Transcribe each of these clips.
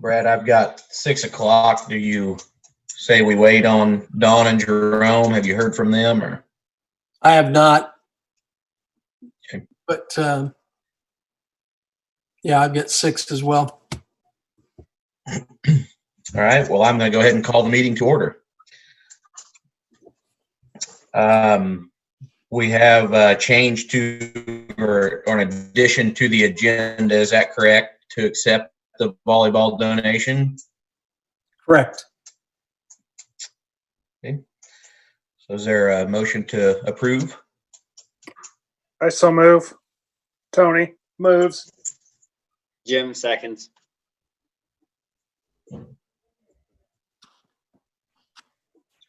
Brad, I've got 6 o'clock. Do you say we wait on Dawn and Jerome? Have you heard from them or? I have not. Okay. But yeah, I've got 6 as well. All right. Well, I'm going to go ahead and call the meeting to order. We have changed to, or an addition to the agenda. Is that correct? To accept the volleyball donation? Correct. Okay. So is there a motion to approve? I so move. Tony moves. Jim seconds.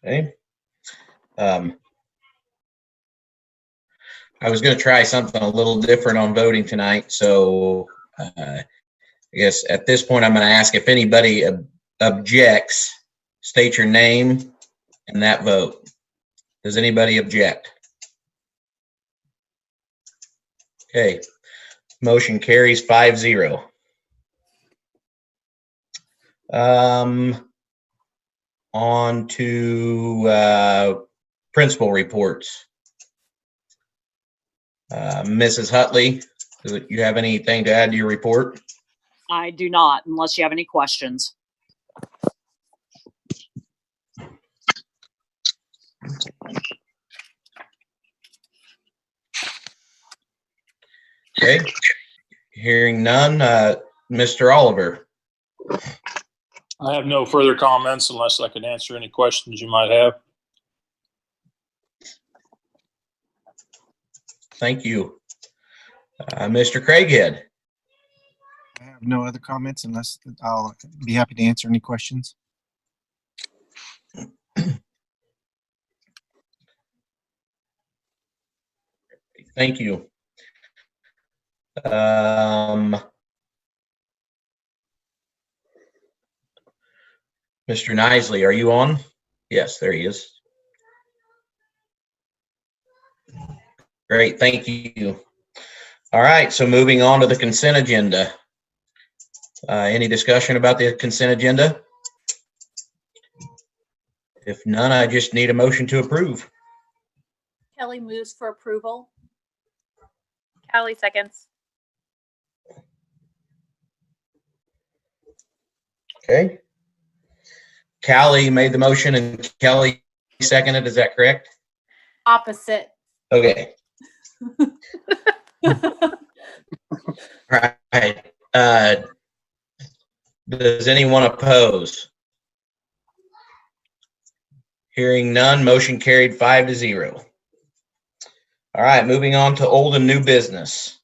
Okay. I was going to try something a little different on voting tonight. So I guess at this point, I'm going to ask if anybody objects, state your name and that vote. Does anybody object? Okay. Motion carries 5-0. On to principal reports. Mrs. Hutley, do you have anything to add to your report? I do not, unless you have any questions. Okay. Hearing none, Mr. Oliver. I have no further comments unless I can answer any questions you might have. Thank you. Mr. Craighead. I have no other comments unless I'll be happy to answer any questions. Thank you. Mr. Nisley, are you on? Yes, there he is. Great, thank you. All right, so moving on to the consent agenda. Any discussion about the consent agenda? If none, I just need a motion to approve. Kelly moves for approval. Callie seconds. Okay. Callie made the motion and Kelly seconded, is that correct? Opposite. Okay. All right. Does anyone oppose? Hearing none, motion carried 5-0. All right, moving on to old and new business.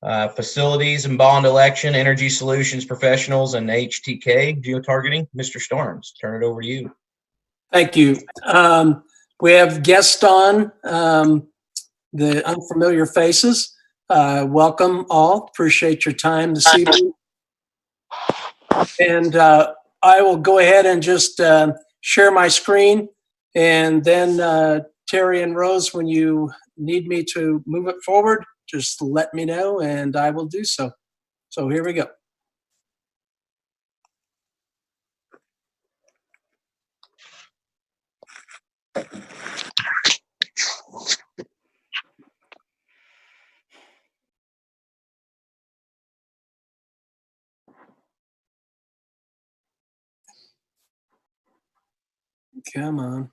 Facilities and bond election, energy solutions professionals, and HTK geotargeting. Mr. Storms, turn it over to you. Thank you. We have guests on, the unfamiliar faces. Welcome all. Appreciate your time this evening. And I will go ahead and just share my screen. And then Terry and Rose, when you need me to move it forward, just let me know and I will do so. So here we go. Come on.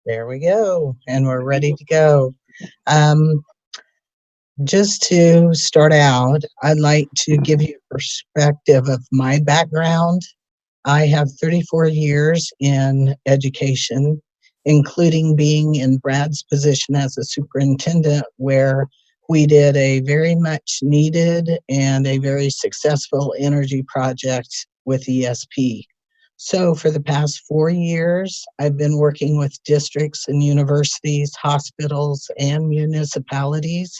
There we go, and we're ready to go. Just to start out, I'd like to give you a perspective of my background. I have 34 years in education, including being in Brad's position as a superintendent, where we did a very much needed and a very successful energy project with ESP. So for the past 4 years, I've been working with districts and universities, hospitals, and municipalities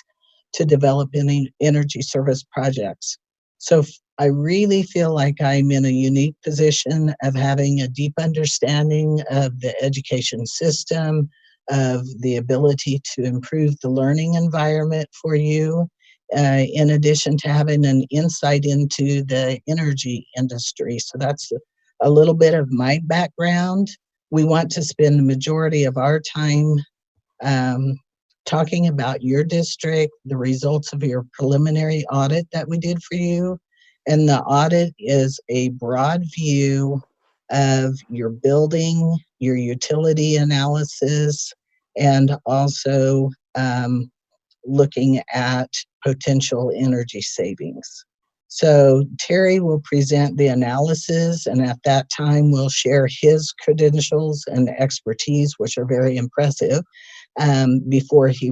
to develop any energy service projects. So I really feel like I'm in a unique position of having a deep understanding of the education system, of the ability to improve the learning environment for you, in addition to having an insight into the energy industry. So that's a little bit of my background. We want to spend the majority of our time um, talking about your district, the results of your preliminary audit that we did for you. And the audit is a broad view of your building, your utility analysis, and also looking at potential energy savings. So Terry will present the analysis, and at that time we'll share his credentials and expertise, which are very impressive, before he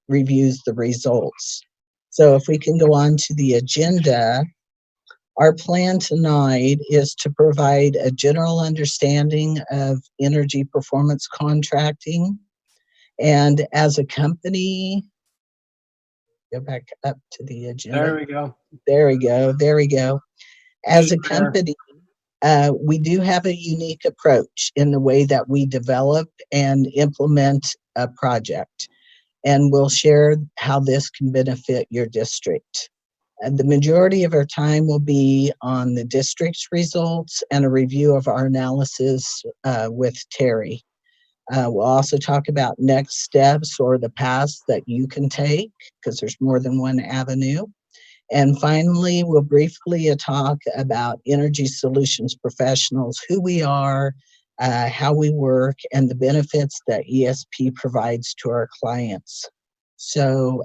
reviews the results. So if we can go on to the agenda, our plan tonight is to provide a general understanding of energy performance contracting. And as a company, go back up to the agenda. There we go. There we go. There we go. As a Muted there. company, we do have a unique approach in the way that we develop and implement a project. And we'll share how this can benefit your district. And the majority of our time will be on the district's results and a review of our analysis with Terry. We'll also talk about next steps or the paths that you can take, because there's more than one avenue. And finally, we'll briefly talk about Energy Solutions Professionals, who we are, how we work, and the benefits that ESP provides to our clients. So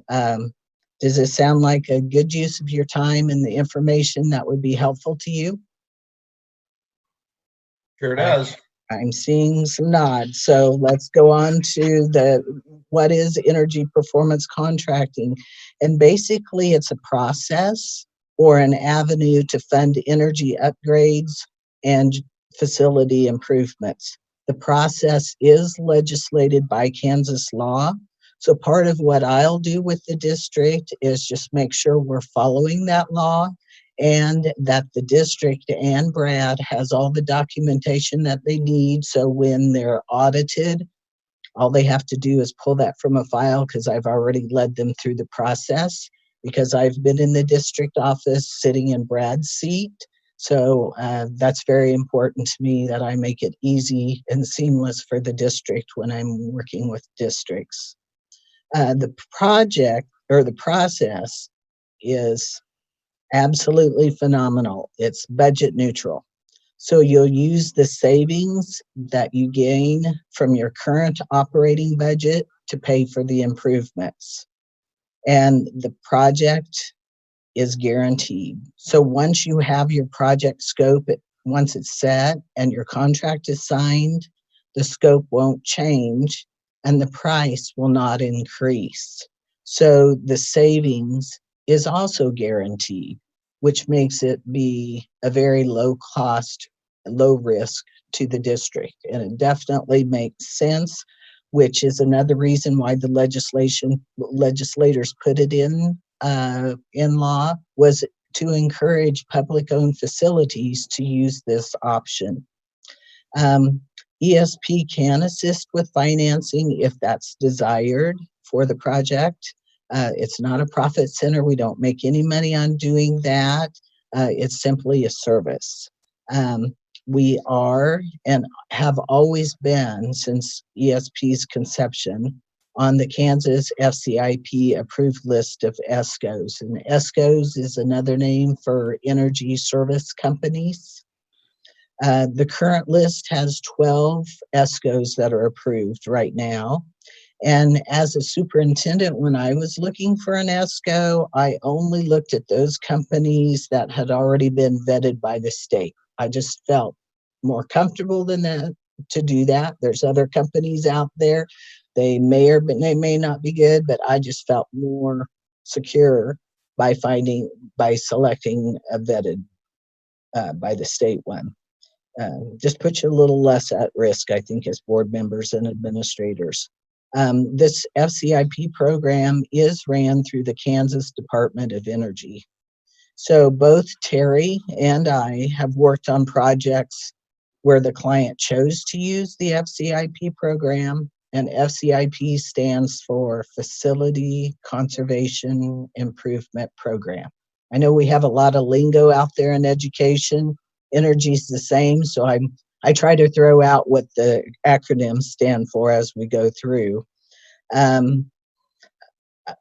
does this sound like a good use of your time and the information that would be helpful to you? Sure does. I'm seeing some nods. So let's go on to what is energy performance contracting. And basically it's a process or an avenue to fund energy upgrades and facility improvements. The process is legislated by Kansas law. So part of what I'll do with the district is just make sure we're following that law, and that the district and Brad has all the documentation that they need. So when they're audited, all they have to do is pull that from a file, because I've already led them through the process, because I've been in the district office sitting in Brad's seat. So that's very important to me, that I make it easy and seamless for the district when I'm working with districts. The project or the process is absolutely phenomenal. It's budget neutral. So you'll use the savings that you gain from your current operating budget to pay for the improvements. And the project is guaranteed. So once you have your project scope, once it's set and your contract is signed, the scope won't change and the price will not increase. So the savings is also guaranteed, which makes it be a very low cost, low risk to the district. And it definitely makes sense, which is another reason why the legislators put it in law, was to encourage public-owned facilities to use this option. ESP can assist with financing if that's desired for the project. It's not a profit center. We don't make any money on doing that. It's simply a service. We are and have always been, since ESP's conception, on the Kansas FCIP approved list of ESCOs. And ESCOs is another name for energy service companies. The current list has 12 ESCOs that are approved right now. And as a superintendent, when I was looking for an ESCO, I only looked at those companies that had already been vetted by the state. I just felt more comfortable than that to do that. There's other companies out there. They may or they may not be good, but I just felt more secure by selecting a vetted by the state one. Just put you a little less at risk, I think, as board members and administrators. This FCIP program is ran through the Kansas Department of Energy. So both Terry and I have worked on projects where the client chose to use the FCIP program, and FCIP stands for Facility Conservation Improvement Program. I know we have a lot of lingo out there in education. Energy's the same, so I try to throw out what the acronyms stand for as we go through.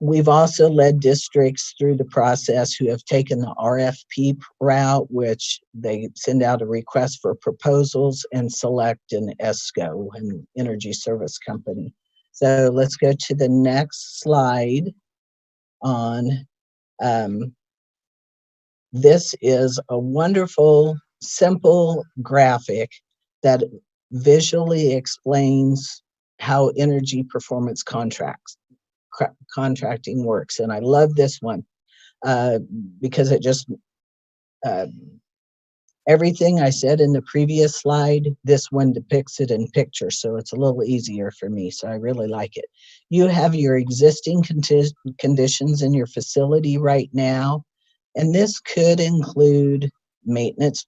We've also led districts through the process who have taken the RFP route, which they send out a request for proposals and select an ESCO, an energy service company. So let's go to the next slide on, this is a wonderful, simple graphic that visually explains how energy performance contracting works. And I love this one because it just, everything I said in the previous slide, this one depicts it in picture. So it's a little easier for me. So I really like it. You have your existing conditions in your facility right now. And this could include maintenance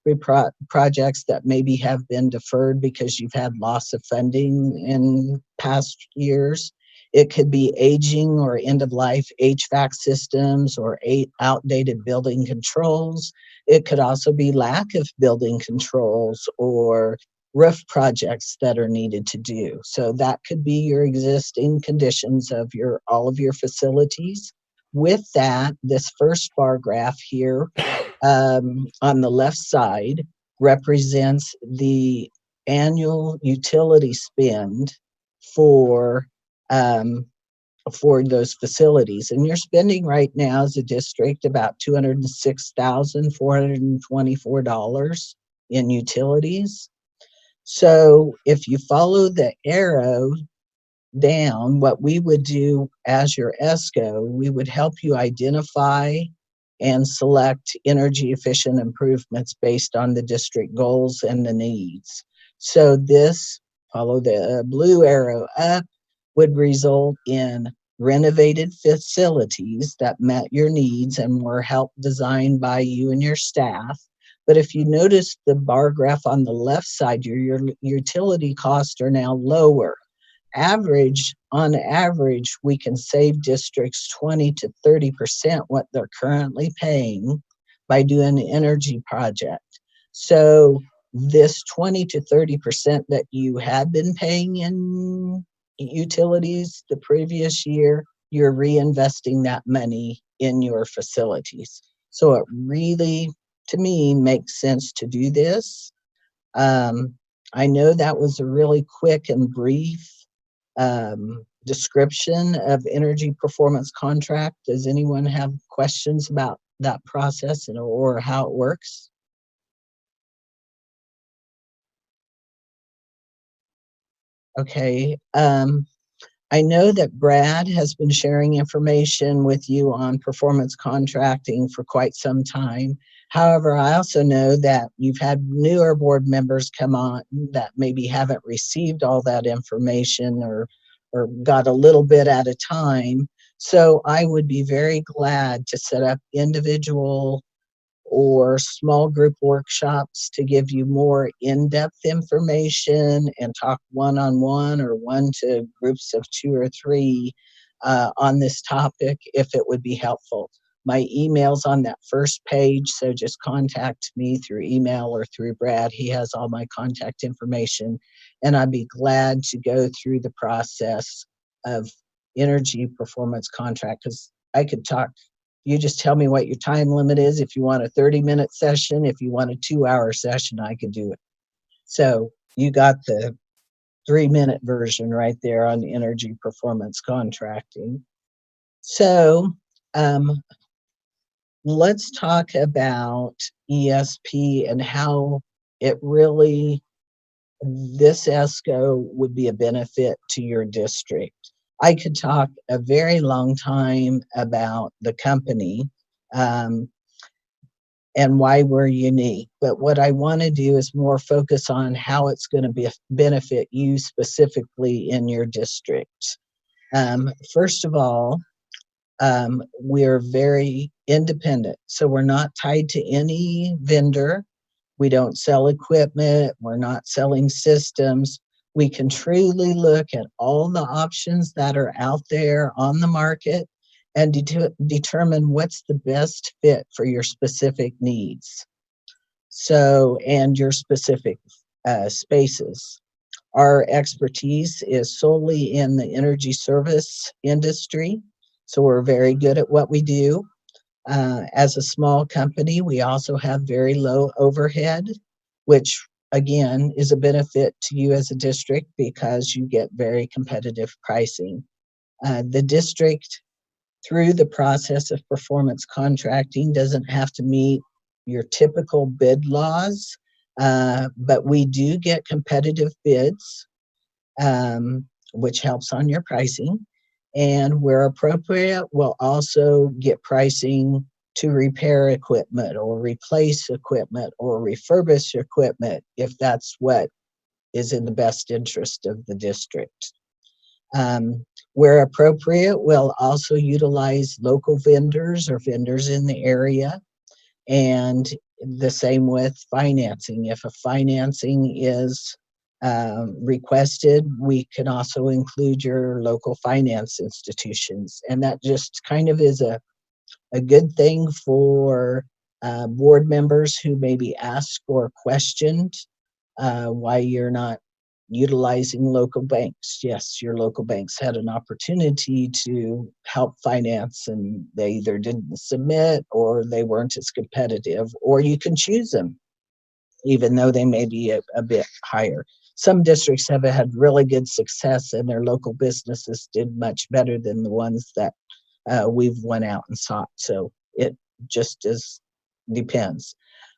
projects that maybe have been deferred because you've had loss of funding in past years. It could be aging or end of life HVAC systems or outdated building controls. It could also be lack of building controls or roof projects that are needed to do. So that could be your existing conditions of all of your facilities. With that, this first bar graph here on the left side represents the annual utility spend for those facilities. And you're spending right now as a district about $206,424 in utilities. So if you follow the arrow down, what we would do as your ESCO, we would help you identify and select energy efficient improvements based on the district goals and the needs. So this, follow the blue arrow up, would result in renovated facilities that met your needs and were helped designed by you and your staff. But if you notice the bar graph on the left side, your utility costs are now lower. On average, we can save districts 20 to 30% what they're currently paying by doing an energy project. So this 20 to 30% that you had been paying in utilities the previous year, you're reinvesting that money in your facilities. So it really, to me, makes sense to do this. I know that was a really quick and brief description of energy performance contract. Does anyone have questions about that process or how it works? Okay. I know that Brad has been sharing information with you on performance contracting for quite some time. However, I also know that you've had newer board members come on that maybe haven't received all that information or got a little bit at a time. So I would be very glad to set up individual or small group workshops to give you more in-depth information and talk one-on-one or one to groups of 2 or 3 on this topic if it would be helpful. My email's on that first page, so just contact me through email or through Brad. He has all my contact information, and I'd be glad to go through the process of energy performance contract, because I could talk. You just tell me what your time limit is. If you want a 30-minute session, if you want a 2-hour session, I could do it. So you got the 3-minute version right there on energy performance contracting. So let's talk about ESP and how it really, this ESCO would be a benefit to your district. I could talk a very long time about the company and why we're unique. But what I want to do is more focus on how it's going to benefit you specifically in your district. First of all, we're very independent. So we're not tied to any vendor. We don't sell equipment. We're not selling systems. We can truly look at all the options that are out there on the market and determine what's the best fit for your specific needs. So, and your specific spaces. Our expertise is solely in the energy service industry. So we're very good at what we do. As a small company, we also have very low overhead, which again is a benefit to you as a district because you get very competitive pricing. The district, through the process of performance contracting, doesn't have to meet your typical bid laws, but we do get competitive bids, which helps on your pricing. And where appropriate, we'll also get pricing to repair equipment or replace equipment or refurbish equipment if that's what is in the best interest of the district. Where appropriate, we'll also utilize local vendors or vendors in the area. And the same with financing. If a financing is requested, we can also include your local finance institutions. And that just kind of is a good thing for board members who maybe ask or questioned why you're not utilizing local banks. Yes, your local banks had an opportunity to help finance and they either didn't submit or they weren't as competitive, or you can choose them, even though they may be a bit higher. Some districts have had really good success and their local businesses did much better than the ones that we've went out and sought. So it just depends.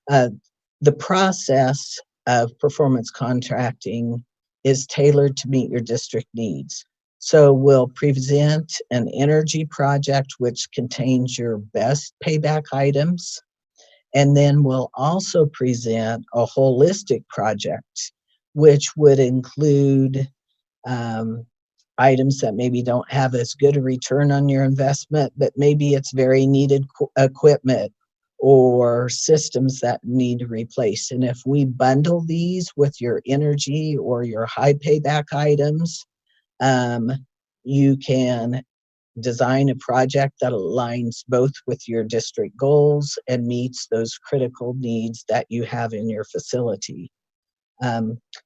The process of performance contracting is tailored to meet your district needs. So we'll present an energy project which contains your best payback items. And then we'll also present a holistic project, which would include items that maybe don't have as good a return on your investment, but maybe it's very needed equipment or systems that need to replace. And if we bundle these with your energy or your high payback items, you can design a project that aligns both with your district goals and meets those critical needs that you have in your facility.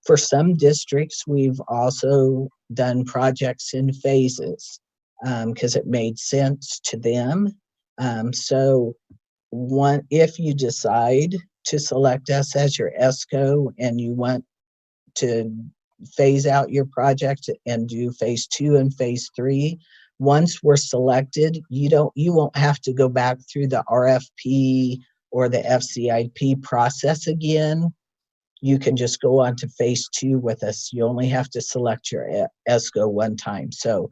For some districts, we've also done projects in phases because it made sense to them. So if you decide to select us as your ESCO and you want to phase out your project and do phase 2 and phase 3, once we're selected, you won't have to go back through the RFP or the FCIP process again. You can just go on to phase 2 with us. You only have to select your ESCO one time. So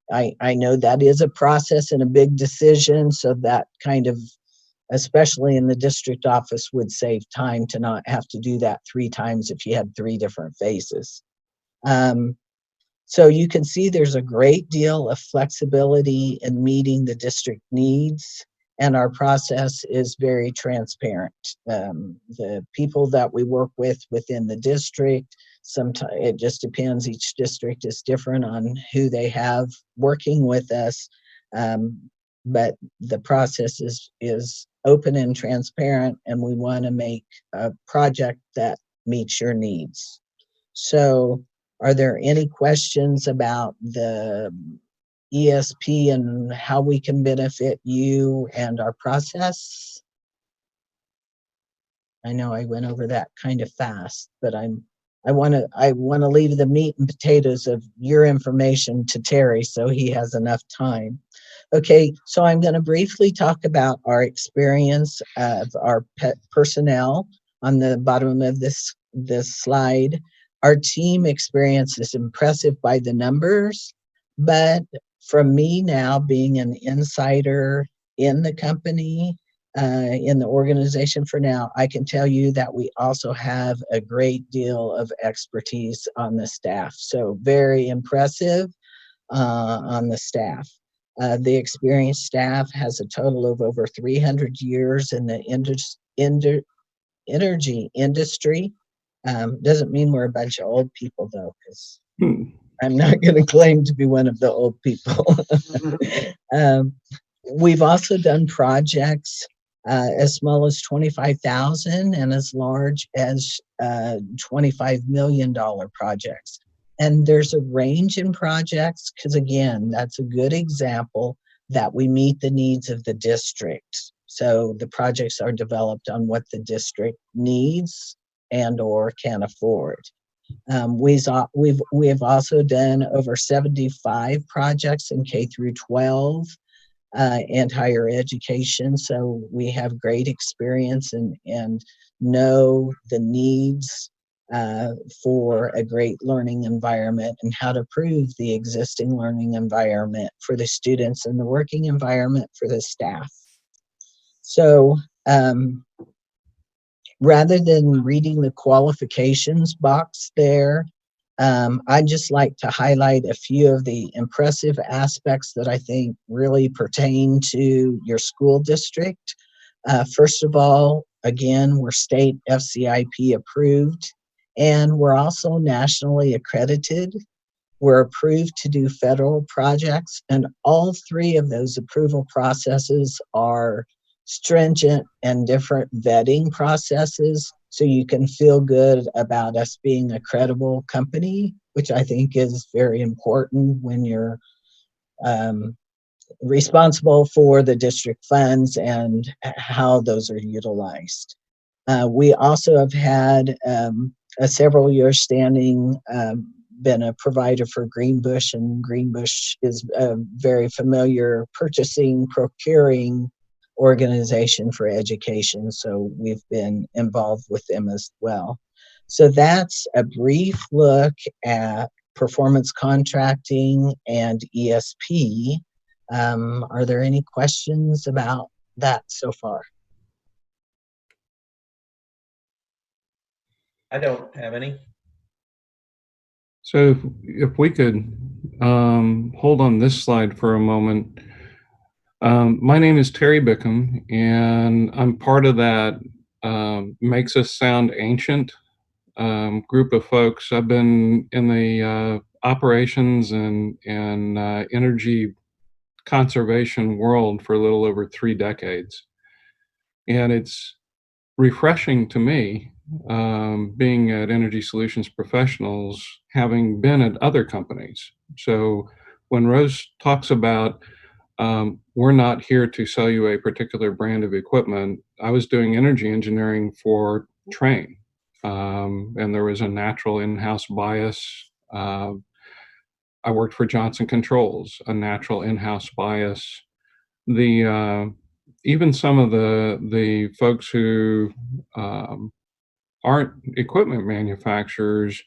I know that is a process and a big decision. So that kind of, especially in the district office, would save time to not have to do that 3 times if you had 3 different phases. So you can see there's a great deal of flexibility in meeting the district needs, and our process is very transparent. The people that we work with within the district, sometimes it just depends. Each district is different on who they have working with us, but the process is open and transparent, and we want to make a project that meets your needs. So are there any questions about the ESP and how we can benefit you and our process? I know I went over that kind of fast, but I want to leave the meat and potatoes of your information to Terry so he has enough time. Okay, so I'm going to briefly talk about our experience of our personnel on the bottom of this slide. Our team experience is impressive by the numbers, but from me now being an insider in the company, in the organization for now, I can tell you that we also have a great deal of expertise on the staff. So very impressive on the staff. The experienced staff has a total of over 300 years in the energy industry. Doesn't mean we're a bunch of old people, though, because I'm not going to claim to be one of the old people. We've also done projects as small as 25,000 and as large as $25 million projects. And there's a range in projects because, again, that's a good example that we meet the needs of the district. So the projects are developed on what the district needs and or can afford. We have also done over 75 projects in K through 12 and higher education. So we have great experience and know the needs for a great learning environment and how to improve the existing learning environment for the students and the working environment for the staff. So rather than reading the qualifications box there, I'd just like to highlight a few of the impressive aspects that I think really pertain to your school district. First of all, again, we're state FCIP approved, and we're also nationally accredited. We're approved to do federal projects, and all three of those approval processes are stringent and different vetting processes, so you can feel good about us being a credible company, which I think is very important when you're responsible for the district funds and how those are utilized. We also have had a several years standing been a provider for Greenbush, and Greenbush is a very familiar purchasing, procuring organization for education. So we've been involved with them as well. So that's a brief look at performance contracting and ESP. Are there any questions about that so far? I don't have any. So if we could hold on this slide for a moment. My name is Terry Bickham, and I'm part of that Makes Us Sound Ancient group of folks. I've been in the operations and energy conservation world for a little over 3 decades. And it's refreshing to me, being at Energy Solutions Professionals, having been at other companies. So when Rose talks about we're not here to sell you a particular brand of equipment, I was doing energy engineering for Train, and there was a natural in-house bias. I worked for Johnson Controls, a natural in-house bias. The even some of the folks who aren't equipment manufacturers,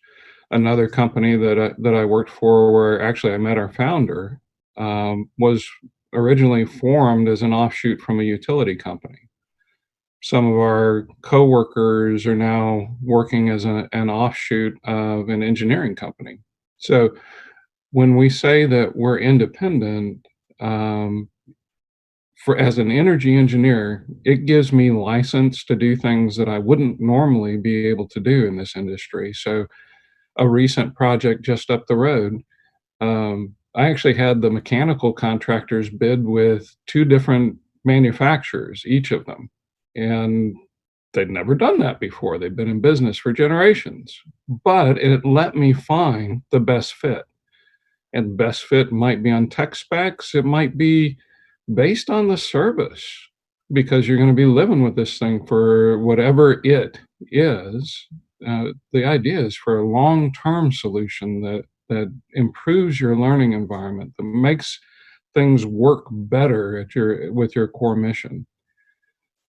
another company that I worked for, where actually I met our founder, was originally formed as an offshoot from a utility company. Some of our coworkers are now working as an offshoot of an engineering company. So when we say that we're independent, as an energy engineer, it gives me license to do things that I wouldn't normally be able to do in this industry. So a recent project just up the road, I actually had the mechanical contractors bid with 2 different manufacturers, each of them. And they'd never done that before. They'd been in business for generations. But it let me find the best fit. And best fit might be on tech specs. It might be based on the service, because you're going to be living with this thing for whatever it is. The idea is for a long-term solution that improves your learning environment, that makes things work better with your core mission.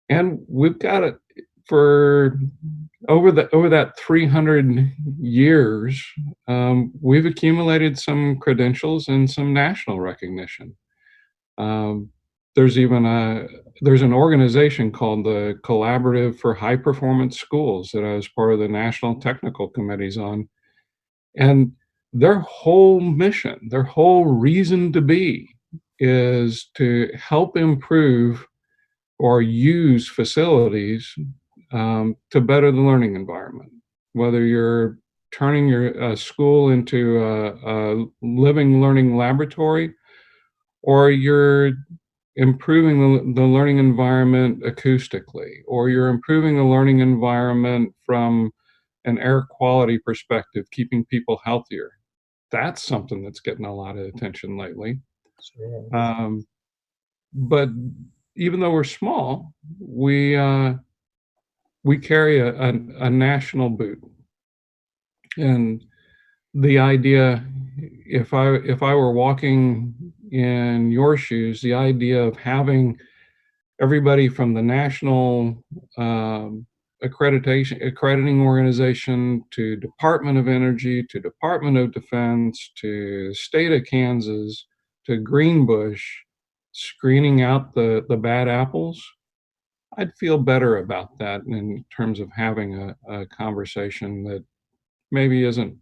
And we've got it for over that 300 years. We've accumulated some credentials and some national recognition. There's an organization called the Collaborative for High Performance Schools that I was part of the national technical committees on. And their whole mission, their whole reason to be, is to help improve or use facilities to better the learning environment. Whether you're turning your school into a living learning laboratory, or you're improving the learning environment acoustically, or you're improving the learning environment from an air quality perspective, keeping people healthier. That's something that's getting a lot of attention lately. But even though we're small, we carry a national boot. And the idea, if I were walking in your shoes, the idea of having everybody from the national accrediting organization to Department of Energy to Department of Defense to State of Kansas to Greenbush screening out the bad apples, I'd feel better about that in terms of having a conversation that maybe isn't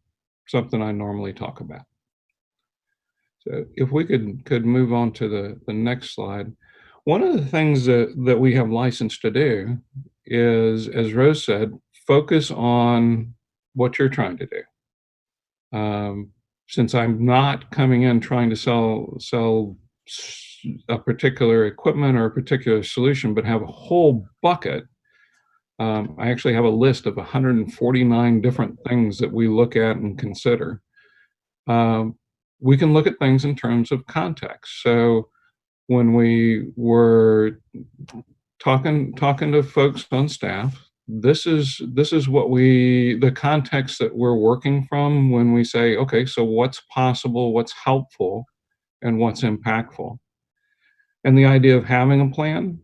something I normally talk about. So if we could move on to the next slide. One of the things that we have license to do is, as Rose said, focus on what you're trying to do. Since I'm not coming in trying to sell a particular equipment or a particular solution, but have a whole bucket, I actually have a list of 149 different things that we look at and consider. We can look at things in terms of context. So when we were talking to folks on staff, this is what the context that we're working from when we say, okay, so what's possible, what's helpful, and what's impactful. And the idea of having a plan,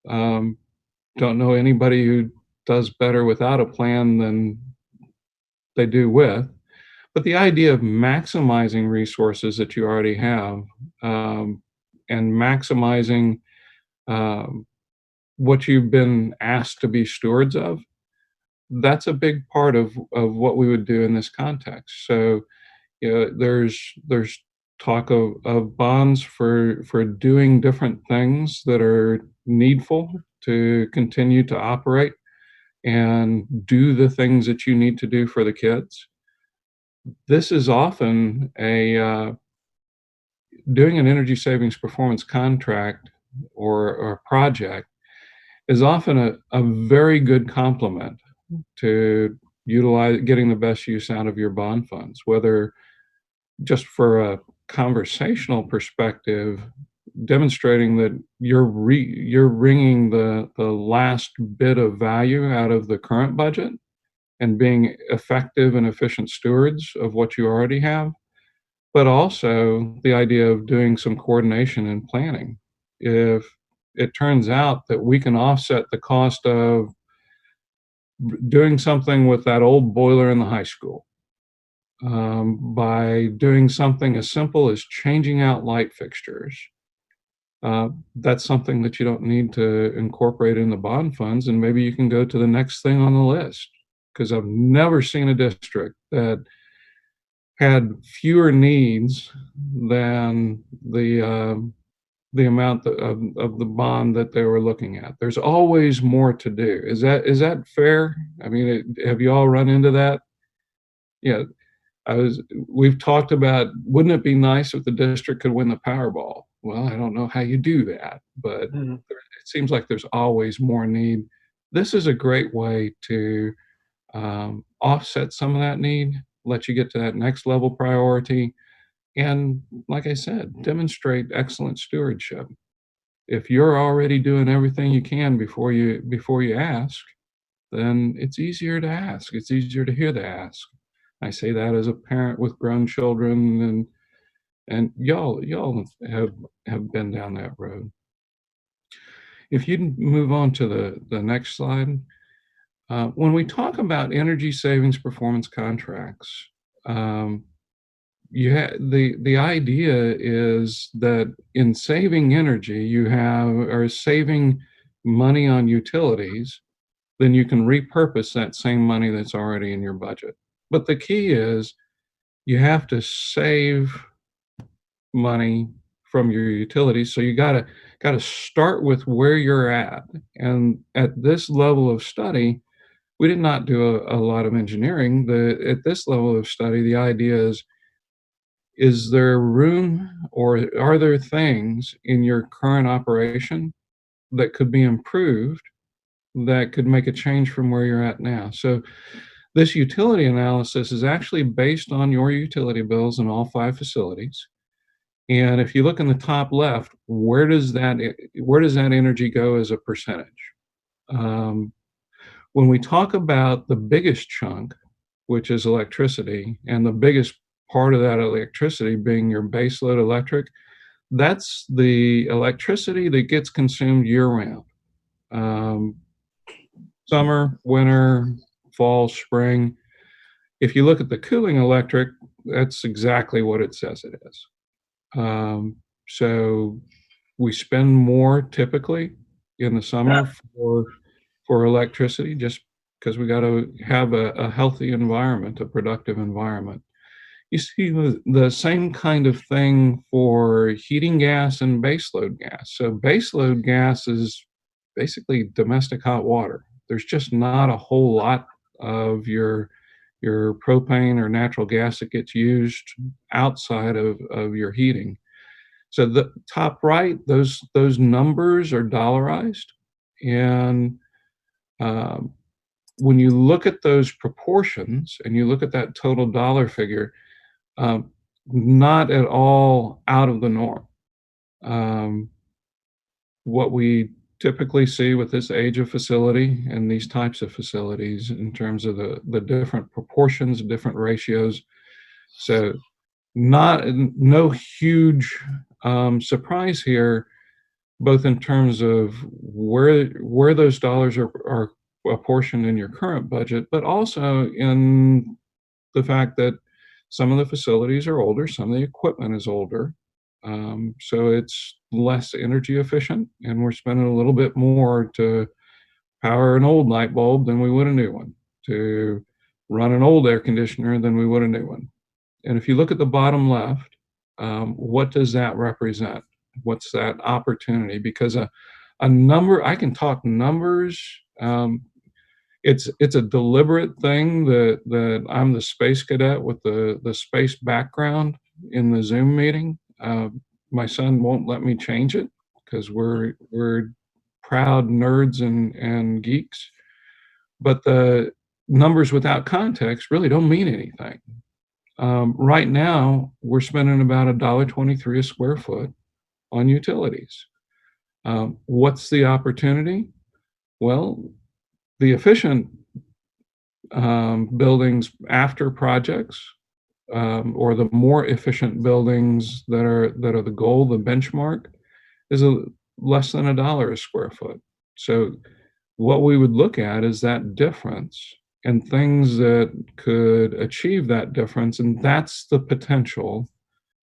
don't know anybody who does better without a plan than they do with. But the idea of maximizing resources that you already have, and maximizing what you've been asked to be stewards of, that's a big part of what we would do in this context. So, you know, there's talk of bonds for doing different things that are needful to continue to operate and do the things that you need to do for the kids. This is often doing an energy savings performance contract or project is often a very good complement to getting the best use out of your bond funds, whether just for a conversational perspective, demonstrating that you're wringing the last bit of value out of the current budget and being effective and efficient stewards of what you already have, but also the idea of doing some coordination and planning. If it turns out that we can offset the cost of doing something with that old boiler in the high school, by doing something as simple as changing out light fixtures, that's something that you don't need to incorporate in the bond funds, and maybe you can go to the next thing on the list. Because I've never seen a district that had fewer needs than the amount of the bond that they were looking at. There's always more to do. Is that fair? I mean, have you all run into that? Yeah, we've talked about, wouldn't it be nice if the district could win the Powerball? Well, I don't know how you do that, but it seems like there's always more need. This is a great way to offset some of that need, let you get to that next level priority, and like I said, demonstrate excellent stewardship. If you're already doing everything you can before you ask, then it's easier to ask. It's easier to hear the ask. I say that as a parent with grown children, and y'all have been down that road. If you move on to the next slide. When we talk about energy savings performance contracts, the idea is that in saving energy, you are saving money on utilities, then you can repurpose that same money that's already in your budget. But the key is you have to save money from your utilities. So you gotta start with where you're at. And at this level of study, we did not do a lot of engineering. At this level of study, the idea is there room or are there things in your current operation that could be improved that could make a change from where you're at now? So this utility analysis is actually based on your utility bills in all 5 facilities. And if you look in the top left, where does that energy go as a percentage? Um, when we talk about the biggest chunk, which is electricity, and the biggest part of that electricity being your baseload electric, that's the electricity that gets consumed year-round. Summer, winter, fall, spring. If you look at the cooling electric, that's exactly what it says it is. So we spend more typically in the summer for electricity, just because we got to have a healthy environment, a productive environment. You see the same kind of thing for heating gas and baseload gas. So baseload gas is basically domestic hot water. There's just not a whole lot of your propane or natural gas that gets used outside of your heating. So the top right, those numbers are dollarized. And when you look at those proportions and you look at that total dollar figure, not at all out of the norm. What we typically see with this age of facility and these types of facilities in terms of the different proportions, different ratios. So no huge surprise here, both in terms of where those dollars are apportioned in your current budget, but also in the fact that some of the facilities are older, some of the equipment is older, so it's less energy efficient, and we're spending a little bit more to power an old light bulb than we would a new one, to run an old air conditioner than we would a new one. And if you look at the bottom left, what does that represent? What's that opportunity? Because a number, I can talk numbers. It's a deliberate thing that I'm the space cadet with the space background in the Zoom meeting. My son won't let me change it because we're proud nerds and geeks. But the numbers without context really don't mean anything. Right now, we're spending about $1.23 a square foot on utilities. What's the opportunity? Well, the efficient buildings after projects, or the more efficient buildings that are the goal, the benchmark, is less than $1 a square foot. So what we would look at is that difference and things that could achieve that difference, and that's the potential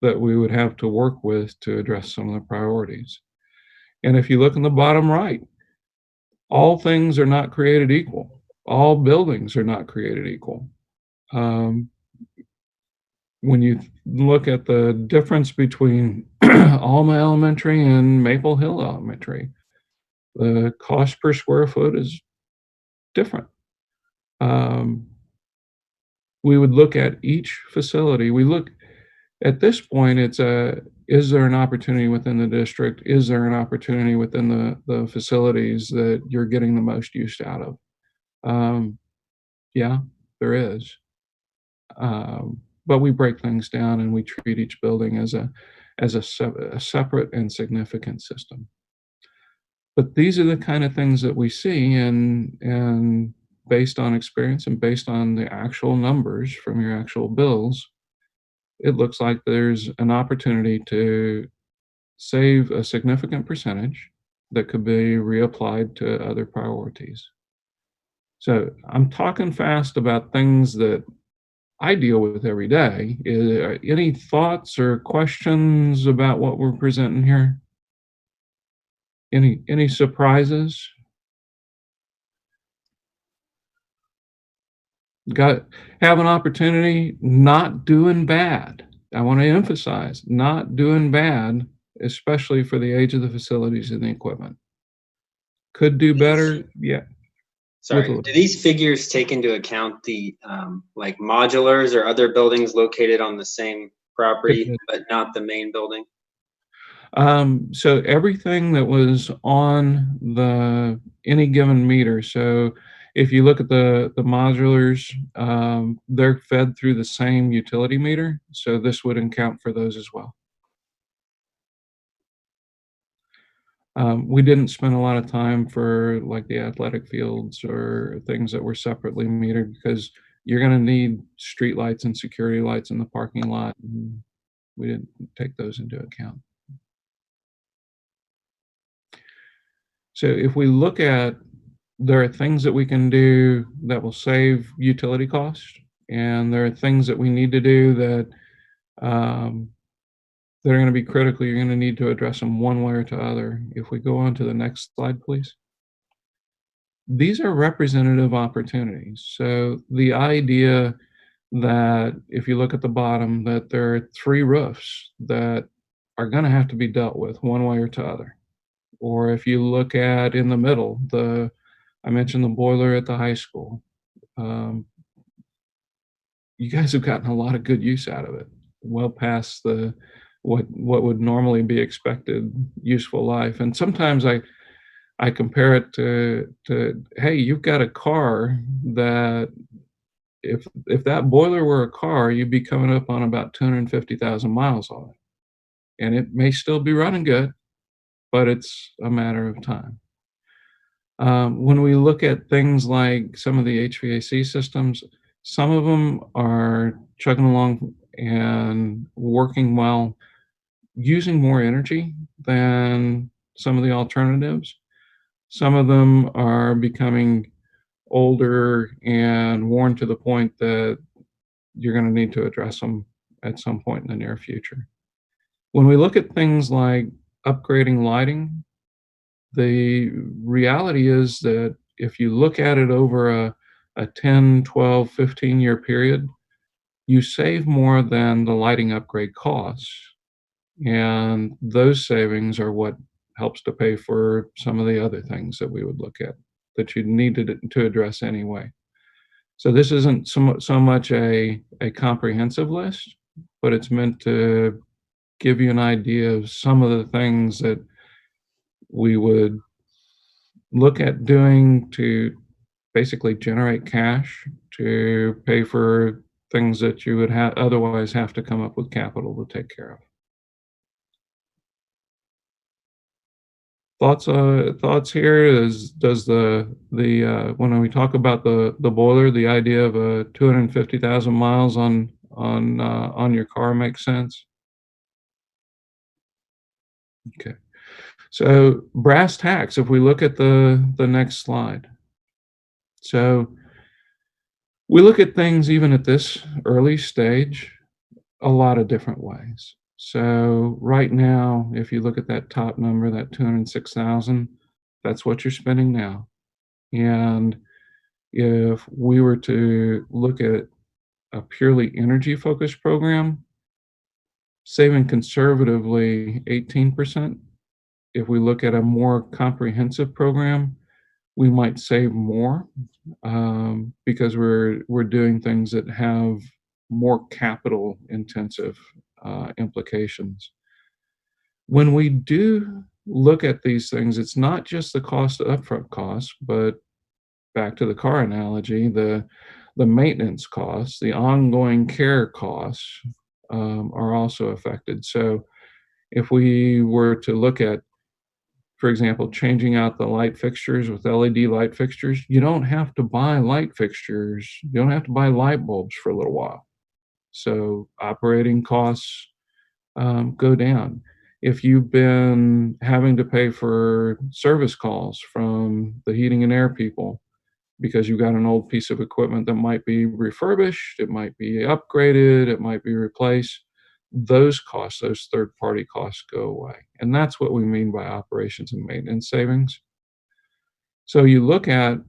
that we would have to work with to address some of the priorities. And if you look in the bottom right, all things are not created equal. All buildings are not created equal. When you look at the difference between Alma Elementary and Maple Hill Elementary, the cost per square foot is different. We would look at each facility. We look at this point, is there an opportunity within the district? Is there an opportunity within the facilities that you're getting the most use out of? Yeah, there is. But we break things down and we treat each building as a separate and significant system. But these are the kind of things that we see, and based on experience and based on the actual numbers from your actual bills, it looks like there's an opportunity to save a significant percentage that could be reapplied to other priorities. So I'm talking fast about things that I deal with every day. Any thoughts or questions about what we're presenting here? Any surprises? Have an opportunity, not doing bad. I want to emphasize, not doing bad especially for the age of the facilities and the equipment. Could do better, yeah. Sorry, With- do these figures take into account the like modulars or other buildings located on the same property, but not the main building? So everything that was on the any given meter. So if you look at the modulars, they're fed through the same utility meter. So this would account for those as well. We didn't spend a lot of time for like the athletic fields or things that were separately metered because you're going to need street lights and security lights in the parking lot. And we didn't take those into account. So if we look at, there are things that we can do that will save utility costs, and there are things that we need to do that that are going to be critical. You're going to need to address them one way or to other. If we go on to the next slide, please. These are representative opportunities. So the idea that if you look at the bottom, that there are 3 roofs that are going to have to be dealt with one way or to other. Or if you look at in the middle, I mentioned the boiler at the high school. You guys have gotten a lot of good use out of it, well past the what would normally be expected useful life. And sometimes I compare it to hey, you've got a car that if that boiler were a car, you'd be coming up on about 250,000 miles on it, and it may still be running good, but it's a matter of time. When we look at things like some of the HVAC systems, some of them are chugging along and working well, using more energy than some of the alternatives. Some of them are becoming older and worn to the point that you're going to need to address them at some point in the near future. When we look at things like upgrading lighting, the reality is that if you look at it over a 10, 12, 15-year period, you save more than the lighting upgrade costs. And those savings are what helps to pay for some of the other things that we would look at that you need to address anyway. So this isn't so much a comprehensive list, but it's meant to give you an idea of some of the things that we would look at doing to basically generate cash to pay for things that you would otherwise have to come up with capital to take care of. Thoughts here is, does when we talk about the boiler, the idea of 250,000 miles on your car make sense? Okay. So brass tacks, if we look at the next slide. So we look at things even at this early stage a lot of different ways. So right now, if you look at that top number, that 206,000, that's what you're spending now. And if we were to look at a purely energy focused program, saving conservatively 18%. If we look at a more comprehensive program, we might save more because we're doing things that have more capital intensive implications. When we do look at these things, it's not just the cost, upfront costs, but back to the car analogy, the maintenance costs, the ongoing care costs are also affected. So if we were to look at, for example, changing out the light fixtures with LED light fixtures, you don't have to buy light fixtures. You don't have to buy light bulbs for a little while. So operating costs go down. If you've been having to pay for service calls from the heating and air people because you've got an old piece of equipment that might be refurbished, it might be upgraded, it might be replaced, those costs, those third-party costs go away. And that's what we mean by operations and maintenance savings. So you look at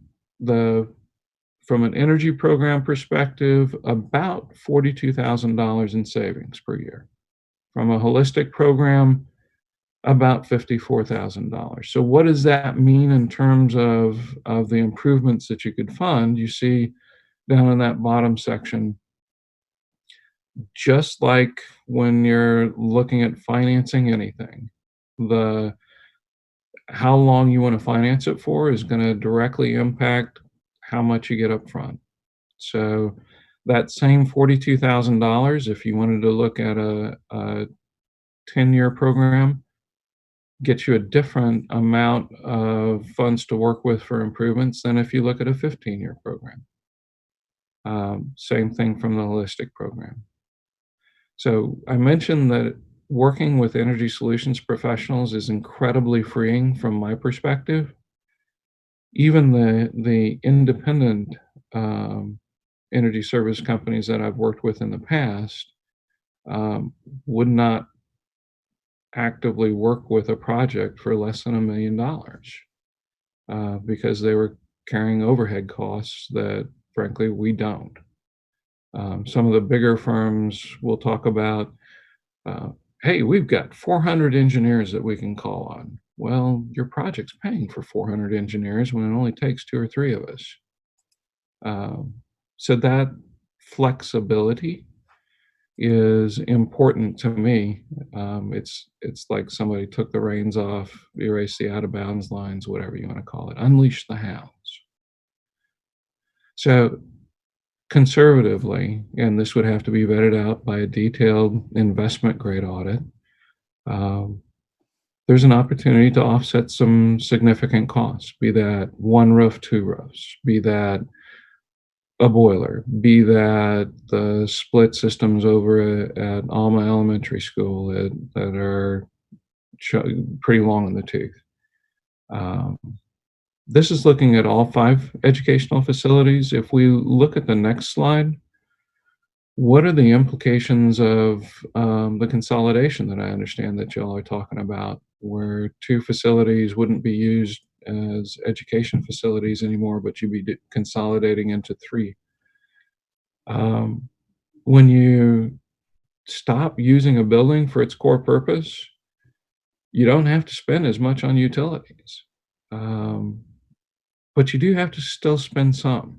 from an energy program perspective, about $42,000 in savings per year. From a holistic program, about $54,000. So what does that mean in terms of the improvements that you could fund? You see down in that bottom section, just like when you're looking at financing anything, the how long you want to finance it for is going to directly impact how much you get up front. So that same $42,000, if you wanted to look at a 10-year program, gets you a different amount of funds to work with for improvements than if you look at a 15-year program. Same thing from the holistic program. So I mentioned that working with energy solutions professionals is incredibly freeing from my perspective. Even the independent energy service companies that I've worked with in the past would not actively work with a project for less than $1 million because they were carrying overhead costs that, frankly, we don't. Some of the bigger firms will talk about, hey, we've got 400 engineers that we can call on. Well, your project's paying for 400 engineers when it only takes 2 or 3 of us. So that flexibility is important to me. It's like somebody took the reins off, erased the out of bounds lines, whatever you want to call it, unleash the hounds. So conservatively, and this would have to be vetted out by a detailed investment grade audit, there's an opportunity to offset some significant costs, be that 1 roof, 2 roofs, be that a boiler, be that the split systems over at Alma Elementary School that are pretty long in the tooth. This is looking at all 5 educational facilities. If we look at the next slide, what are the implications of the consolidation that I understand that y'all are talking about, where 2 facilities wouldn't be used as education facilities anymore, but you'd be consolidating into 3? When you stop using a building for its core purpose, you don't have to spend as much on utilities. But you do have to still spend some.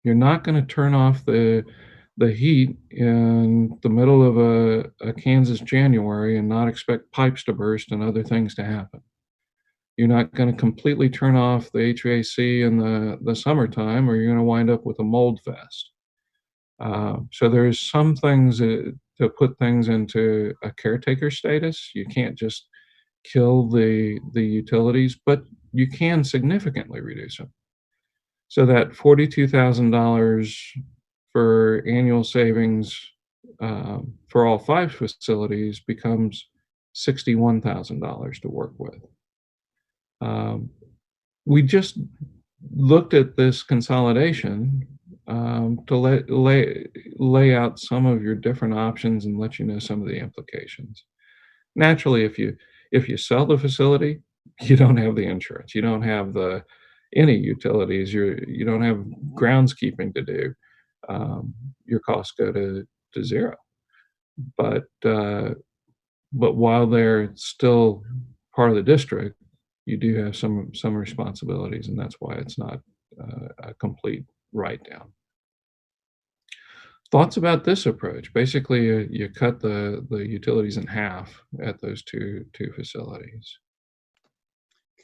You're not going to turn off the heat in the middle of a Kansas January and not expect pipes to burst and other things to happen. You're not going to completely turn off the HVAC in the summertime, or you're going to wind up with a mold fest. So there's some things to put things into a caretaker status. You can't just kill the utilities, but you can significantly reduce them. So that $42,000 for annual savings for all 5 facilities becomes $61,000 to work with. We just looked at this consolidation to lay out some of your different options and let you know some of the implications. Naturally, if you sell the facility, you don't have the insurance, you don't have any utilities, you don't have groundskeeping to do. Your costs go to 0. But while they're still part of the district, you do have some responsibilities, and that's why it's not a complete write-down. Thoughts about this approach? Basically, you cut the utilities in half at those two facilities.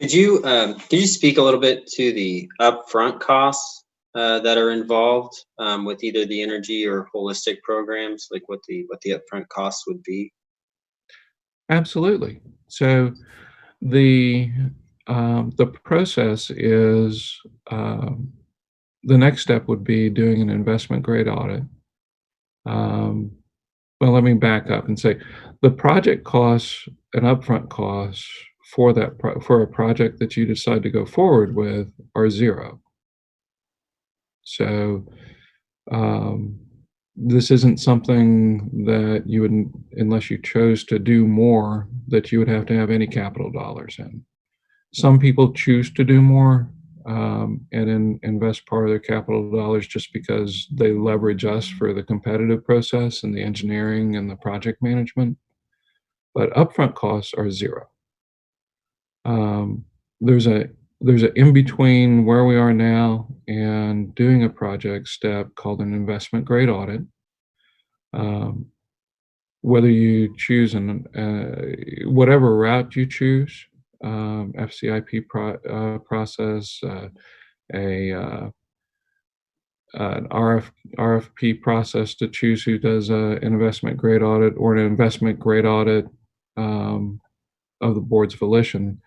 Could you speak a little bit to the upfront costs that are involved with either the energy or holistic programs, like what the upfront costs would be? Absolutely. So the process is the next step would be doing an investment grade audit. Well, let me back up and say the project costs and upfront costs for a project that you decide to go forward with are 0. So this isn't something that you would, unless you chose to do more, that you would have to have any capital dollars in. Some people choose to do more and invest part of their capital dollars just because they leverage us for the competitive process and the engineering and the project management. But upfront costs are 0. There's a in between where we are now and doing a project step called an investment grade audit. Whether you choose whatever route you choose, FCIP process, an RFP process to choose who does an investment grade audit, or an investment grade audit of the board's volition.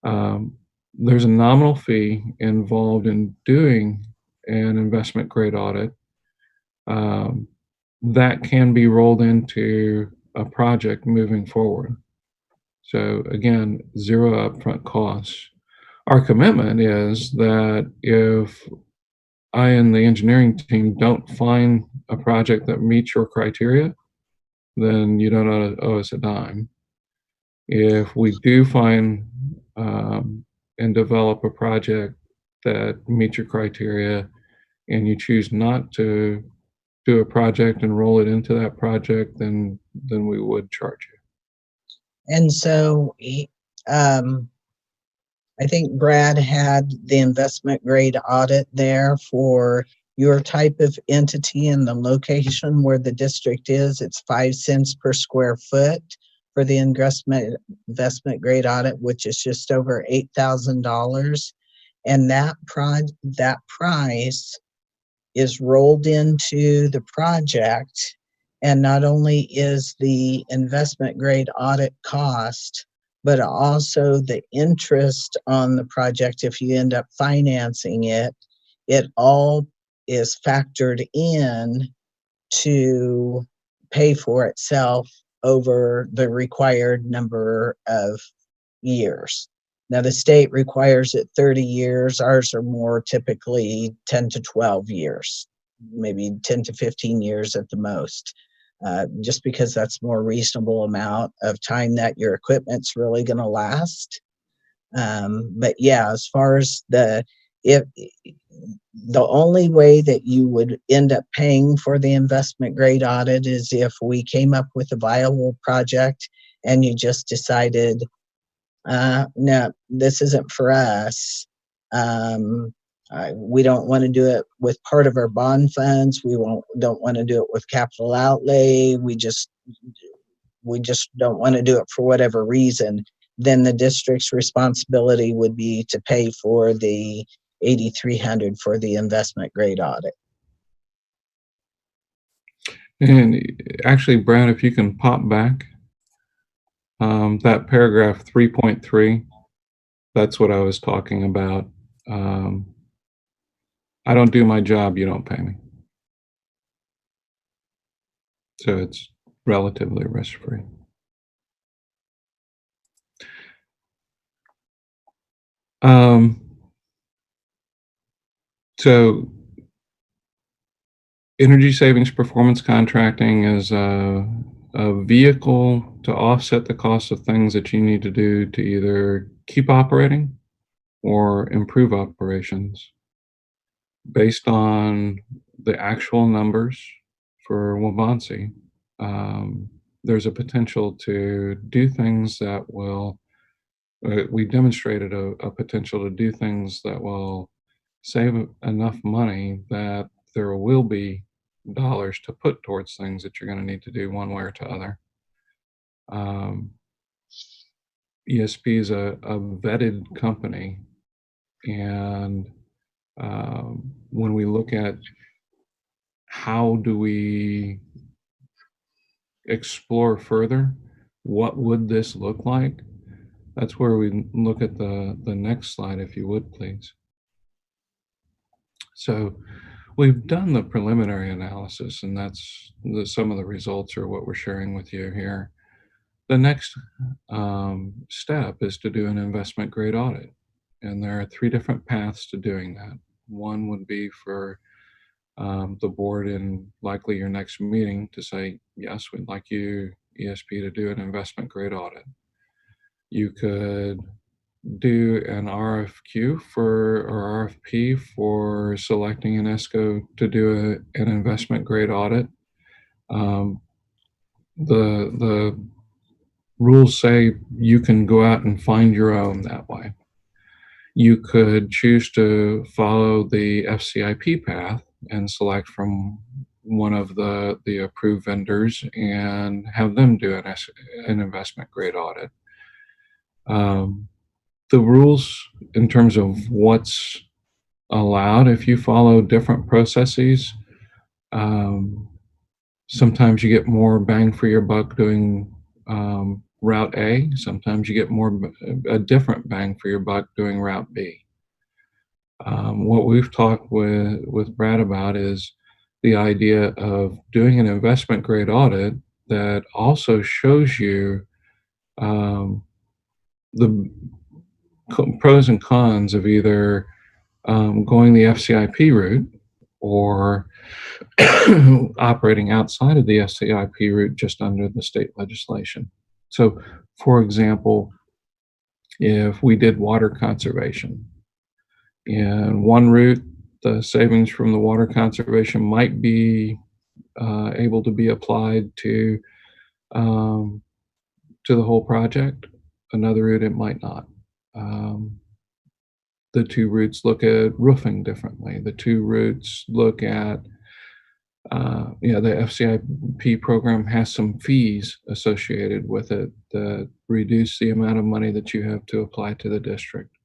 There's a nominal fee involved in doing an investment grade audit that can be rolled into a project moving forward. So again, zero upfront costs. Our commitment is that if I and the engineering team don't find a project that meets your criteria, then you don't owe us a dime. If we do find and develop a project that meets your criteria, and you choose not to do a project and roll it into that project, then we would charge you. And so I think Brad had the investment grade audit there for your type of entity and the location where the district is. It's 5 cents per square foot for the investment grade audit, which is just over $8,000. And that price is rolled into the project. And not only is the investment grade audit cost, but also the interest on the project, if you end up financing it, it all is factored in to pay for itself over the required number of years. Now, the state requires it 30 years. Ours are more typically 10 to 12 years, maybe 10 to 15 years at the most, just because that's a more reasonable amount of time that your equipment's really going to last. But yeah, as far as the only way that you would end up paying for the investment grade audit is if we came up with a viable project and you just decided, no, this isn't for us. We don't want to do it with part of our bond funds. We don't want to do it with capital outlay. We just don't want to do it for whatever reason. Then the district's responsibility would be to pay for the $8,300 for the investment grade audit. And actually, Brad, if you can pop back, that paragraph 3.3, that's what I was talking about. I don't do my job, you don't pay me. So it's relatively risk-free. So energy savings performance contracting is a vehicle to offset the cost of things that you need to do to either keep operating or improve operations based on the actual numbers for Wabansi. There's a potential to do things that will, we demonstrated a potential to do things that will save enough money that there will be dollars to put towards things that you're going to need to do one way or to other. ESP is a vetted company, and when we look at how do we explore further, what would this look like? That's where we look at the next slide, if you would, please. So we've done the preliminary analysis, and that's some of the results are what we're sharing with you here. The next step is to do an investment grade audit. And there are 3 different paths to doing that. One would be for the board in likely your next meeting to say, yes, we'd like you, ESP, to do an investment grade audit. You could do an RFQ or RFP for selecting an ESCO to do an investment grade audit. The rules say you can go out and find your own that way. You could choose to follow the FCIP path and select from one of the approved vendors and have them do an investment grade audit. The rules in terms of what's allowed, if you follow different processes, sometimes you get more bang for your buck doing Route A. Sometimes you get a different bang for your buck doing Route B. What we've talked with Brad about is the idea of doing an investment grade audit that also shows you the pros and cons of either going the FCIP route or operating outside of the FCIP route just under the state legislation. So, for example, if we did water conservation, in one route, the savings from the water conservation might be able to be applied to the whole project. Another route, it might not. The two routes look at roofing differently. The two routes look at, the FCIP program has some fees associated with it that reduce the amount of money that you have to apply to the district.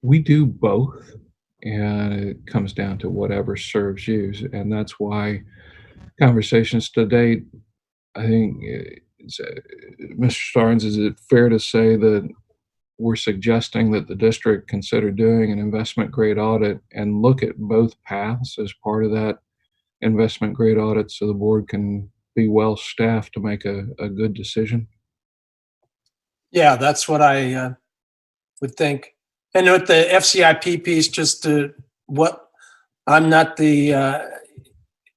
We do both, and it comes down to whatever serves you. And that's why conversations to date, I think, Mr. Starnes, is it fair to say that we're suggesting that the district consider doing an investment grade audit and look at both paths as part of that investment grade audit so the board can be well staffed to make a good decision? Yeah, that's what I would think. And with the FCIP piece, I'm not the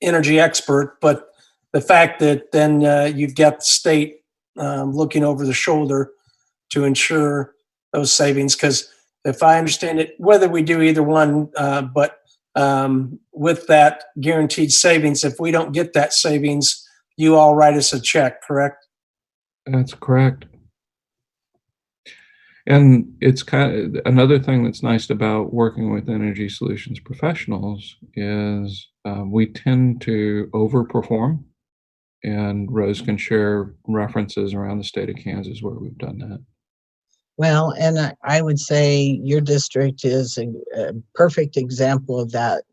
energy expert, but the fact that then you've got the state looking over the shoulder to ensure those savings. Because if I understand it, whether we do either one, but with that guaranteed savings, if we don't get that savings, you all write us a check, correct? That's correct. And it's kind of another thing that's nice about working with energy solutions professionals is we tend to overperform, and Rose can share references around the state of Kansas where we've done that. Well, and I would say your district is a perfect example of that.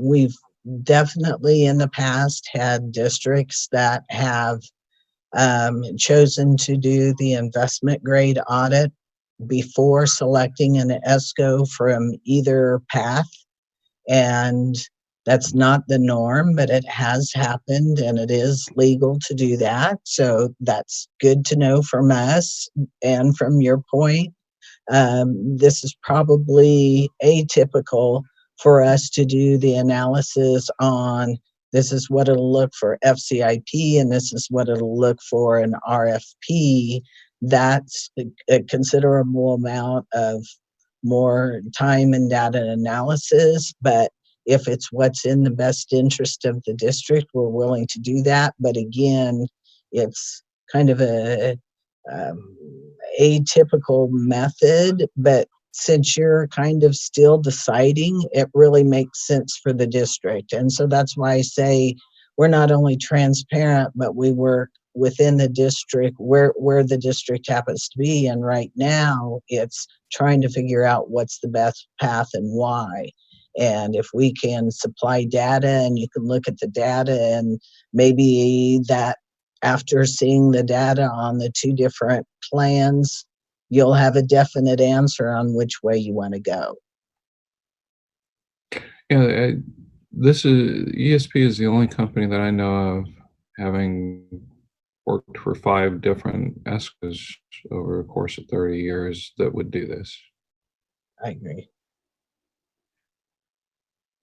We've definitely in the past had districts that have chosen to do the investment grade audit before selecting an ESCO from either path. And that's not the norm, but it has happened and it is legal to do that. So that's good to know from us. And from your point, this is probably atypical for us to do the analysis on this is what it'll look for FCIP and this is what it'll look for an RFP. That's a considerable amount of more time and data analysis, but if it's what's in the best interest of the district, we're willing to do that. But again, it's kind of a atypical method, but since you're kind of still deciding, it really makes sense for the district. And so that's why I say we're not only transparent, but we work within the district where the district happens to be. And right now it's trying to figure out what's the best path and why. And if we can supply data and you can look at the data and maybe that after seeing the data on the two different plans, you'll have a definite answer on which way you want to go. Yeah, ESP is the only company that I know of, having worked for 5 different ESCOs over a course of 30 years, that would do this. I agree.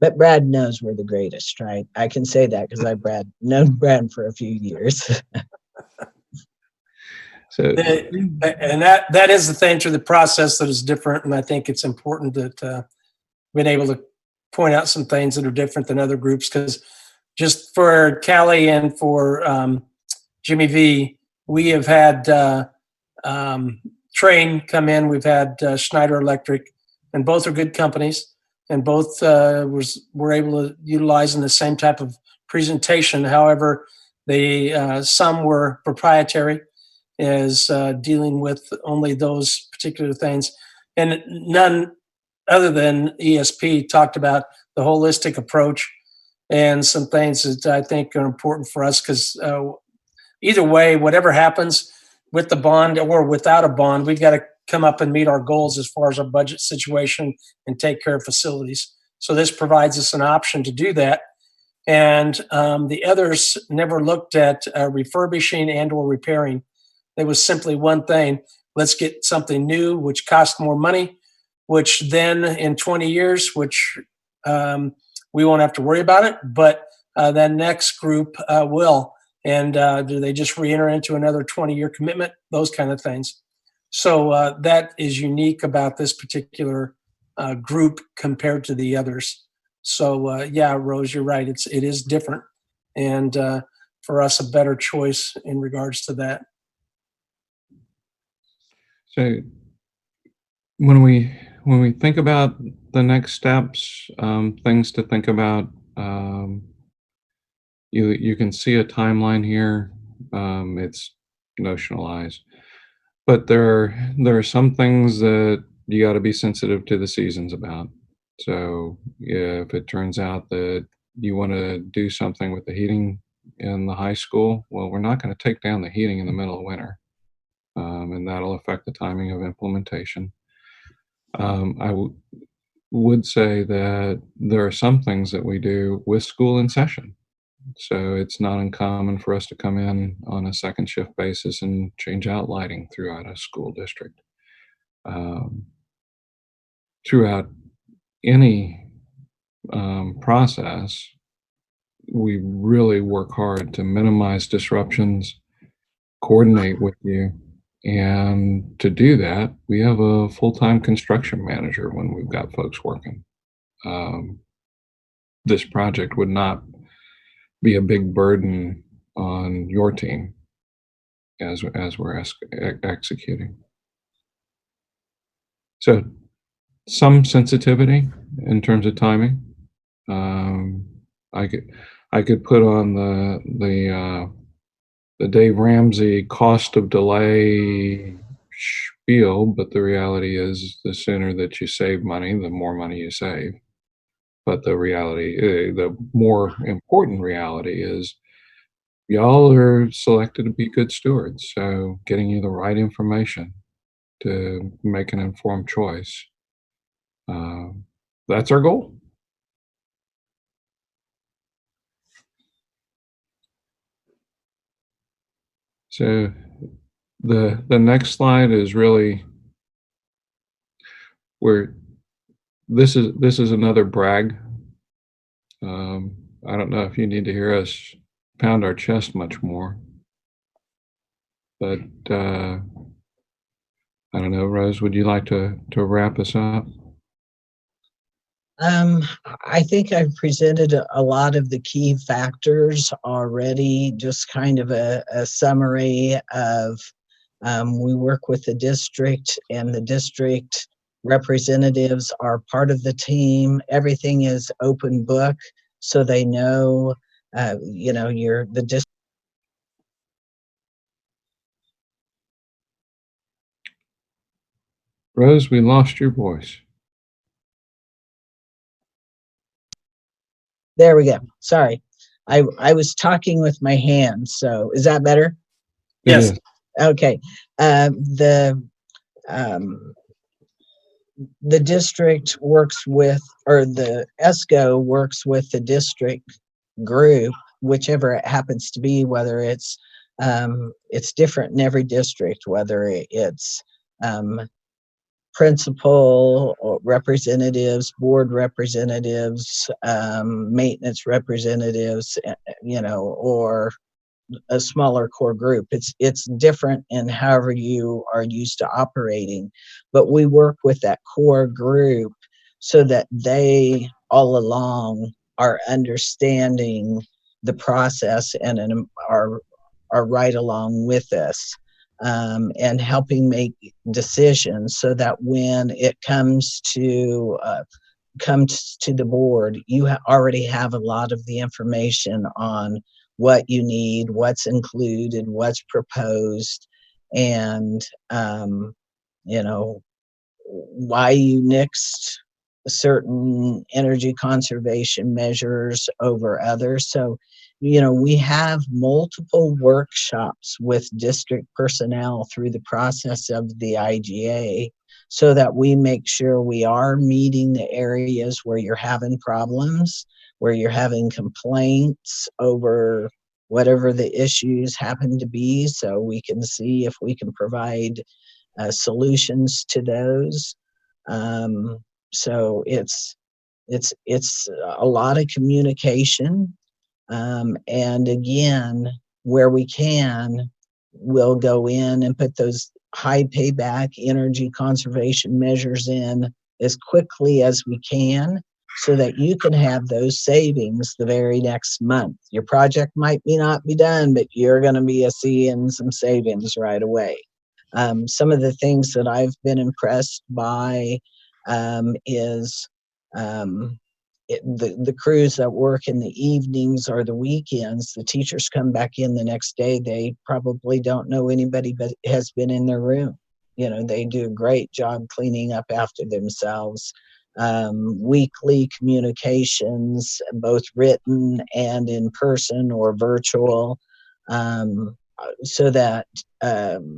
But Brad knows we're the greatest, right? I can say that because I've known Brad for a few years. So, and that is the thing through the process that is different. And I think it's important that we've been able to point out some things that are different than other groups, because just for Callie and for Jimmy V. We have had Train come in. We've had Schneider Electric, and both are good companies, and both were able to utilize in the same type of presentation. However, they some were proprietary, as dealing with only those particular things, and none other than ESP talked about the holistic approach and some things that I think are important for us, because either way, whatever happens with the bond or without a bond, we've got to come up and meet our goals as far as our budget situation and take care of facilities. So this provides us an option to do that. And the others never looked at refurbishing and or repairing. It was simply one thing. Let's get something new, which costs more money, which then in 20 years, which we won't have to worry about it, but that next group will. And do they just re-enter into another 20-year commitment? Those kind of things. So that is unique about this particular group compared to the others. So yeah, Rose, you're right. It is different, and for us, a better choice in regards to that. So when we think about the next steps, things to think about, you can see a timeline here. It's notionalized, but there are some things that you got to be sensitive to the seasons about. So if it turns out that you want to do something with the heating in the high school, well, we're not going to take down the heating in the middle of winter, and that'll affect the timing of implementation. I would say that there are some things that we do with school in session. So it's not uncommon for us to come in on a second shift basis and change out lighting throughout a school district. Throughout any process, we really work hard to minimize disruptions, coordinate with you. And to do that, we have a full-time construction manager when we've got folks working. This project would not be a big burden on your team as we're executing. So some sensitivity in terms of timing. I could put on the Dave Ramsey cost of delay spiel, but the reality is the sooner that you save money, the more money you save. But the reality, the more important reality is y'all are selected to be good stewards. So getting you the right information to make an informed choice. That's our goal. So the next slide is really where this is another brag. I don't know if you need to hear us pound our chest much more, but I don't know, Rose, would you like to wrap us up? I think I've presented a lot of the key factors already, just kind of a summary of we work with the district, and the district representatives are part of the team. Everything is open book, so they know, you're the district. Rose, we lost your voice. There we go. Sorry. I was talking with my hands, so is that better? Yes. Okay. The district works with, or the ESCO works with the district group, whichever it happens to be, whether it's different in every district, whether it's principal or representatives, board representatives, maintenance representatives, or a smaller core group. It's different in however you are used to operating, but we work with that core group so that they all along are understanding the process and are are right along with us, and helping make decisions so that when it comes to the board, you already have a lot of the information on what you need, what's included, what's proposed, and you know, why you nixed certain energy conservation measures over others. So, you know, we have multiple workshops with district personnel through the process of the IGA so that we make sure we are meeting the areas where you're having problems, where you're having complaints over whatever the issues happen to be, so we can see if we can provide solutions to those. So it's a lot of communication, and again, where we can, we'll go in and put those high payback energy conservation measures in as quickly as we can, so that you can have those savings the very next month. Your project might not be done, but you're going to be seeing some savings right away. Some of the things that I've been impressed by is the crews that work in the evenings or the weekends. The teachers come back in the next day, they probably don't know anybody but has been in their room. You know, they do a great job cleaning up after themselves. Weekly communications, both written and in person or virtual, so that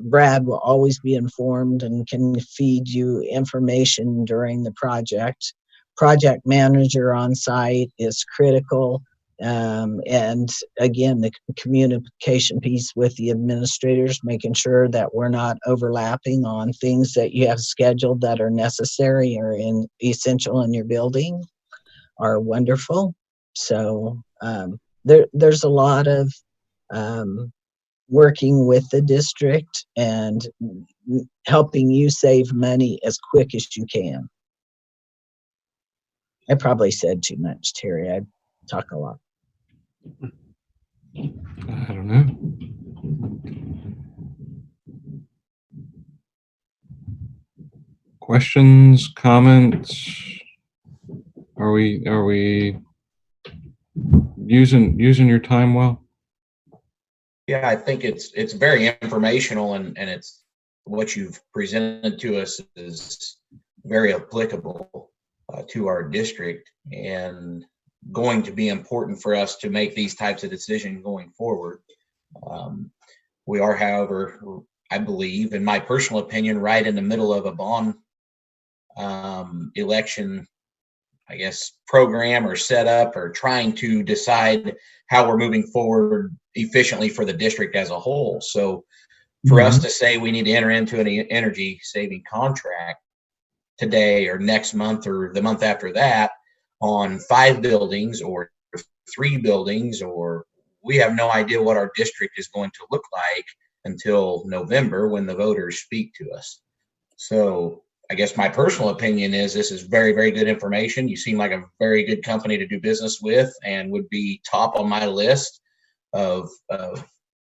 Brad will always be informed and can feed you information during the project. Project manager on site is critical. And again, the communication piece with the administrators, making sure that we're not overlapping on things that you have scheduled that are necessary or essential in your building, are wonderful. So there's a lot of working with the district and helping you save money as quick as you can. I probably said too much, Terry. I talk a lot. I don't know. Questions, comments? Are we using your time well? Yeah, I think it's very informational, and it's what you've presented to us is very applicable to our district and going to be important for us to make these types of decisions going forward. We are, however, I believe, in my personal opinion, right in the middle of a bond election, I guess, program or setup, or trying to decide how we're moving forward efficiently for the district as a whole. So for us to say we need to enter into an energy saving contract today or next month or the month after that on 5 buildings or 3 buildings, or we have no idea what our district is going to look like until November when the voters speak to us. So I guess my personal opinion is this is very, very good information. You seem like a very good company to do business with and would be top on my list of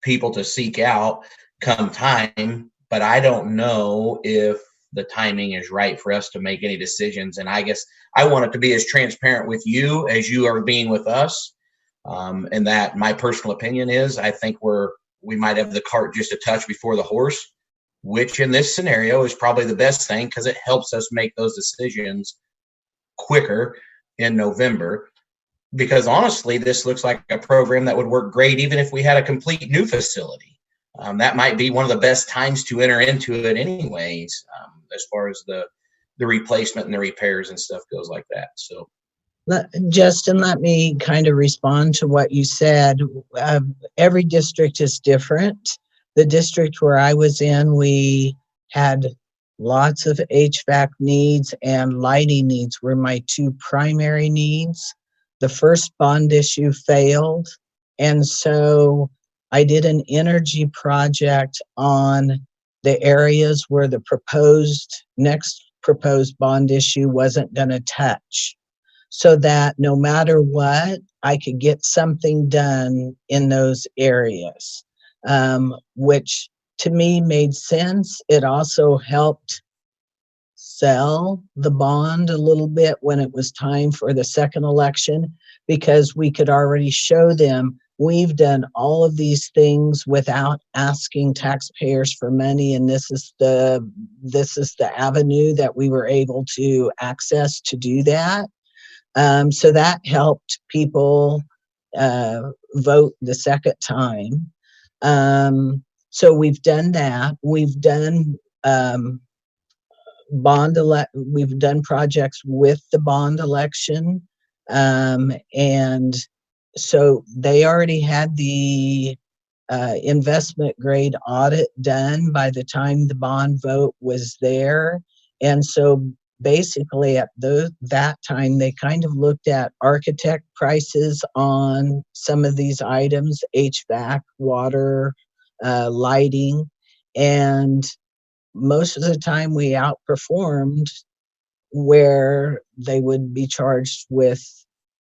people to seek out come time, but I don't know if the timing is right for us to make any decisions. And I guess I want it to be as transparent with you as you are being with us. And that my personal opinion is I think we might have the cart just a touch before the horse, which in this scenario is probably the best thing because it helps us make those decisions quicker in November. Because honestly, this looks like a program that would work great even if we had a complete new facility. That might be one of the best times to enter into it anyways, as far as the replacement and the repairs and stuff goes like that. So Justin, let me kind of respond to what you said. Every district is different. The district where I was in, we had lots of HVAC needs, and lighting needs were my 2 primary needs. The first bond issue failed, and so I did an energy project on the areas where the next proposed bond issue wasn't going to touch, so that no matter what, I could get something done in those areas. which to me made sense. It also helped sell the bond a little bit when it was time for the second election, because we could already show them we've done all of these things without asking taxpayers for money, and this is the avenue that we were able to access to do that. So that helped people vote the second time. So we've done that. We've done we've done projects with the bond election, and so they already had the investment grade audit done by the time the bond vote was there. And so basically at that time, they kind of looked at architect prices on some of these items, HVAC, water, lighting, and most of the time we outperformed where they would be charged with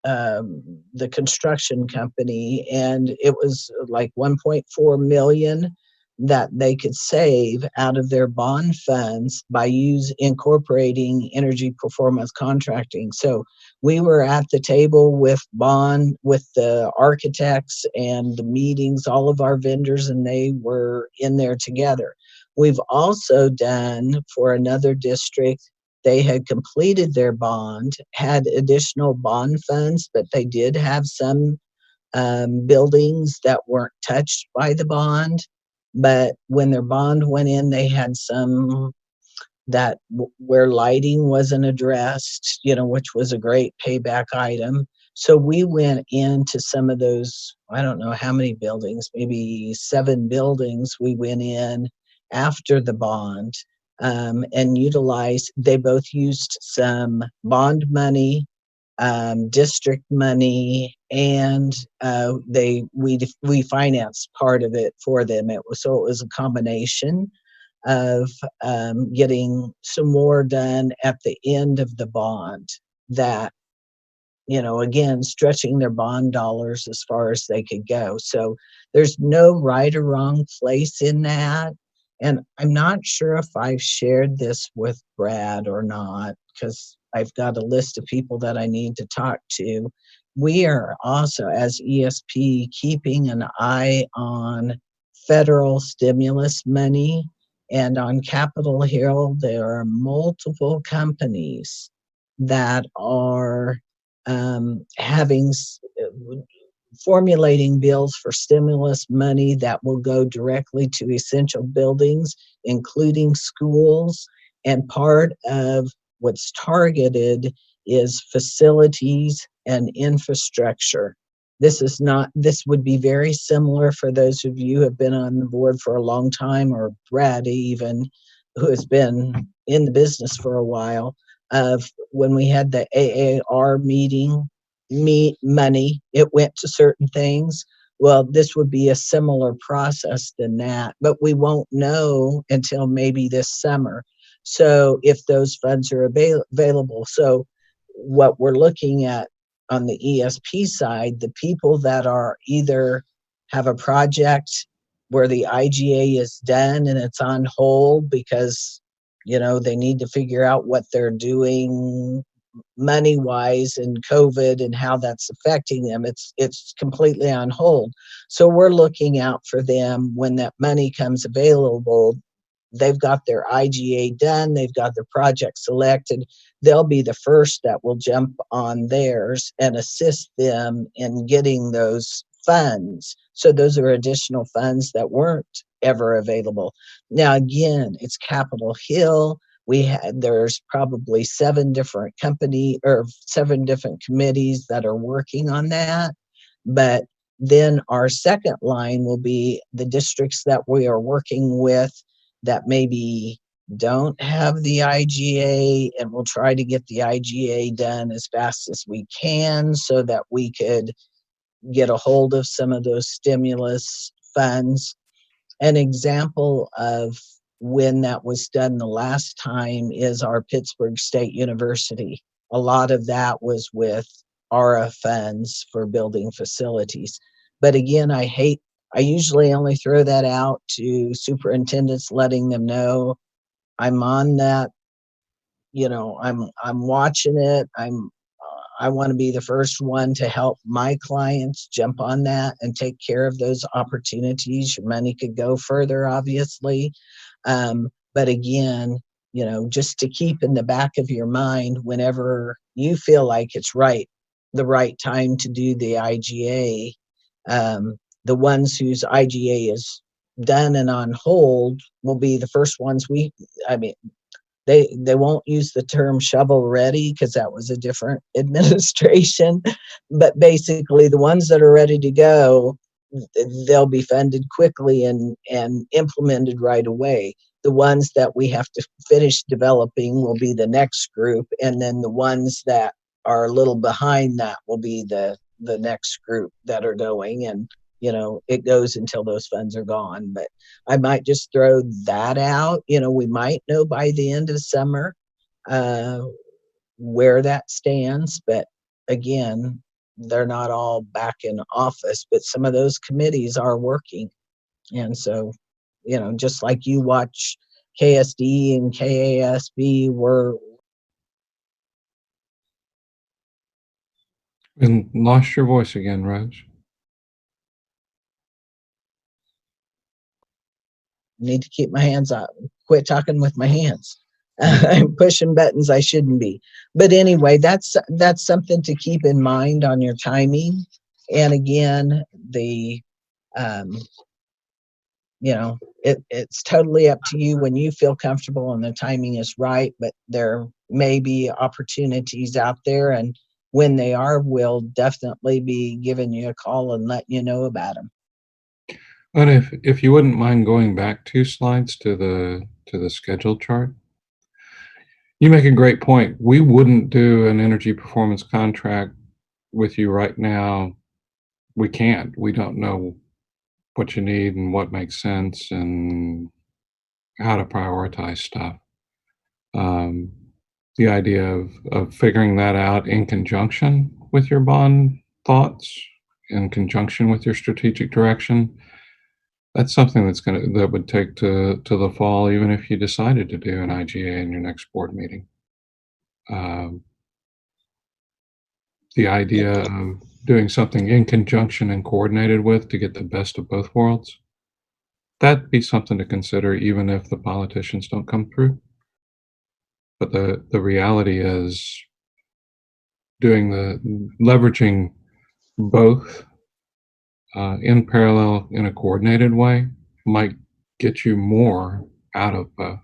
the construction company, and it was like 1.4 million that they could save out of their bond funds by incorporating energy performance contracting. So we were at the table with the architects and the meetings, all of our vendors, and they were in there together. We've also done for another district, they had completed their bond, had additional bond funds, but they did have some buildings that weren't touched by the bond. But when their bond went in, they had some where lighting wasn't addressed, which was a great payback item. So we went into some of those, I don't know how many buildings, maybe 7 buildings we went in after the bond, and they both used some bond money, district money, and we financed part of it for them. It was a combination of getting some more done at the end of the bond that, again, stretching their bond dollars as far as they could go. So there's no right or wrong place in that. And I'm not sure if I've shared this with Brad or not, because I've got a list of people that I need to talk to. We are also, as ESP, keeping an eye on federal stimulus money. And on Capitol Hill, there are multiple companies that are formulating bills for stimulus money that will go directly to essential buildings, including schools. And part of what's targeted is facilities and infrastructure. This would be very similar for those of you who have been on the board for a long time, or Brad even, who has been in the business for a while, of when we had the AAR meeting, money, it went to certain things. Well, this would be a similar process than that, but we won't know until maybe this summer. So if those funds are available. So what we're looking at on the ESP side, the people that are either have a project where the IGA is done and it's on hold because, they need to figure out what they're doing money wise and COVID and how that's affecting them. It's completely on hold. So we're looking out for them when that money comes available. They've got their IGA done, they've got their project selected. They'll be the first that will jump on theirs and assist them in getting those funds. So those are additional funds that weren't ever available. Now, again, it's Capitol Hill. There's probably 7 different committees that are working on that. But then our second line will be the districts that we are working with that maybe don't have the IGA, and we'll try to get the IGA done as fast as we can so that we could get a hold of some of those stimulus funds. An example of when that was done the last time is our Pittsburgh State University. A lot of that was with ARA funds for building facilities. But again, I hate I usually only throw that out to superintendents, letting them know I'm on that. I'm watching it. I want to be the first one to help my clients jump on that and take care of those opportunities. Your money could go further, obviously. But again, just to keep in the back of your mind whenever you feel like it's the right time to do the IGA. The ones whose IGA is done and on hold will be the first ones they won't use the term shovel ready because that was a different administration, but basically the ones that are ready to go, they'll be funded quickly and implemented right away. The ones that we have to finish developing will be the next group, and then the ones that are a little behind that will be the next group that are going, and it goes until those funds are gone. But I might just throw that out. We might know by the end of summer where that stands, but again, they're not all back in office, but some of those committees are working. And so, just like you watch KSD and KASB, And lost your voice again, Rose. need to keep my hands up, quit talking with my hands. I'm pushing buttons I shouldn't be. But anyway, that's something to keep in mind on your timing. And again, it's totally up to you when you feel comfortable and the timing is right, but there may be opportunities out there, and when they are, we'll definitely be giving you a call and letting you know about them. But if you wouldn't mind going back 2 slides to the schedule chart. You make a great point. We wouldn't do an energy performance contract with you right now. We can't. We don't know what you need and what makes sense and how to prioritize stuff. The idea of figuring that out in conjunction with your bond thoughts, in conjunction with your strategic direction, that's something that would take to the fall, even if you decided to do an IGA in your next board meeting. The idea of doing something in conjunction and coordinated with to get the best of both worlds, that'd be something to consider even if the politicians don't come through. But the reality is leveraging both in parallel in a coordinated way might get you more out of both.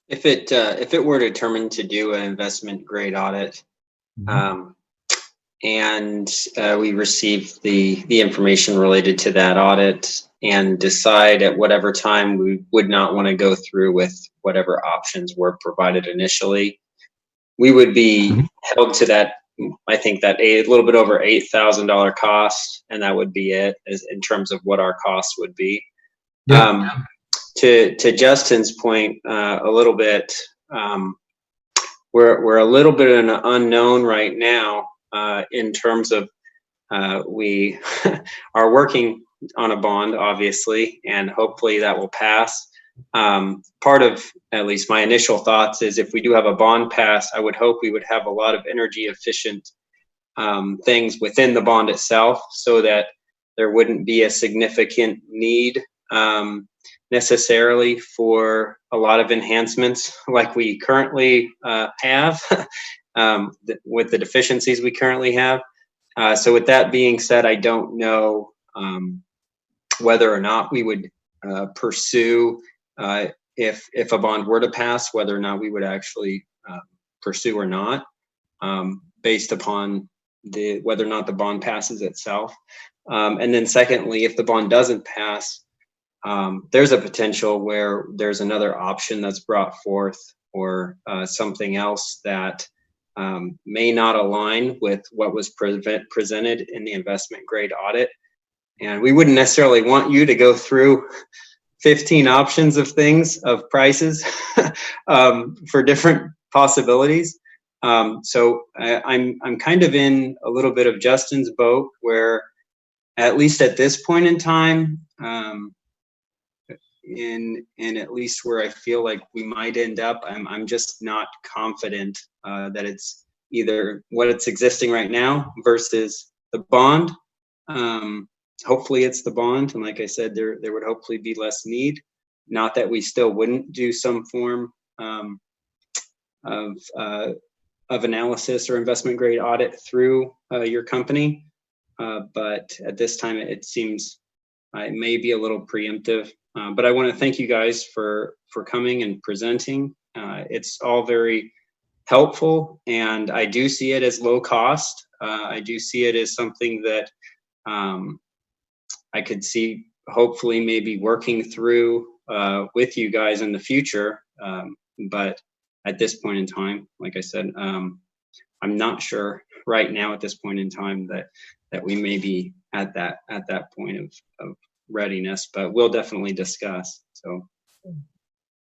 If it were determined to do an investment grade audit, and we receive the information related to that audit and decide at whatever time we would not want to go through with whatever options were provided initially, we would be held to that. I think that a little bit over $8,000 cost, and that would be it in terms of what our costs would be. Yeah. To Justin's point, a little bit, we're a little bit in an unknown right now in terms of we are working on a bond, obviously, and hopefully that will pass. Part of at least my initial thoughts is if we do have a bond pass, I would hope we would have a lot of energy efficient things within the bond itself so that there wouldn't be a significant need necessarily for a lot of enhancements like we currently have with the deficiencies we currently have. So with that being said, I don't know whether or not we would pursue if a bond were to pass, whether or not we would actually pursue or not, based upon whether or not the bond passes itself. And then secondly, if the bond doesn't pass, there's a potential where there's another option that's brought forth or something else that may not align with what was presented in the investment grade audit. And we wouldn't necessarily want you to go through 15 options of things, of prices for different possibilities. So I'm kind of in a little bit of Justin's boat where at least at this point in time, in at least where I feel like we might end up, I'm just not confident that it's either what it's existing right now versus the bond. Hopefully it's the bond, and like I said, there would hopefully be less need. Not that we still wouldn't do some form of analysis or investment grade audit through your company, but at this time it seems it may be a little preemptive. But I want to thank you guys for coming and presenting. It's all very helpful, and I do see it as low cost. I do see it as something that I could see hopefully maybe working through with you guys in the future. But at this point in time, like I said, I'm not sure right now at this point in time that we may be at that point of readiness, but we'll definitely discuss. So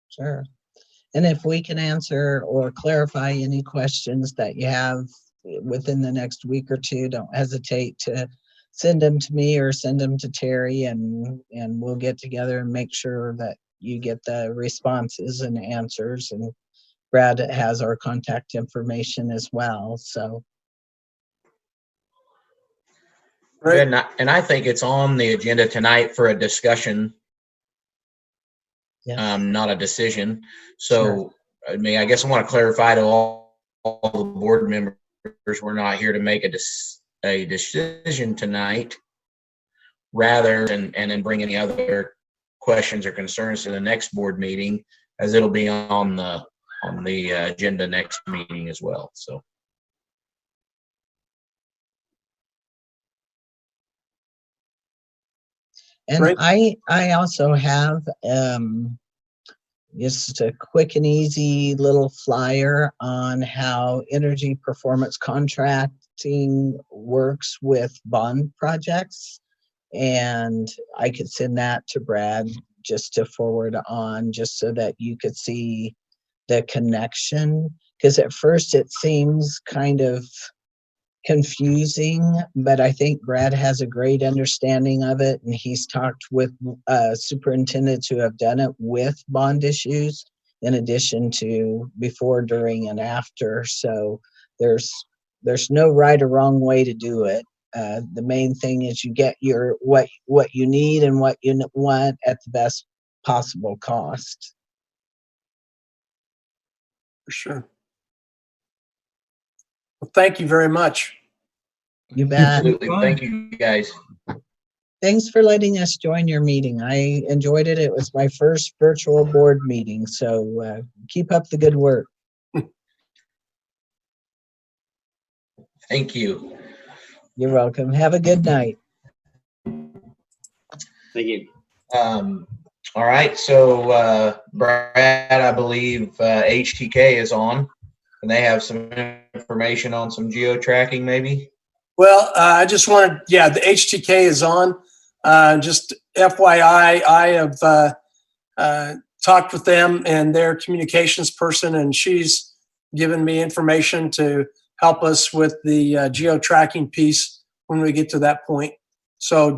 Sure. And if we can answer or clarify any questions that you have within the next week or two, don't hesitate to send them to me or send them to Terry, and we'll get together and make sure that you get the responses and answers. And Brad has our contact information as well. So. Great. And I think it's on the agenda tonight for a discussion, not a decision. So, Sure. I mean, I guess I want to clarify to all the board members, we're not here to make a decision tonight, rather and then bring any other questions or concerns to the next board meeting, as it'll be on the agenda next meeting as well. So. And Great. I also have just a quick and easy little flyer on how energy performance contracting works with bond projects. And I could send that to Brad just to forward on, just so that you could see the connection. Because at first it seems kind of confusing, but I think Brad has a great understanding of it, and he's talked with superintendents who have done it with bond issues, in addition to before, during, and after. So there's no right or wrong way to do it. The main thing is you get your what you need and what you want at the best possible cost. For sure. Well, thank you very much. You bet. Absolutely. Thank you, guys. Thanks for letting us join your meeting. I enjoyed it. It was my first virtual board meeting, so keep up the good work. Thank you. You're welcome. Have a good night. thank you. All right. So, Brad, I believe HTK is on, and they have some information on some geo-tracking, maybe? Well, I just wanted, the HTK is on. Just FYI, I have talked with them and their communications person, and she's given me information to help us with the geo-tracking piece when we get to that point. So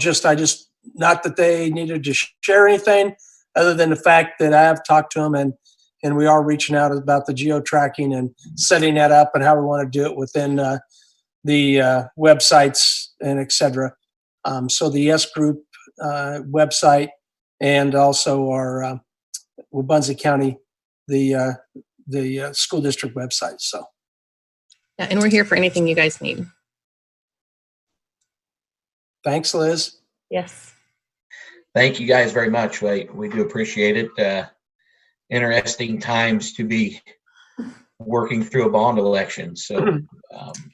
not that they needed to share anything, other than the fact that I have talked to them, and we are reaching out about the geo-tracking and setting that up and how we want to do it within the websites and et cetera. So the S Group website, and also our Wabunsee County, the school district website. So. Yeah, and we're here for anything you guys need. Thanks, Liz. Yes. Thank you guys very much. We do appreciate it. Interesting times to be working through a bond election. So,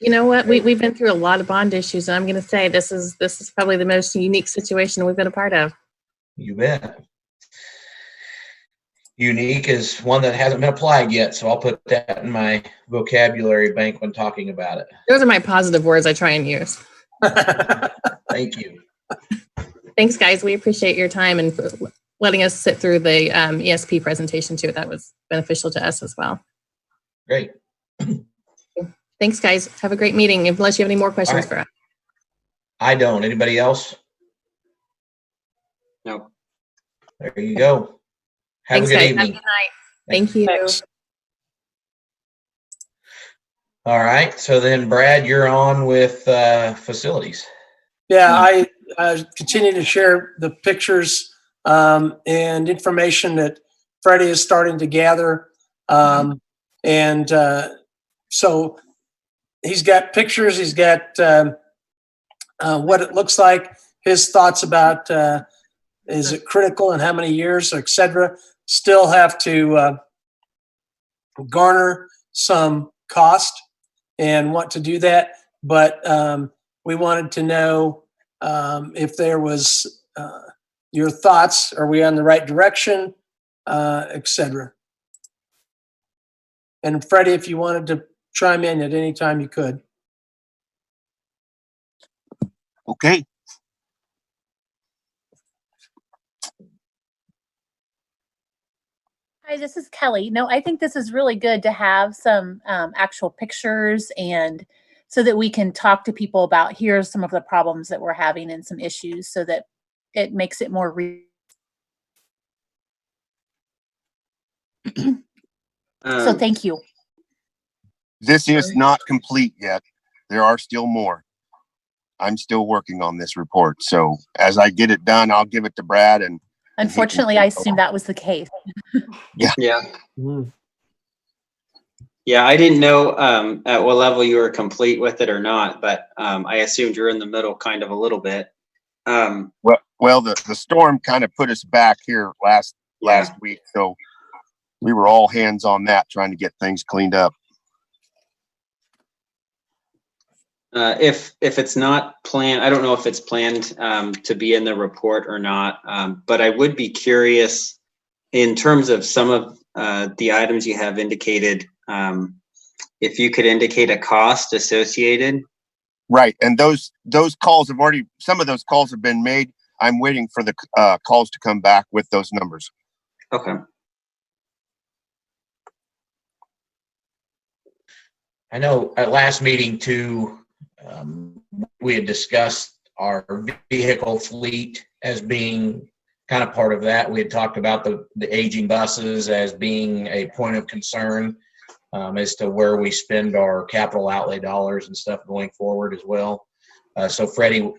you know what? We've been through a lot of bond issues, and I'm going to say this is probably the most unique situation we've been a part of. You bet. Unique is one that hasn't been applied yet, so I'll put that in my vocabulary bank when talking about it. Those are my positive words I try and use. Thank you. Thanks, guys. We appreciate your time and for letting us sit through the ESP presentation too. That was beneficial to us as well. Great. Thanks, guys. Have a great meeting. Unless you have any more questions Right. for us. I don't. Anybody else? No. There you go. Have Thanks, a good guys. evening. Have a good night. Thank you. Thanks. All right. So then, Brad, you're on with facilities. Yeah, I continue to share the pictures and information that Freddie is starting to gather. And so he's got pictures, he's got what it looks like, his thoughts about is it critical and how many years, et cetera. Still have to garner some cost and want to do that. But we wanted to know if there was your thoughts. Are we on the right direction, et cetera? And Freddie, if you wanted to chime in at any time, you could. Okay. Hi, this is Kelly. No, I think this is really good to have some actual pictures, and so that we can talk to people about here's some of the problems that we're having and some issues, so that it makes it more real. So thank you. This is not complete yet. There are still more. I'm still working on this report. So as I get it done, I'll give it to Brad. And Unfortunately, I assumed that was the case. Yeah. Yeah. Yeah, I didn't know at what level you were complete with it or not, but I assumed you're in the middle kind of a little bit. Well, the storm kind of put us back here last week. So we were all hands on that, trying to get things cleaned up. If it's not planned, I don't know if it's planned to be in the report or not, but I would be curious in terms of some of the items you have indicated, if you could indicate a cost associated. Right. And those calls have already, some of those calls have been made. I'm waiting for the calls to come back with those numbers. Okay. I know at last meeting too, we had discussed our vehicle fleet as being kind of part of that. We had talked about the aging buses as being a point of concern as to where we spend our capital outlay dollars and stuff going forward as well. So Freddie,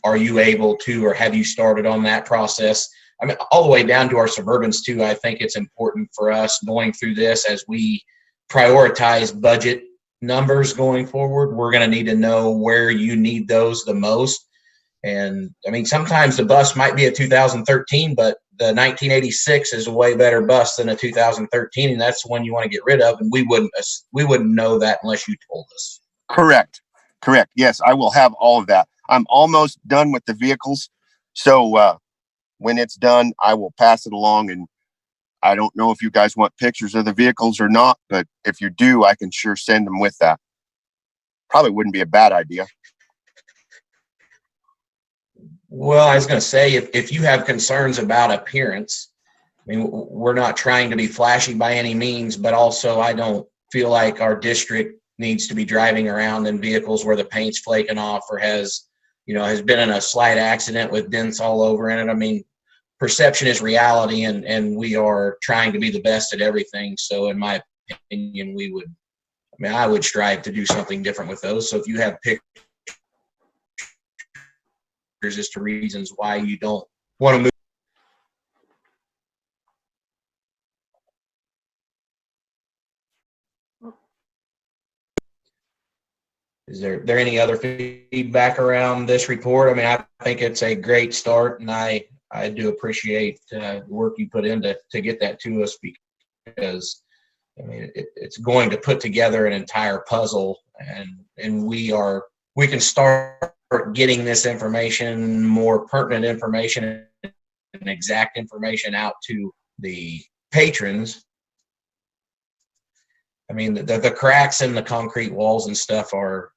are you able to, or have you started on that process? I mean, all the way down to our Suburbans too. I think it's important for us going through this as we prioritize budget numbers going forward. We're going to need to know where you need those the most. And I mean, sometimes the bus might be a 2013, but the 1986 is a way better bus than a 2013, and that's the one you want to get rid of. And we wouldn't know that unless you told us. Correct. Yes, I will have all of that. I'm almost done with the vehicles. So when it's done, I will pass it along. And I don't know if you guys want pictures of the vehicles or not, but if you do, I can sure send them with that. Probably wouldn't be a bad idea. Well, I was going to say, if you have concerns about appearance, I mean, we're not trying to be flashy by any means, but also I don't feel like our district needs to be driving around in vehicles where the paint's flaking off or has been in a slight accident with dents all over in it. I mean, perception is reality, and we are trying to be the best at everything. So in my opinion, I would strive to do something different with those. So if you have pictures as to reasons why you don't want to move. Is there any other feedback around this report? I mean, I think it's a great start, and I do appreciate the work you put in to get that to us, because I mean, it's going to put together an entire puzzle, and we can start getting this information, more pertinent information and exact information out to the patrons. I mean, the cracks in the concrete walls and stuff are,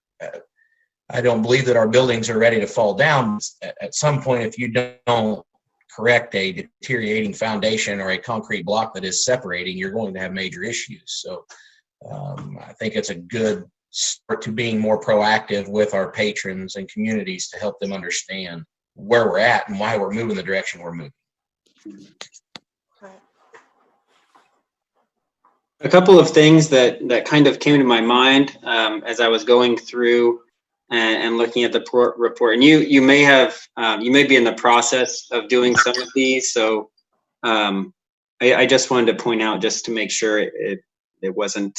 I don't believe that our buildings are ready to fall down. At some point, if you don't correct a deteriorating foundation or a concrete block that is separating, you're going to have major issues. So I think it's a good start to being more proactive with our patrons and communities to help them understand. where we're at and why we're moving the direction we're moving. A couple of things that kind of came to my mind as I was going through and looking at the report. And you may have you may be in the process of doing some of these, so I just wanted to point out just to make sure it wasn't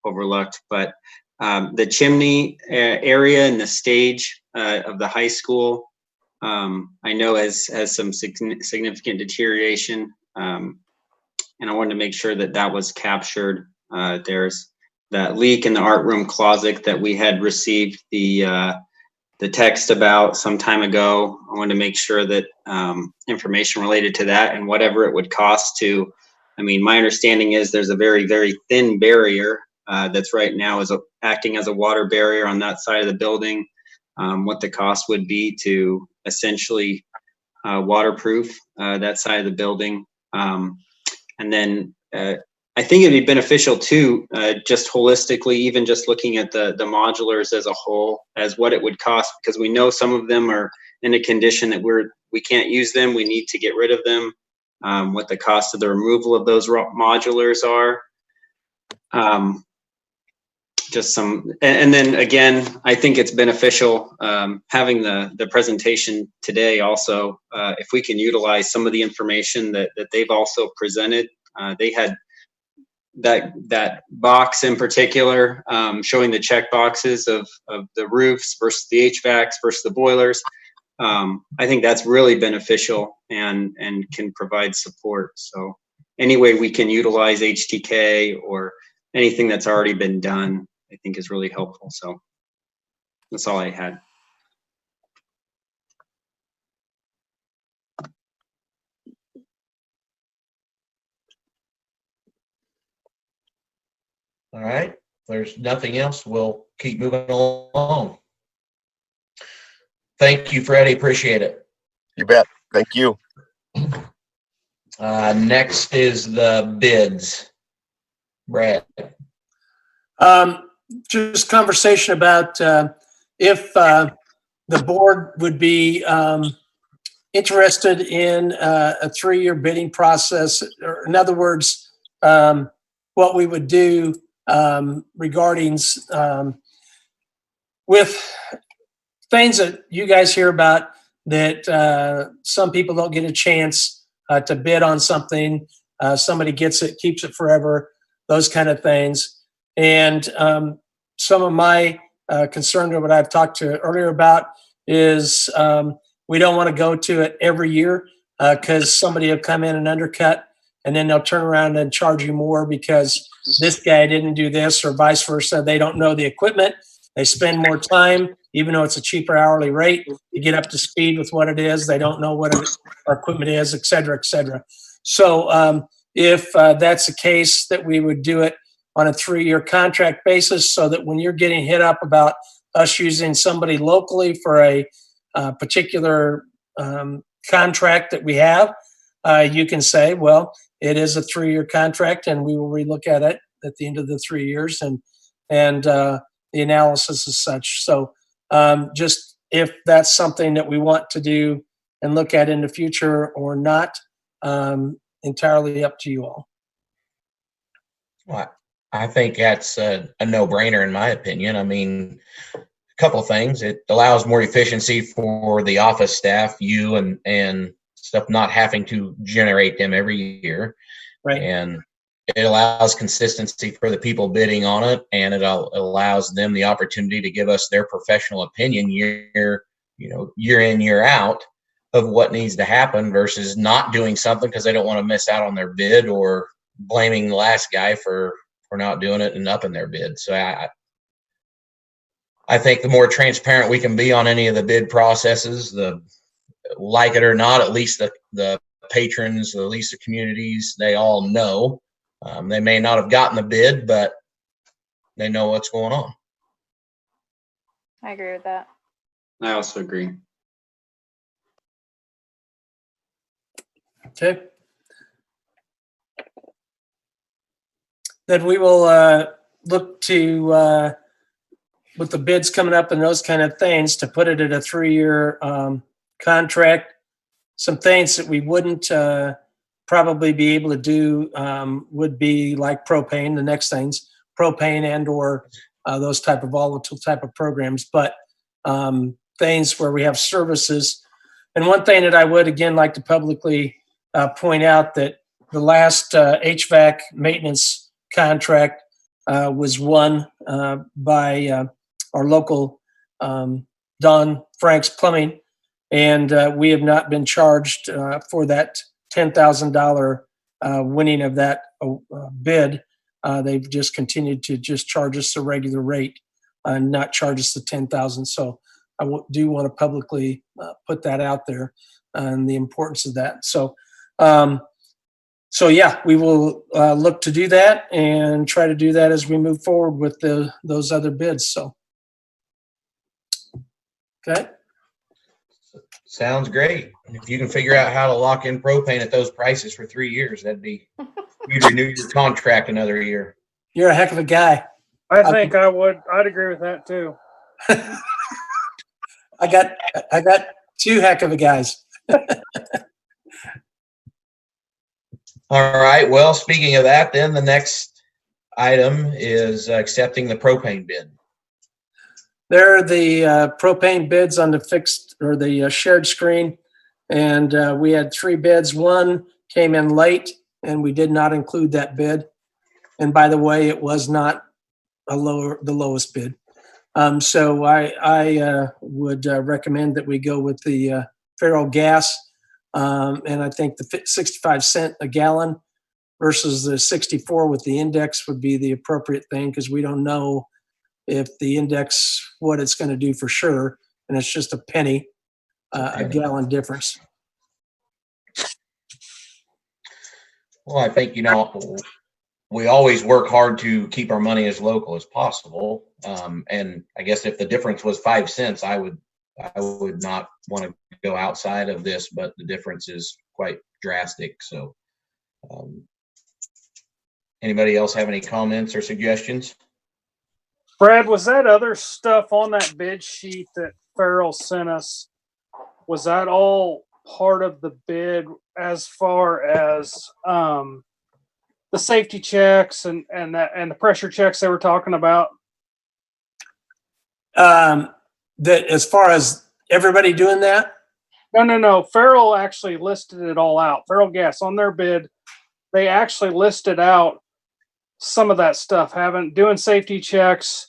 overlooked. But the chimney area and the stage of the high school, I know has some significant deterioration. And I wanted to make sure that that was captured. There's that leak in the art room closet that we had received the text about some time ago. I wanted to make sure that information related to that and whatever it would cost to, I mean, my understanding is there's a very, very thin barrier that's right now is acting as a water barrier on that side of the building. What the cost would be to essentially waterproof that side of the building. And then I think it'd be beneficial too, just holistically, even just looking at the modulars as a whole, as what it would cost, because we know some of them are in a condition that we can't use them. We need to get rid of them. What the cost of the removal of those modulars are. Just some, and then again, I think it's beneficial having the presentation today also, if we can utilize some of the information that they've also presented. They had that box in particular showing the check boxes of the roofs versus the HVACs versus the boilers. I think that's really beneficial and can provide support. So any way we can utilize HTK or anything that's already been done, I think is really helpful. So that's all I had. All right. If there's nothing else, we'll keep moving along. Thank you, Freddie. Appreciate it. You bet. Thank you. Next is the bids. Brad. Just conversation about if the board would be interested in a 3-year bidding process, or in other words, what we would do regarding with things that you guys hear about that some people don't get a chance to bid on something. Somebody gets it, keeps it forever, those kind of things. And some of my concern, or what I've talked to earlier about, is we don't want to go to it every year because somebody will come in and undercut, and then they'll turn around and charge you more because this guy didn't do this, or vice versa. They don't know the equipment. They spend more time, even though it's a cheaper hourly rate, to get up to speed with what it is. They don't know what our equipment is, et cetera, et cetera. So if that's the case, that we would do it on a 3-year contract basis, so that when you're getting hit up about us using somebody locally for a particular contract that we have, you can say, well, it is a 3-year contract and we will relook at it at the end of the 3 years, and the analysis is such. So just if that's something that we want to do and look at in the future or not, entirely up to you all. Well, I think that's a no-brainer in my opinion. I mean, a couple things. It allows more efficiency for the office staff, you and stuff, not having to generate them every year. Right. And it allows consistency for the people bidding on it, and it allows them the opportunity to give us their professional opinion year in, year out, of what needs to happen, versus not doing something because they don't want to miss out on their bid, or blaming the last guy for not doing it and upping their bid. So I think the more transparent we can be on any of the bid processes, the, like it or not, at least the patrons, at least the communities, they all know. They may not have gotten the bid, but they know what's going on. I agree with that. I also agree. Okay. Then we will look to, with the bids coming up and those kind of things, to put it at a 3-year contract. Some things that we wouldn't probably be able to do would be like propane, the next things, propane and or those type of volatile type of programs, but things where we have services. And one thing that I would again like to publicly point out that the last HVAC maintenance contract was won by our local Don Frank's Plumbing, and we have not been charged for that $10,000 winning of that bid. They've just continued to just charge us the regular rate and not charge us the $10,000. So I do want to publicly put that out there and the importance of that. So, yeah, we will look to do that and try to do that as we move forward with those other bids. So, okay. Sounds great. If you can figure out how to lock in propane at those prices for 3 years, you'd renew your contract another year. You're a heck of a guy. I think I'd agree with that too. I got two heck of a guys. All right. Well, speaking of that, then the next item is accepting the propane bid. There are the propane bids on the fixed or the shared screen. And we had 3 bids. One came in late and we did not include that bid. And by the way, it was not the lowest bid. So I would recommend that we go with the Federal Gas. And I think the 65 cent a gallon versus the 64 with the index would be the appropriate thing, because we don't know if the index, what it's going to do for sure. And it's just a penny, a gallon difference. Well, I think, we always work hard to keep our money as local as possible. And I guess if the difference was 5 cents, I would not want to go outside of this, but the difference is quite drastic. So, anybody else have any comments or suggestions? Brad, was that other stuff on that bid sheet that Farrell sent us, was that all part of the bid as far as the safety checks and the pressure checks they were talking about? That as far as everybody doing that? No. Farrell actually listed it all out. Farrell Gas on their bid, they actually listed out some of that stuff, doing safety checks,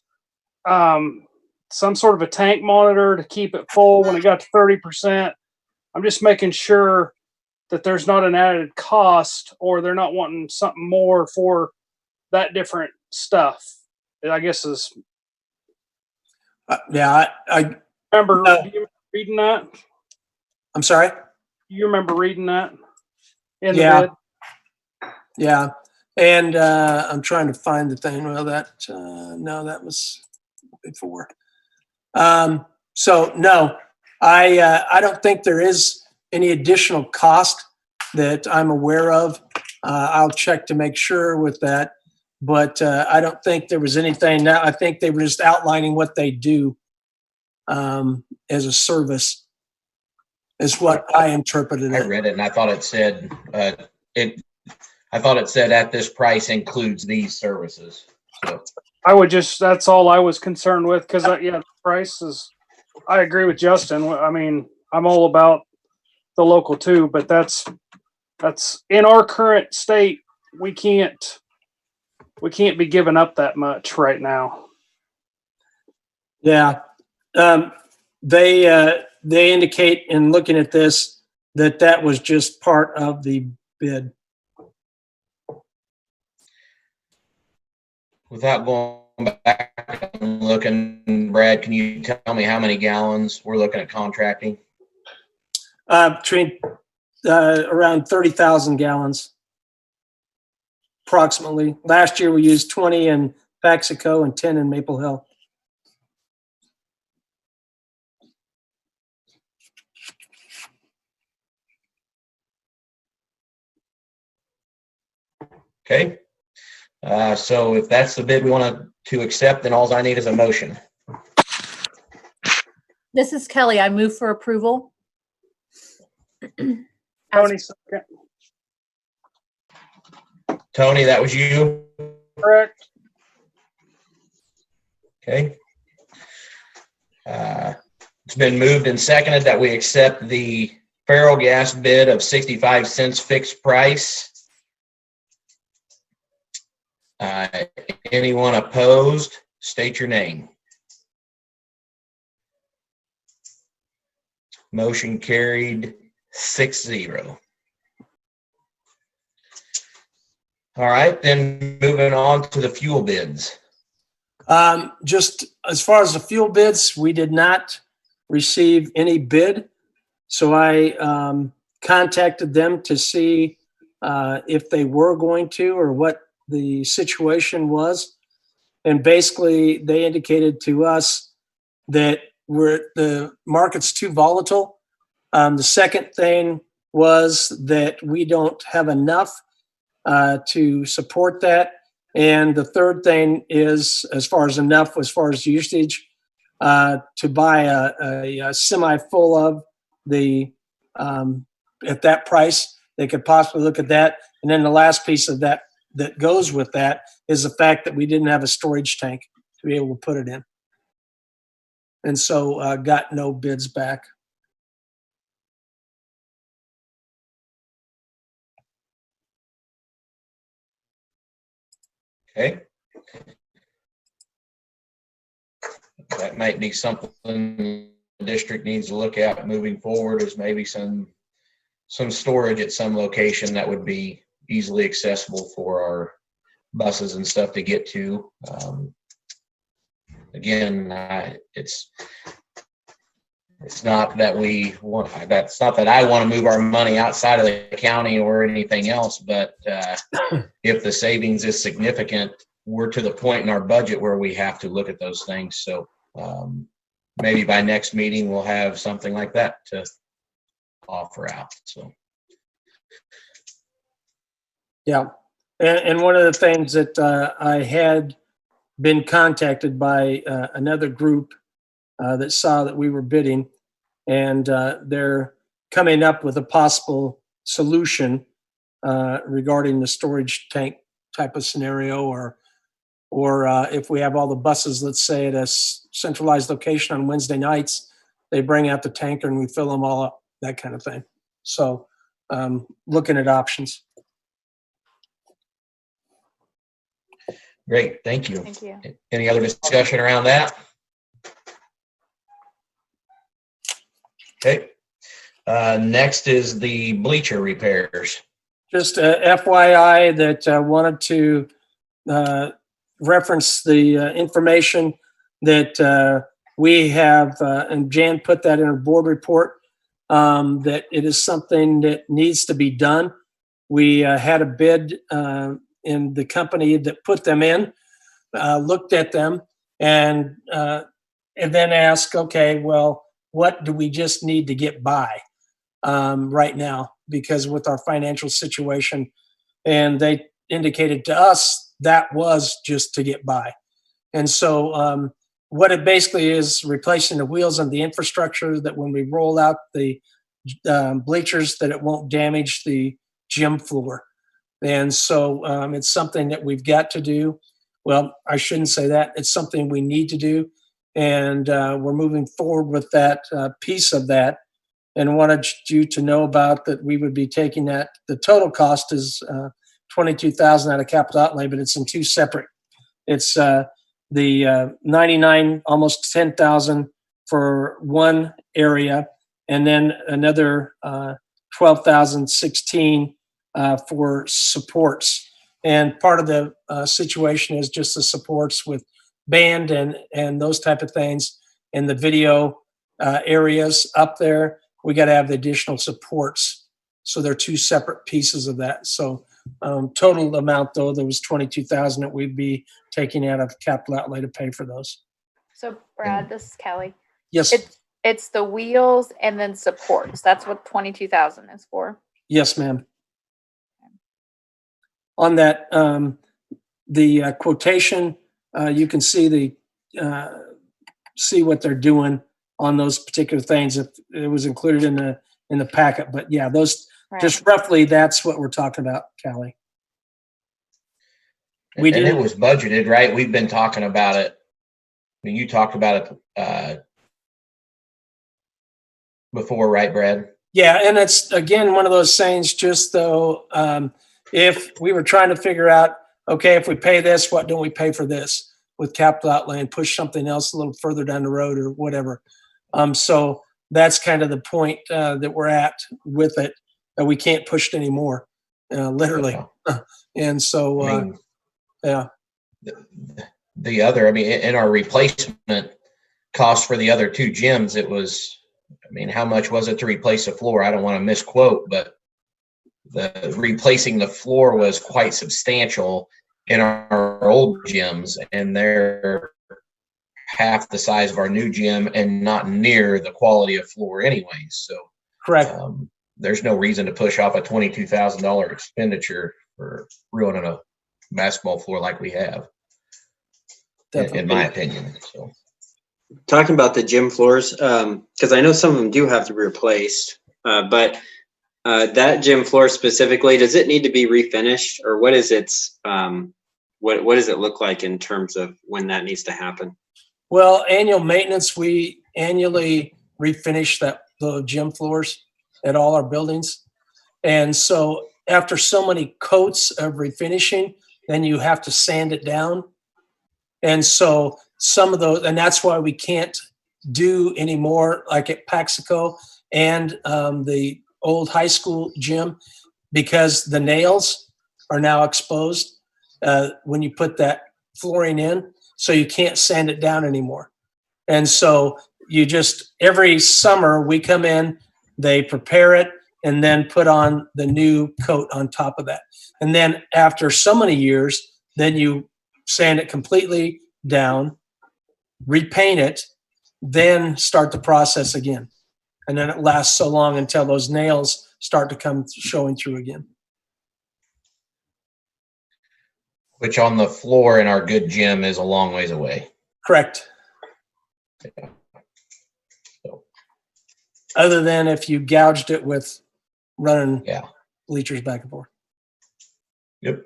some sort of a tank monitor to keep it full when it got to 30%. I'm just making sure that there's not an added cost, or they're not wanting something more for that different stuff. I guess is. Yeah, I remember. Do you remember reading that? I'm sorry. You remember reading that in the bid? Yeah, and I'm trying to find the thing. Well, no, that was before. So no, I don't think there is any additional cost that I'm aware of. I'll check to make sure with that, but I don't think there was anything. Now I think they were just outlining what they do as a service, is what I interpreted. I read it and I thought it said at this price includes these services. So that's all I was concerned with, because the price is. I agree with Justin. I mean, I'm all about the local too, but that's in our current state, we can't be giving up that much right now. Yeah. They indicate in looking at this that was just part of the bid. Without going back and looking, Brad, can you tell me how many gallons we're looking at contracting? Between around 30,000 gallons, approximately. Last year we used 20 in Paxico and 10 in Maple Hill. Okay. So if that's the bid we want to accept, then all I need is a motion. This is Kelly. I move for approval. Tony, second. Tony, that was you? Correct. Okay. It's been moved and seconded that we accept the Feral Gas bid of 65 cents fixed price. Anyone opposed, state your name. Motion carried 6-0. All right, then moving on to the fuel bids. Just as far as the fuel bids, we did not receive any bid. So I contacted them to see if they were going to or what the situation was. And basically they indicated to us that the market's too volatile. The second thing was that we don't have enough to support that. And the third thing is, as far as enough, as far as usage, to buy a semi full of the at that price, they could possibly look at that. And then the last piece of that that goes with that is the fact that we didn't have a storage tank to be able to put it in. And so got no bids back. Okay. That might be something the district needs to look at moving forward, is maybe some storage at some location that would be easily accessible for our buses and stuff to get to. Again, it's not that we want, that's not that I want to move our money outside of the county or anything else, but if the savings is significant, we're to the point in our budget where we have to look at those things. So maybe by next meeting, we'll have something like that to offer out. So. Yeah. And one of the things that I had been contacted by another group that saw that we were bidding, and they're coming up with a possible solution regarding the storage tank type of scenario, or if we have all the buses, let's say at a centralized location on Wednesday nights, they bring out the tanker and we fill them all up, that kind of thing. So looking at options. Great, thank you. Thank you. Any other discussion around that? Okay. Next is the bleacher repairs. Just FYI that I wanted to reference the information that we have, and Jan put that in her board report, that it is something that needs to be done. We had a bid in the company that put them in, looked at them, and then asked, okay, well, what do we just need to get by right now? Because with our financial situation, and they indicated to us that was just to get by. And so what it basically is, replacing the wheels and the infrastructure, that when we roll out the bleachers, that it won't damage the gym floor. And so it's something that we've got to do. Well, I shouldn't say that. It's something we need to do. And we're moving forward with that piece of that, and wanted you to know about that. We would be taking that. The total cost is $22,000 out of capital outlay, but it's in two separate. It's the 99, almost 10,000 for one area, and then another 12,016 for supports. And part of the situation is just the supports with band and those type of things, and the video areas up there. We got to have the additional supports. So they're two separate pieces of that. So total amount, though, there was 22,000 that we'd be taking out of capital outlay to pay for those. So Brad, this is Kelly. Yes. It's the wheels and then supports. That's what 22,000 is for. Yes, ma'am. On that, the quotation, you can see see what they're doing on those particular things. If it was included in in the packet. But yeah, those Right. just roughly, that's what we're talking about, Callie. We And it didn't, was budgeted, right? We've been talking about it. I mean, you talked about it before, right, Brad? yeah, and it's again one of those sayings. Just though, if we were trying to figure out, okay, if we pay this, what don't we pay for this with capital outlay and push something else a little further down the road or whatever. So that's kind of the point that we're at with it. That we can't push it anymore, literally. And so, I mean, yeah. The other, I mean, in our replacement cost for the other two gyms, it was, I mean, how much was it to replace the floor? I don't want to misquote, but the replacing the floor was quite substantial in our old gyms, and they're half the size of our new gym and not near the quality of floor anyways. So Correct. There's no reason to push off a $22,000 expenditure for ruining a basketball floor like we have, in my opinion. So, talking about the gym floors, because I know some of them do have to be replaced, but that gym floor specifically, does it need to be refinished, or what is its what does it look like in terms of when that needs to happen? Well, annual maintenance, we annually refinish the gym floors at all our buildings. And so after so many coats of refinishing, then you have to sand it down. And so some of those, and that's why we can't do anymore like at Paxico and the old high school gym, because the nails are now exposed when you put that flooring in. So you can't sand it down anymore. And so you just, every summer we come in, they prepare it and then put on the new coat on top of that. And then after so many years, then you sand it completely down, repaint it, then start the process again. And then it lasts so long until those nails start to come showing through again. which on the floor in our good gym is a long ways away. Correct. Yeah. So, Other than if you gouged it with running yeah. bleachers back and forth. Yep.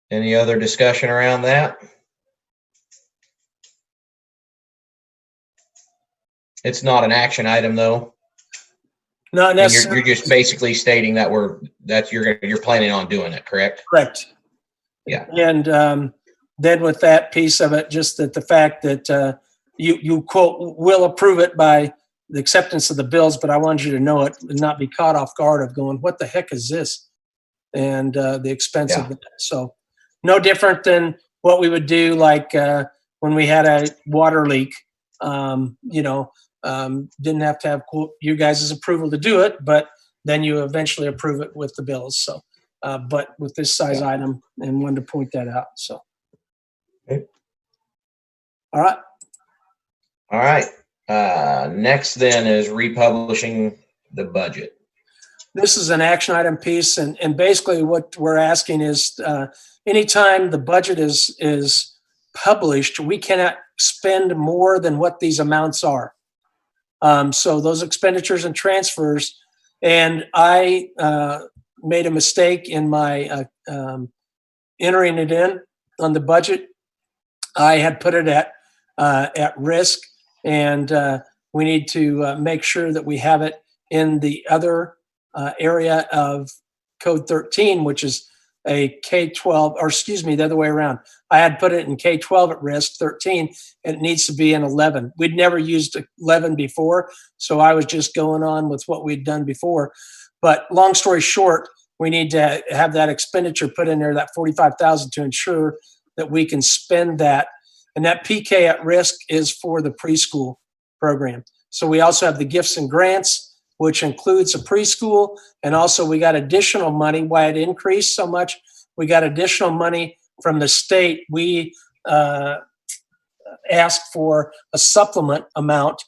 Any other discussion around that? It's not an action item though. Not And necessarily. you're just basically stating that you're planning on doing it, correct? Correct. Yeah. And then with that piece of it, just that the fact that you quote will approve it by the acceptance of the bills, but I wanted you to know it and not be caught off guard of going, what the heck is this? And the expense of it. So no different than what we would do like when we had a water leak. Didn't have to have quote you guys' approval to do it, but then you eventually approve it with the bills. So, but with this size item, and wanted to point that out. So, okay. All right. All right. Next then is republishing the budget. This is an action item piece, and basically what we're asking is anytime the budget is published, we cannot spend more than what these amounts are. So those expenditures and transfers, and I made a mistake in my entering it in on the budget. I had put it at risk, and we need to make sure that we have it in the other area of Code 13, which is a K-12, or excuse me, the other way around. I had put it in K-12 at risk, 13, and it needs to be in 11. We'd never used 11 before, so I was just going on with what we'd done before. But long story short, we need to have that expenditure put in there, that $45,000, to ensure that we can spend that. And that PK at risk is for the preschool program. So we also have the gifts and grants, which includes a preschool. And also we got additional money. Why it increased so much, we got additional money from the state. We asked for a supplement amount.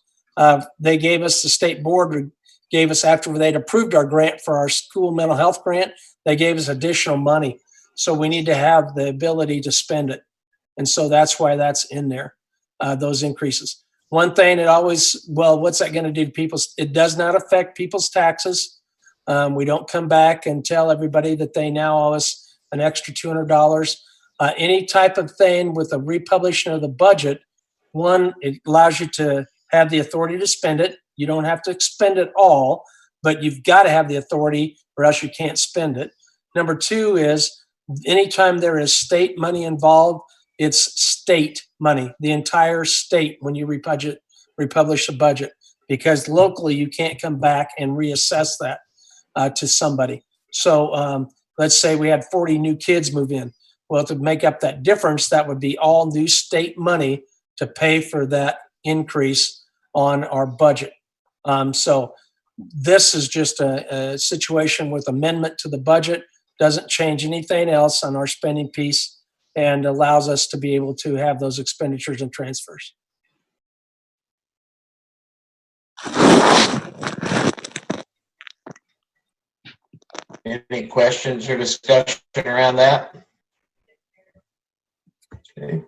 They gave us, the state board gave us, after they'd approved our grant for our school mental health grant, they gave us additional money. So we need to have the ability to spend it. And so that's why that's in there, those increases. One thing it always, well, what's that going to do to people's? It does not affect people's taxes. We don't come back and tell everybody that they now owe us an extra $200. Any type of thing with a republishing of the budget, one, it allows you to have the authority to spend it. You don't have to expend it all, but you've got to have the authority or else you can't spend it. Number two is anytime there is state money involved, it's state money, the entire state when you republish the budget, because locally you can't come back and reassess that to somebody. So let's say we had 40 new kids move in. Well, to make up that difference, that would be all new state money to pay for that increase on our budget. So this is just a situation with amendment to the budget, doesn't change anything else on our spending piece, and allows us to be able to have those expenditures and transfers. Any questions or discussion around that? Okay.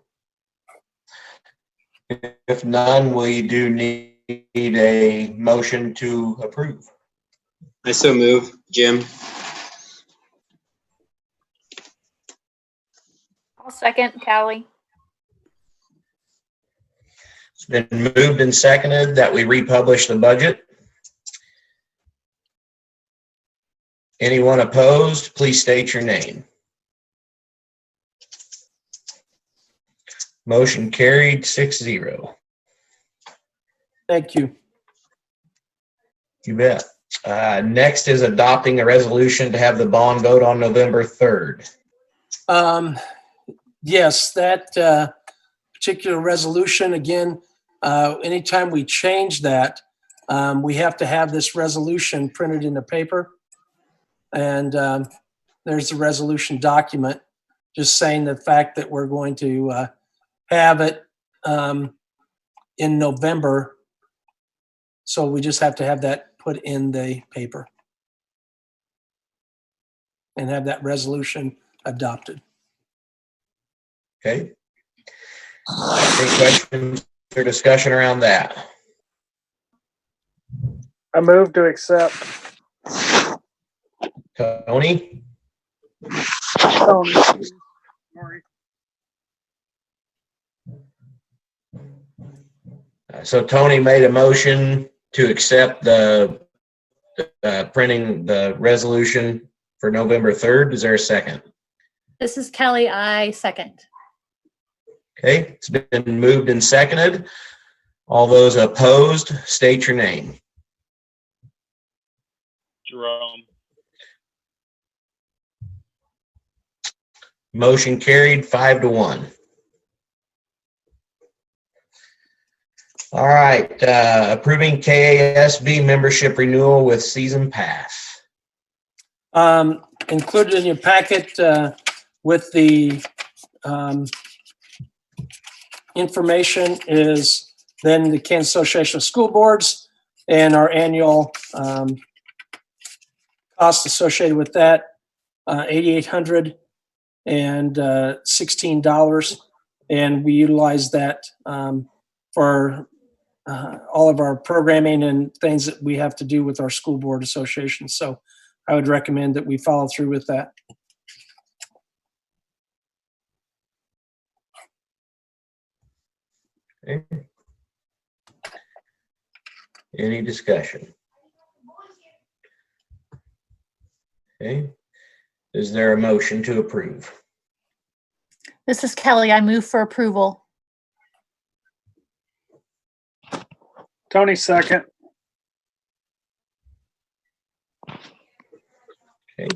If none, we do need a motion to approve. I so move, Jim. I'll second, Callie. It's been moved and seconded that we republish the budget. Anyone opposed, please state your name. Motion carried 6-0. Thank you. You bet. Next is adopting a resolution to have the bond vote on November 3rd. Yes, that particular resolution, again, anytime we change that, we have to have this resolution printed in the paper. And there's the resolution document just saying the fact that we're going to have it in November. So we just have to have that put in the paper and have that resolution adopted. Okay. Any questions or discussion around that? I move to accept. Tony? Tony. Sorry. So Tony made a motion to accept the printing the resolution for November 3rd. Is there a second? This is Kelly. I second. Okay, it's been moved and seconded. All those opposed, state your name. Jerome. Motion carried 5-1. All right, approving KASB membership renewal with season pass. Included in your packet with the information is then the Kansas Association of School Boards and our annual cost associated with that, $8,800 and $16, and we utilize that for all of our programming and things that we have to do with our school board association. So I would recommend that we follow through with that. Okay. Any discussion? Okay. Is there a motion to approve? This is Kelly. I move for approval. Tony second. Okay.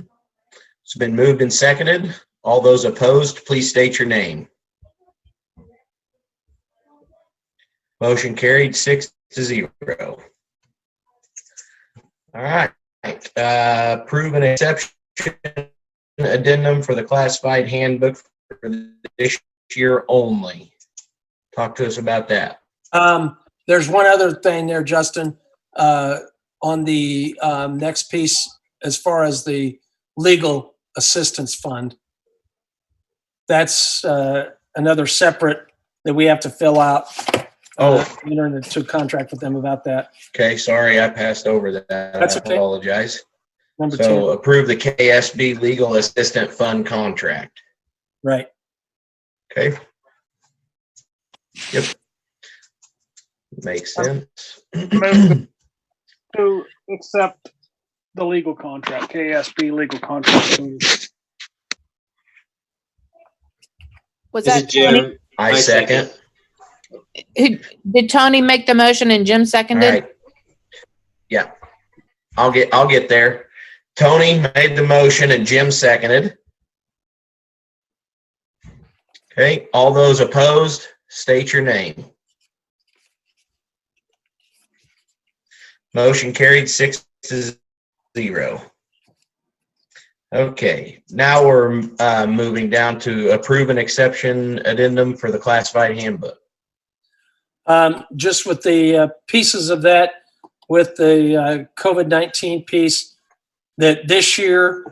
It's been moved and seconded. All those opposed, please state your name. Motion carried 6-0. All right. Approve an exception addendum for the classified handbook for this year only. Talk to us about that. There's one other thing there, Justin, on the next piece, as far as the legal assistance fund. That's another separate that we have to fill out enter into a contract with them about that. Okay, sorry, I passed over that. That's I okay. apologize. Number So 10. approve the KSB Legal Assistant Fund contract. Right. Okay. Yep. Makes sense. Move to accept the legal contract, KSB legal contract. Was This is that Tony? Jim. I second. Did Tony make the motion and Jim All seconded? right. Yeah. I'll get there. Tony made the motion and Jim seconded. Okay. All those opposed, state your name. Motion carried 6-0. Okay. Now we're moving down to approve an exception addendum for the classified handbook. Just with the pieces of that, with the COVID-19 piece, that this year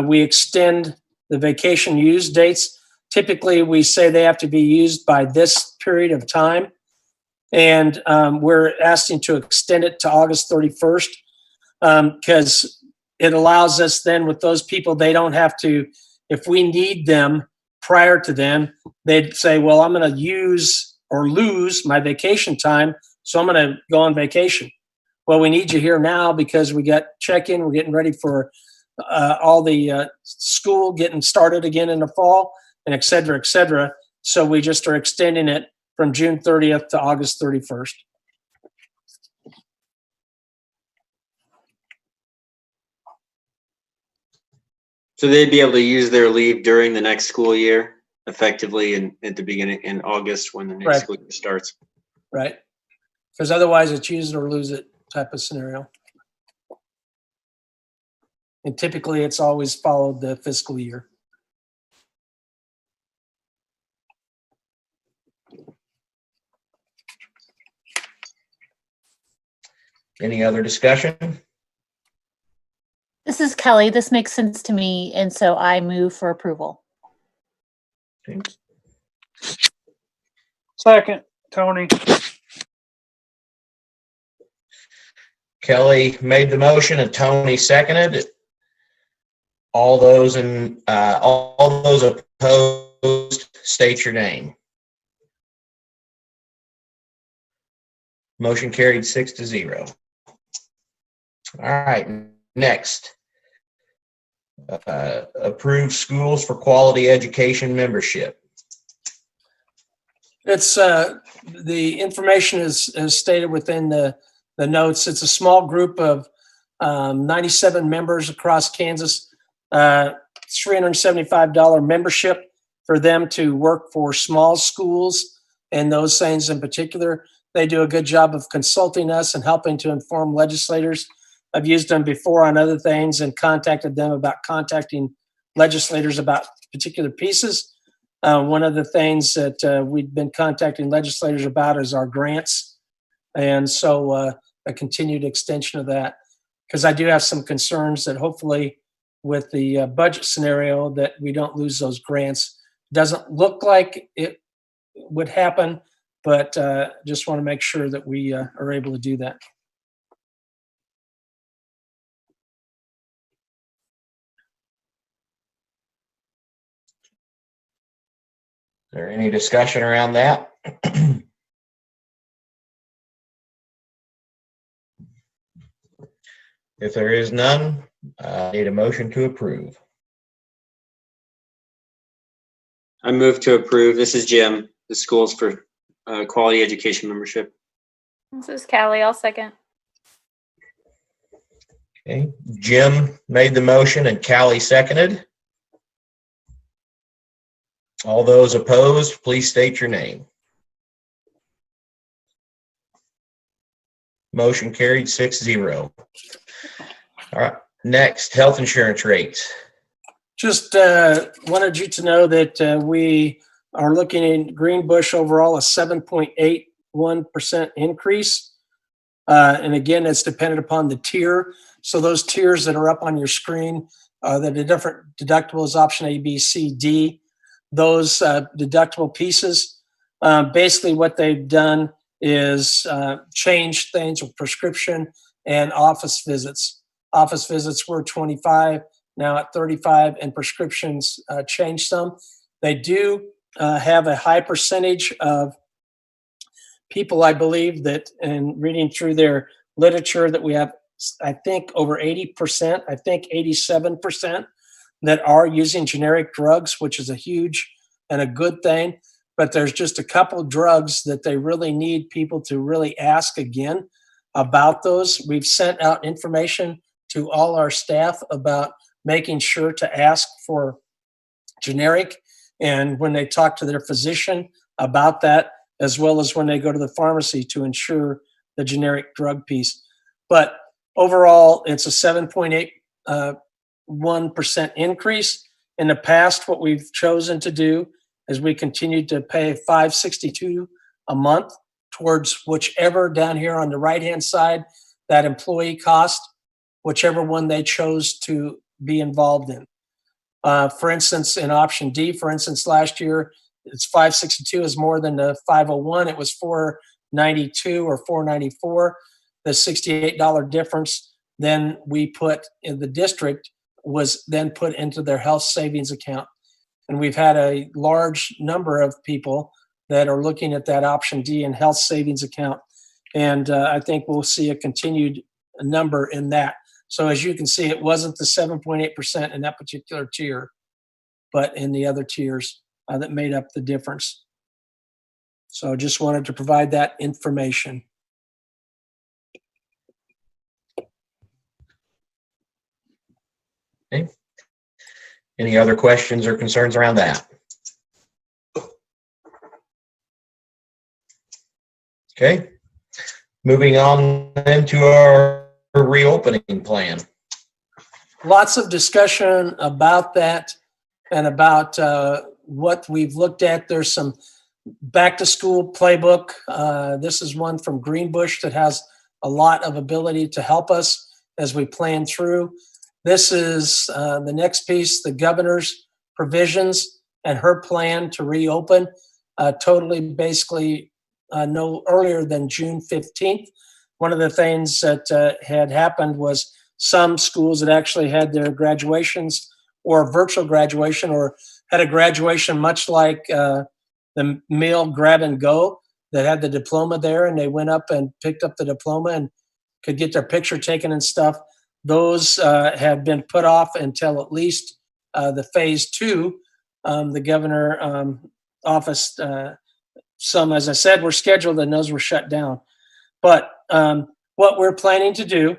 we extend the vacation use dates. Typically, we say they have to be used by this period of time. And we're asking to extend it to August 31st because it allows us then with those people, they don't have to, if we need them prior to then, they'd say, well, I'm going to use or lose my vacation time, so I'm going to go on vacation. Well, we need you here now because we got check-in, we're getting ready for all the school getting started again in the fall, and et cetera, et cetera. So we just are extending it from June 30th to August 31st. So they'd be able to use their leave during the next school year, effectively at the beginning in August when the next Right. school year starts. Right? Because otherwise it's use it or lose it type of scenario. And typically it's always followed the fiscal year. Any other discussion? This is Kelly. This makes sense to me, and so I move for approval. Okay. Second, Tony. Kelly made the motion and Tony seconded. All those opposed, state your name. Motion carried 6-0. All right, next. Approve schools for quality education membership. It's the information is stated within the notes. It's a small group of 97 members across Kansas. $375 membership for them to work for small schools and those things in particular. They do a good job of consulting us and helping to inform legislators. I've used them before on other things and contacted them about contacting legislators about particular pieces. One of the things that we've been contacting legislators about is our grants. And so a continued extension of that, because I do have some concerns that hopefully with the budget scenario that we don't lose those grants. Doesn't look like it would happen, but just want to make sure that we are able to do that. Is there any discussion around that? If there is none, I need a motion to approve. I move to approve. This is Jim, the schools for quality education membership. This is Callie. I'll second. Okay, Jim made the motion and Callie seconded. All those opposed, please state your name. Motion carried 6-0. All right, next, health insurance rates. Just wanted you to know that we are looking in Greenbush overall a 7.81% increase. And again, it's dependent upon the tier. So those tiers that are up on your screen, that the different deductibles, option A, B, C, D, those deductible pieces, basically what they've done is change things with prescription and office visits. Office visits were 25, now at 35, and prescriptions changed some. They do have a high percentage of people, I believe, that in reading through their literature, that we have, I think, over 80%, I think 87%, that are using generic drugs, which is a huge and a good thing. But there's just a couple drugs that they really need people to really ask again about those. We've sent out information to all our staff about making sure to ask for generic, and when they talk to their physician about that, as well as when they go to the pharmacy to ensure the generic drug piece. But overall, it's a 7.81% increase. In the past, what we've chosen to do is we continue to pay $562 a month towards whichever, down here on the right-hand side, that employee cost, whichever one they chose to be involved in. For instance, in option D, for instance, last year, it's 562 is more than the 501. It was 492 or 494. The $68 difference then we put in the district was then put into their health savings account. And we've had a large number of people that are looking at that option D in health savings account. And I think we'll see a continued number in that. So as you can see, it wasn't the 7.8% in that particular tier, but in the other tiers that made up the difference. So just wanted to provide that information. Okay. Any other questions or concerns around that? Okay. Moving on then to our reopening plan. Lots of discussion about that and about what we've looked at. There's some back to school playbook. This is one from Greenbush that has a lot of ability to help us as we plan through. This is the next piece, the governor's provisions and her plan to reopen totally, basically no earlier than June 15th. One of the things that had happened was some schools that actually had their graduations or virtual graduation, or had a graduation much like the meal grab and go, that had the diploma there, and they went up and picked up the diploma and could get their picture taken and stuff. Those have been put off until at least the phase 2. The governor office, some, as I said, were scheduled and those were shut down. But what we're planning to do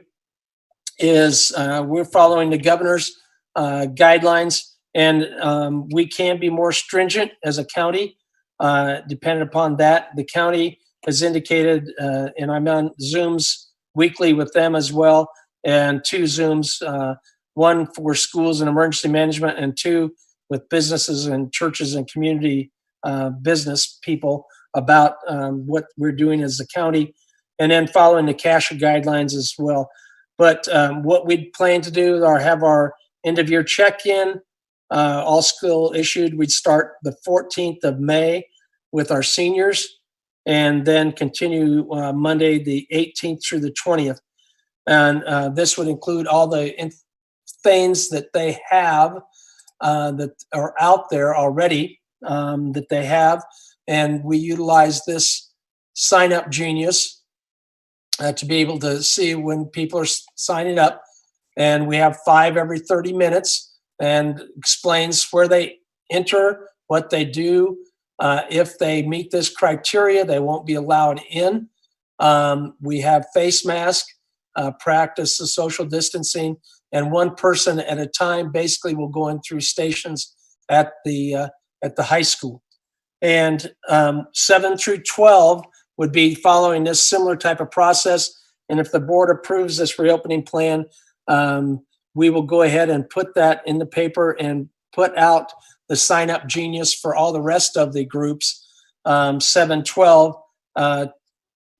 is we're following the governor's guidelines, and we can be more stringent as a county, dependent upon that. The county has indicated, and I'm on Zooms weekly with them as well, and 2 Zooms, one for schools and emergency management, and 2 with businesses and churches and community business people about what we're doing as a county, and then following the CASHA guidelines as well. But what we plan to do are have our end of year check-in, all school issued. We'd start the 14th of May with our seniors, and then continue Monday the 18th through the 20th. And this would include all the things that they have that are out there already that they have. And we utilize this Sign Up Genius to be able to see when people are signing up. And we have 5 every 30 minutes, and explains where they enter, what they do. If they meet this criteria, they won't be allowed in. We have face mask, practice the social distancing, and 1 person at a time basically will go in through stations at the high school. And 7 through 12 would be following this similar type of process. And if the board approves this reopening plan, we will go ahead and put that in the paper and put out the Sign Up Genius for all the rest of the groups, 7-12,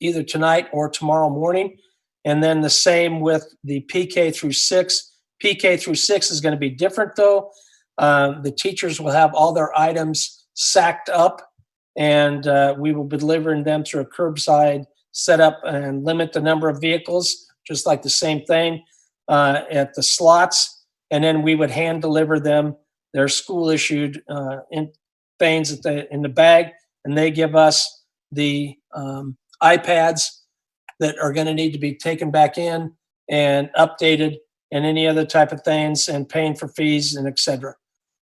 either tonight or tomorrow morning. And then the same with the PK through 6. PK through 6 is going to be different though. The teachers will have all their items sacked up and we will be delivering them through a curbside setup and limit the number of vehicles, just like the same thing at the slots. And then we would hand deliver them their school issued in things in the bag, and they give us the iPads that are going to need to be taken back in and updated, and any other type of things, and paying for fees and et cetera.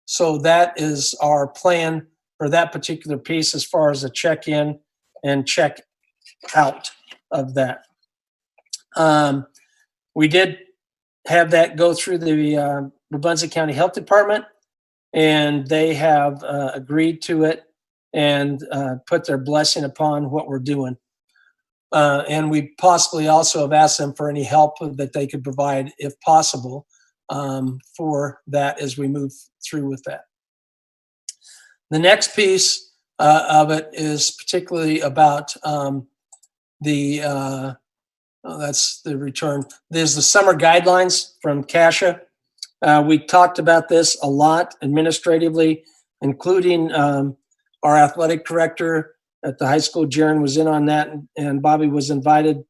So that is our plan for that particular piece as far as the check-in and check-out of that. We did have that go through the Wabunsee County Health Department, and they have agreed to it and put their blessing upon what we're doing. And we possibly also have asked them for any help that they could provide, if possible, for that as we move through with that. The next piece of it is particularly about that's the return. There's the summer guidelines from CASHA. We talked about this a lot administratively, including our athletic director at the high school. Jaron was in on that, and Bobby was invited,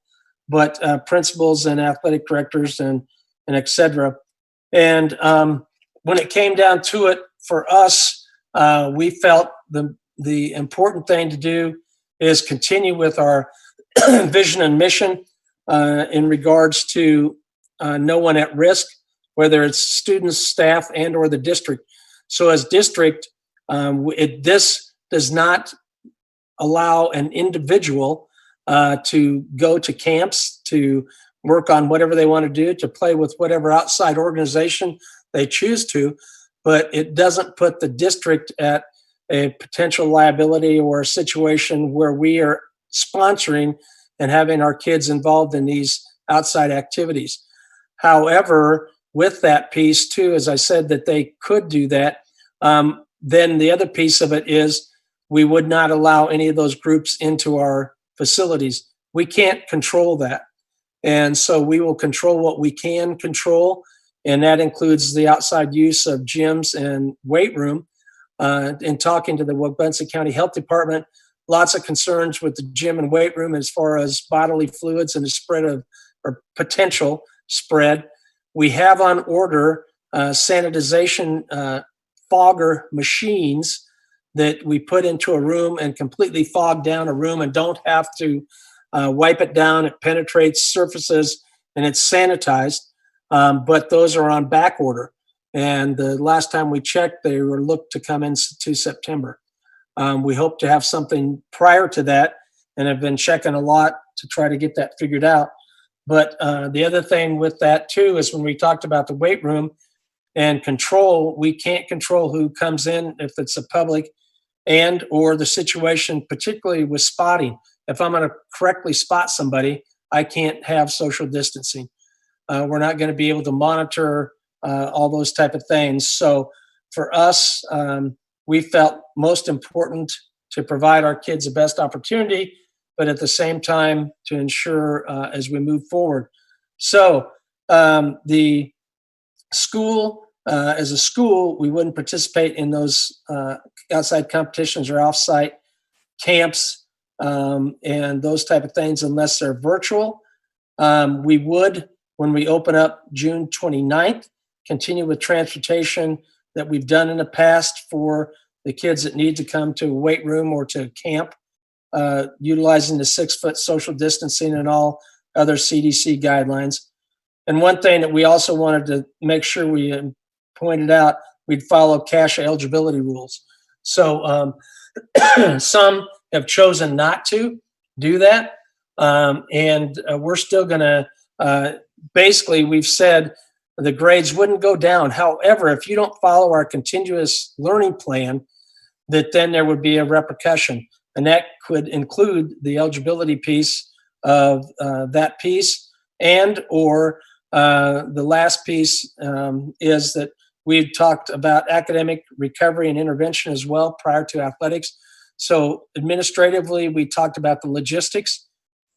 but principals and athletic directors and et cetera. And when it came down to it, for us, we felt the important thing to do is continue with our vision and mission in regards to no one at risk, whether it's students, staff, and or the district. So as district, this does not allow an individual to go to camps, to work on whatever they want to do, to play with whatever outside organization they choose to, but it doesn't put the district at a potential liability or a situation where we are sponsoring and having our kids involved in these outside activities. However, with that piece too, as I said, that they could do that, then the other piece of it is we would not allow any of those groups into our facilities. We can't control that. And so we will control what we can control, and that includes the outside use of gyms and weight room. In talking to the Wabunsee County Health Department, lots of concerns with the gym and weight room as far as bodily fluids and the spread of, or potential spread. We have on order sanitization fogger machines that we put into a room and completely fog down a room and don't have to wipe it down. It penetrates surfaces and it's sanitized, but those are on back order. And the last time we checked, they were looked to come into September. We hope to have something prior to that and have been checking a lot to try to get that figured out. But the other thing with that too is when we talked about the weight room and control, we can't control who comes in if it's a public and or the situation, particularly with spotting. If I'm going to correctly spot somebody, I can't have social distancing. We're not going to be able to monitor all those type of things. So for us, we felt most important to provide our kids the best opportunity, but at the same time to ensure as we move forward. So the school, as a school, we wouldn't participate in those outside competitions or offsite camps and those type of things unless they're virtual. We would, when we open up June 29th, continue with transportation that we've done in the past for the kids that need to come to a weight room or to camp, utilizing the 6-foot social distancing and all other CDC guidelines. And one thing that we also wanted to make sure we pointed out, we'd follow CASHA eligibility rules. So some have chosen not to do that. And we're still going to, basically, we've said the grades wouldn't go down. However, if you don't follow our continuous learning plan, that then there would be a repercussion. And that could include the eligibility piece of that piece, and or the last piece is that we've talked about academic recovery and intervention as well prior to athletics. So administratively, we talked about the logistics.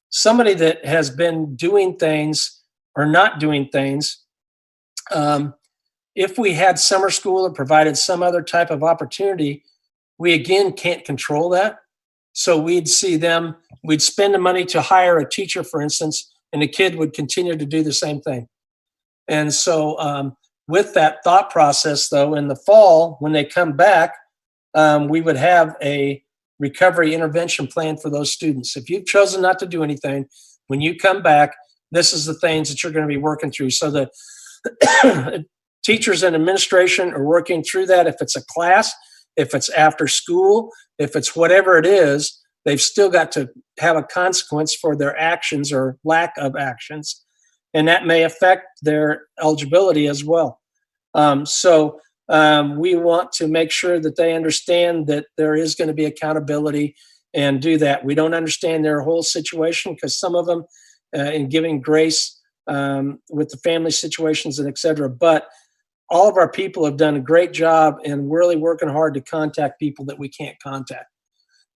Somebody that has been doing things or not doing things, if we had summer school or provided some other type of opportunity, we again can't control that. So we'd see them, we'd spend the money to hire a teacher, for instance, and the kid would continue to do the same thing. And so with that thought process, though, in the fall, when they come back, we would have a recovery intervention plan for those students. If you've chosen not to do anything, when you come back, this is the things that you're going to be working through. So the teachers and administration are working through that. If it's a class, if it's after school, if it's whatever it is, they've still got to have a consequence for their actions or lack of actions. And that may affect their eligibility as well. So we want to make sure that they understand that there is going to be accountability and do that. We don't understand their whole situation because some of them in giving grace with the family situations and et cetera. But all of our people have done a great job and really working hard to contact people that we can't contact.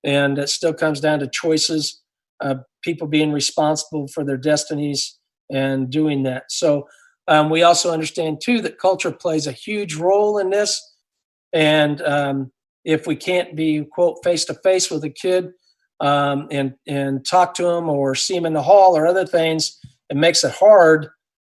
And it still comes down to choices, people being responsible for their destinies and doing that. So we also understand too that culture plays a huge role in this. And if we can't be, quote, face to face with a kid and talk to them or see them in the hall or other things, it makes it hard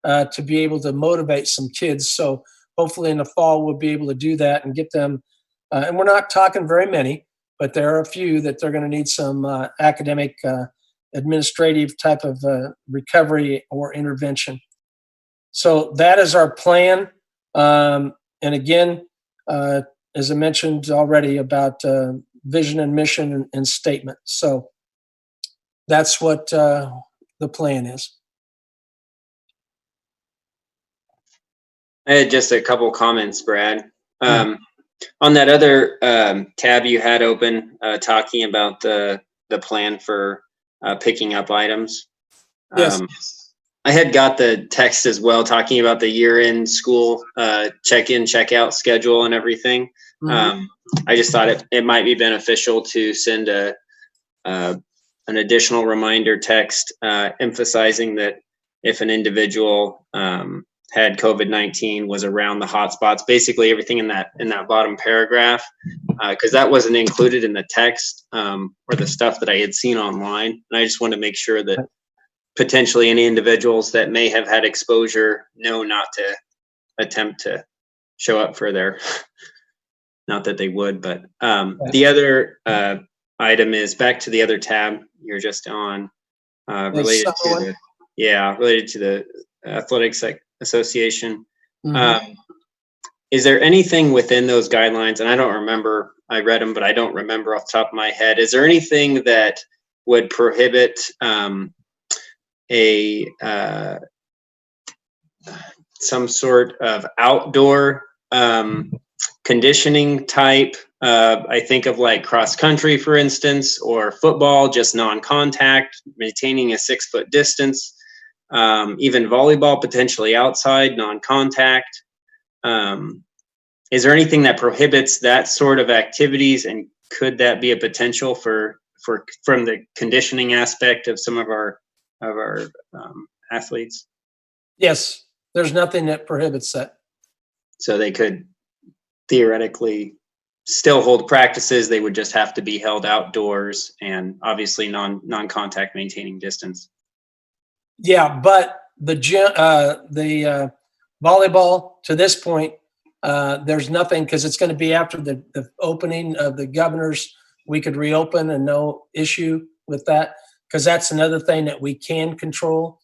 to be able to motivate some kids. So hopefully in the fall, we'll be able to do that and get them. And we're not talking very many, but there are a few that they're going to need some academic, administrative type of recovery or intervention. So that is our plan. And again, as I mentioned already about vision and mission and statement. So that's what the plan is. I had just a couple comments, Brad. On that other tab you had open, talking about the plan for picking up items. Yes. I had got the text as well, talking about the year-end school check-in, check-out schedule and everything. Mhm. I just thought it might be beneficial to send an additional reminder text emphasizing that if an individual had COVID-19, was around the hotspots, basically everything in that bottom paragraph, because that wasn't included in the text or the stuff that I had seen online. And I just want to make sure that potentially any individuals that may have had exposure know not to attempt to show up for their, not that they would, but the other item is back to the other tab you're just on, related to the Athletics Association. Mhm. Is there anything within those guidelines, and I don't remember, I read them, but I don't remember off the top of my head, is there anything that would prohibit some sort of outdoor conditioning type? I think of like cross country, for instance, or football, just non-contact, maintaining a 6-foot distance. Even volleyball, potentially outside, non-contact. Is there anything that prohibits that sort of activities, and could that be a potential from the conditioning aspect of some of our athletes? Yes, there's nothing that prohibits that. So they could theoretically still hold practices. They would just have to be held outdoors and obviously non-contact, maintaining distance. Yeah, but the volleyball to this point, there's nothing, because it's going to be after the opening of the governors. We could reopen and no issue with that, because that's another thing that we can control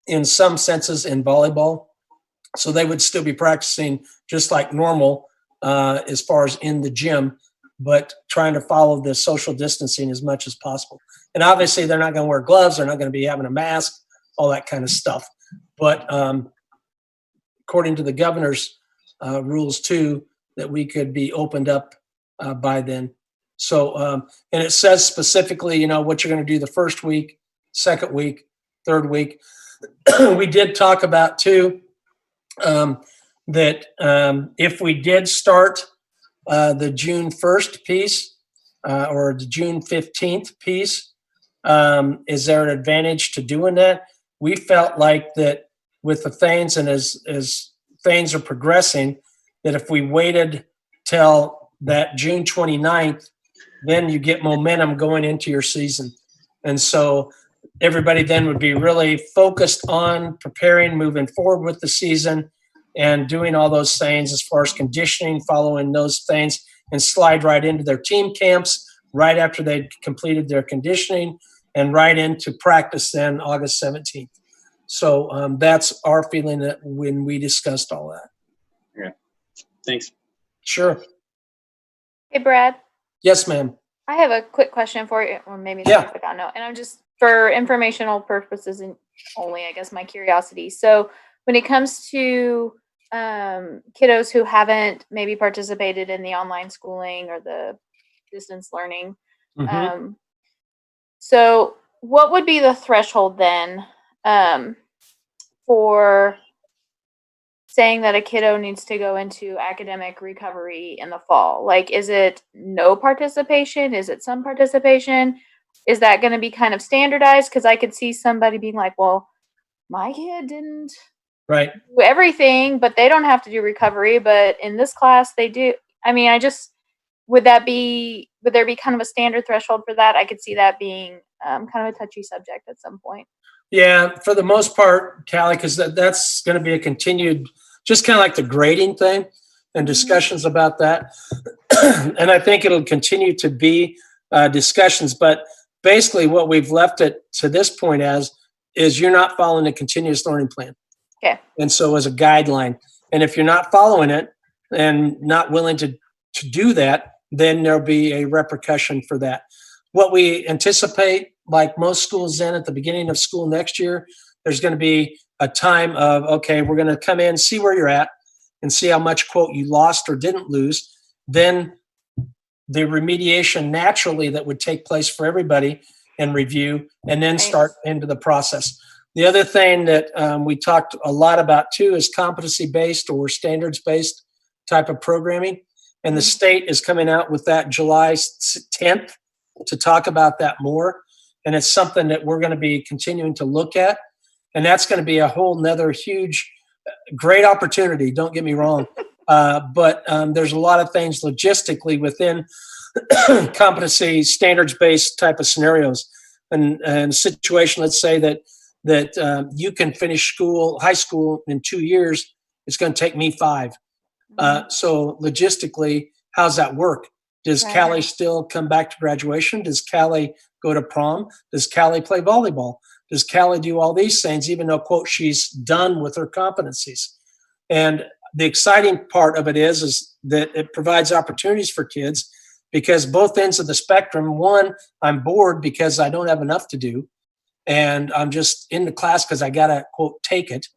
in some senses in volleyball. So they would still be practicing just like normal as far as in the gym, but trying to follow the social distancing as much as possible. And obviously they're not going to wear gloves. They're not going to be having a mask, all that kind of stuff. But according to the governor's rules too, that we could be opened up by then. So, and it says specifically, what you're going to do the first week, second week, third week. We did talk about too, that if we did start the June 1st piece or the June 15th piece, is there an advantage to doing that? We felt like that with the things, and as things are progressing, that if we waited till that June 29th, then you get momentum going into your season. And so everybody then would be really focused on preparing, moving forward with the season and doing all those things as far as conditioning, following those things, and slide right into their team camps right after they'd completed their conditioning and right into practice then August 17th. So that's our feeling that when we discussed all that. Okay. Thanks. Sure. Hey, Brad. Yes, ma'am. I have a quick question for you, or maybe not quick, I don't know. And I'm just, for informational purposes and only, I guess, my curiosity. So when it comes to kiddos who haven't maybe participated in the online schooling or the distance learning, so what would be the threshold then for saying that a kiddo needs to go into academic recovery in the fall? Like, is it no participation? Is it some participation? Is that going to be kind of standardized? Because I could see somebody being like, well, my kid didn't do everything, but they don't have to do recovery. But in this class, they do. I mean, would there be kind of a standard threshold for that? I could see that being kind of a touchy subject at some point. Yeah, for the most part, Callie, because that's going to be a continued, just kind of like the grading thing and discussions about that. And I think it'll continue to be discussions. But basically what we've left it to this point as is you're not following a continuous learning plan. Okay. And so as a guideline, and if you're not following it and not willing to do that, then there'll be a repercussion for that. What we anticipate, like most schools then at the beginning of school next year, there's going to be a time of, okay, we're going to come in, see where you're at and see how much, quote, you lost or didn't lose. Then the remediation naturally that would take place for everybody and review, and then start into the process. The other thing that we talked a lot about too is competency-based or standards-based type of programming. And the state is coming out with that July 10th to talk about that more. And it's something that we're going to be continuing to look at. And that's going to be a whole nother huge, great opportunity. Don't get me wrong. But there's a lot of things logistically within competency standards-based type of scenarios. And a situation, let's say that you can finish high school in 2 years. It's going to take me 5. So logistically, how's that work? Does Callie still come back to graduation? Does Callie go to prom? Does Callie play volleyball? Does Callie do all these things, even though, quote, she's done with her competencies? And the exciting part of it is that it provides opportunities for kids, because both ends of the spectrum, one, I'm bored because I don't have enough to do, and I'm just in the class because I got to, quote, take it,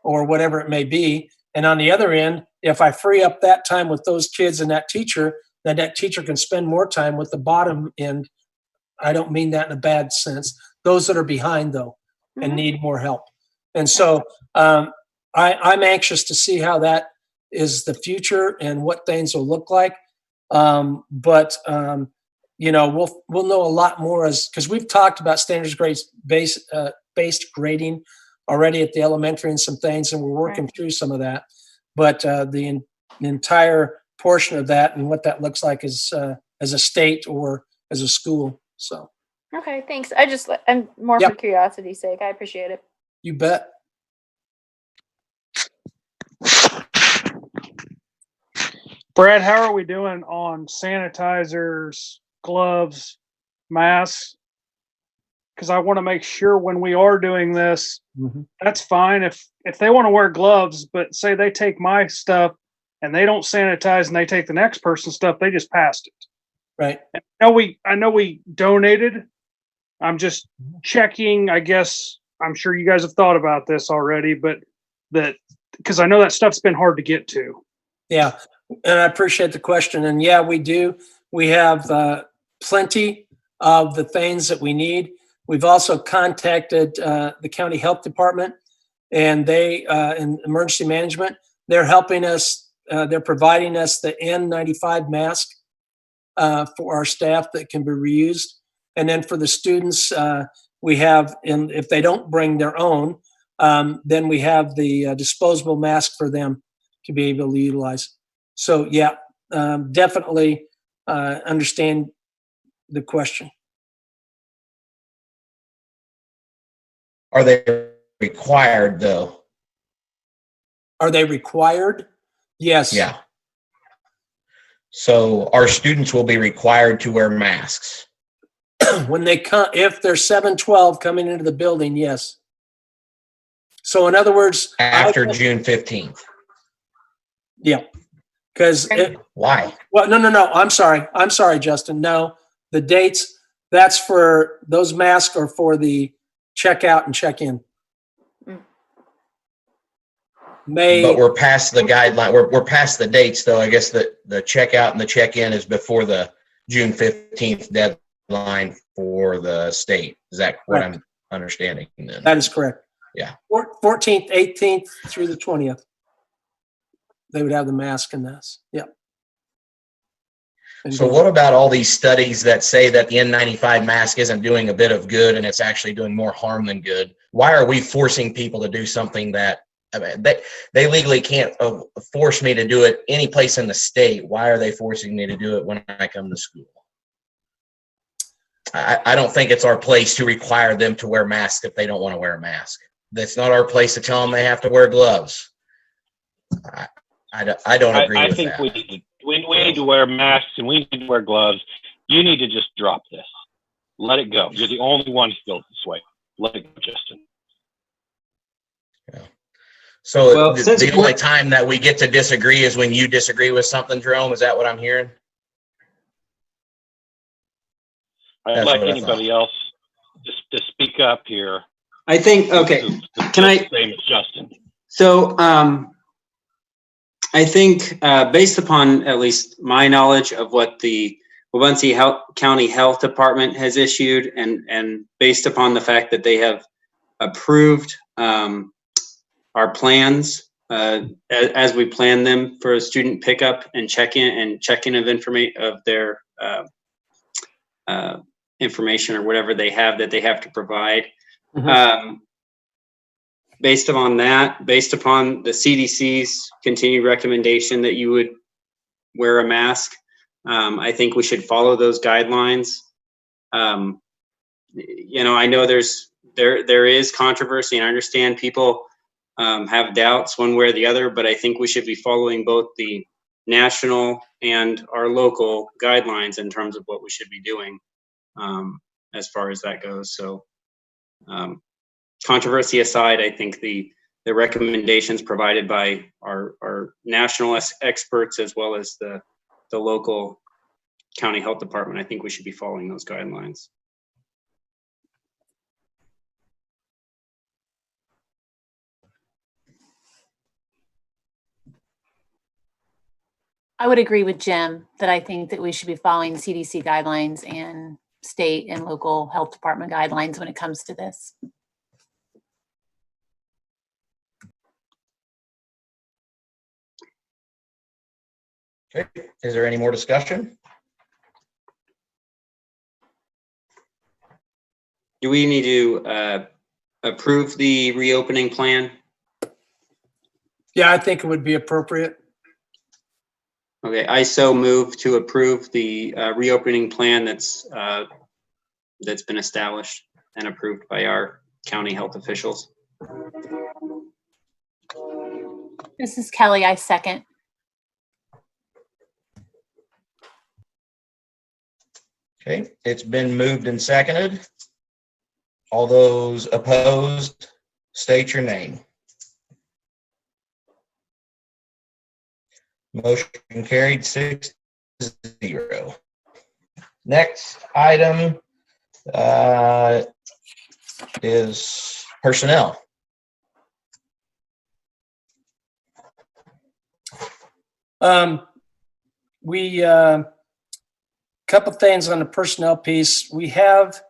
or whatever it may be. And on the other end, if I free up that time with those kids and that teacher, then that teacher can spend more time with the bottom end. I don't mean that in a bad sense. Those that are behind, though, and need more help. And so I'm anxious to see how that is the future and what things will look like. But you know, we'll know a lot more because we've talked about standards based grading already at the elementary and some things, and we're working through some of that. But the entire portion of that and what that looks like is as a state or as a school. So. Okay, thanks. I'm more for curiosity's sake. I appreciate it. You bet. Brad, how are we doing on sanitizers, gloves, masks? Because I want to make sure when we are doing this, that's fine. If they want to wear gloves, but say they take my stuff and they don't sanitize and they take the next person's stuff, they just passed it. Right. I know we donated. I'm just checking. I guess I'm sure you guys have thought about this already, but because I know that stuff's been hard to get to. Yeah. And I appreciate the question. And yeah, we do. We have plenty of the things that we need. We've also contacted the county health department, and they, in emergency management, they're helping us. They're providing us the N95 mask for our staff that can be reused. And then for the students, we have, and if they don't bring their own, then we have the disposable mask for them to be able to utilize. So yeah, definitely understand the question. Are they required though? Are they required? Yes. Yeah. So our students will be required to wear masks. When they come, if they're 7/12 coming into the building, yes. So in other words, After June 15th. yeah, because Why? well, no. I'm sorry, Justin. No, the dates. That's for those masks are for the checkout and check-in. But we're past the guideline. We're past the dates, though. I guess the checkout and the check-in is before the June 15th deadline for the state. Is that what I'm understanding then? That is correct. Yeah. 14th, 18th through the 20th. They would have the mask and this. Yeah. So what about all these studies that say that the N95 mask isn't doing a bit of good and it's actually doing more harm than good? Why are we forcing people to do something that they legally can't force me to do it any place in the state? Why are they forcing me to do it when I come to school? I don't think it's our place to require them to wear masks if they don't want to wear a mask. That's not our place to tell them they have to wear gloves. I don't agree with think that. we need to wear masks and we need to wear gloves. You need to just drop this. Let it go. You're the only one who feels this way. Let it go, Justin. Yeah. So the only time that we get to disagree is when you disagree with something, Jerome. Is that what I'm hearing? I'd like anybody else to speak up here. I think, okay, can I? Same as Justin. So, I think based upon at least my knowledge of what the Wabunsee County Health Department has issued, and based upon the fact that they have approved our plans as we plan them for a student pickup and check-in of information of their information or whatever they have that they have to provide. Mm-hmm. Based upon that, based upon the CDC's continued recommendation that you would wear a mask, I think we should follow those guidelines. You know, I know there is controversy, and I understand people have doubts one way or the other, but I think we should be following both the national and our local guidelines in terms of what we should be doing as far as that goes. So controversy aside, I think the recommendations provided by our national experts as well as the local county health department, I think we should be following those guidelines. I would agree with Jim that I think that we should be following CDC guidelines and state and local health department guidelines when it comes to this. Okay. Is there any more discussion? Do we need to approve the reopening plan? Yeah, I think it would be appropriate. Okay, I so move to approve the reopening plan that's been established and approved by our county health officials. This is Kelly. I second. Okay, it's been moved and seconded. All those opposed, state your name. Motion carried 6-0. Next item is personnel. We couple things on the personnel piece. We have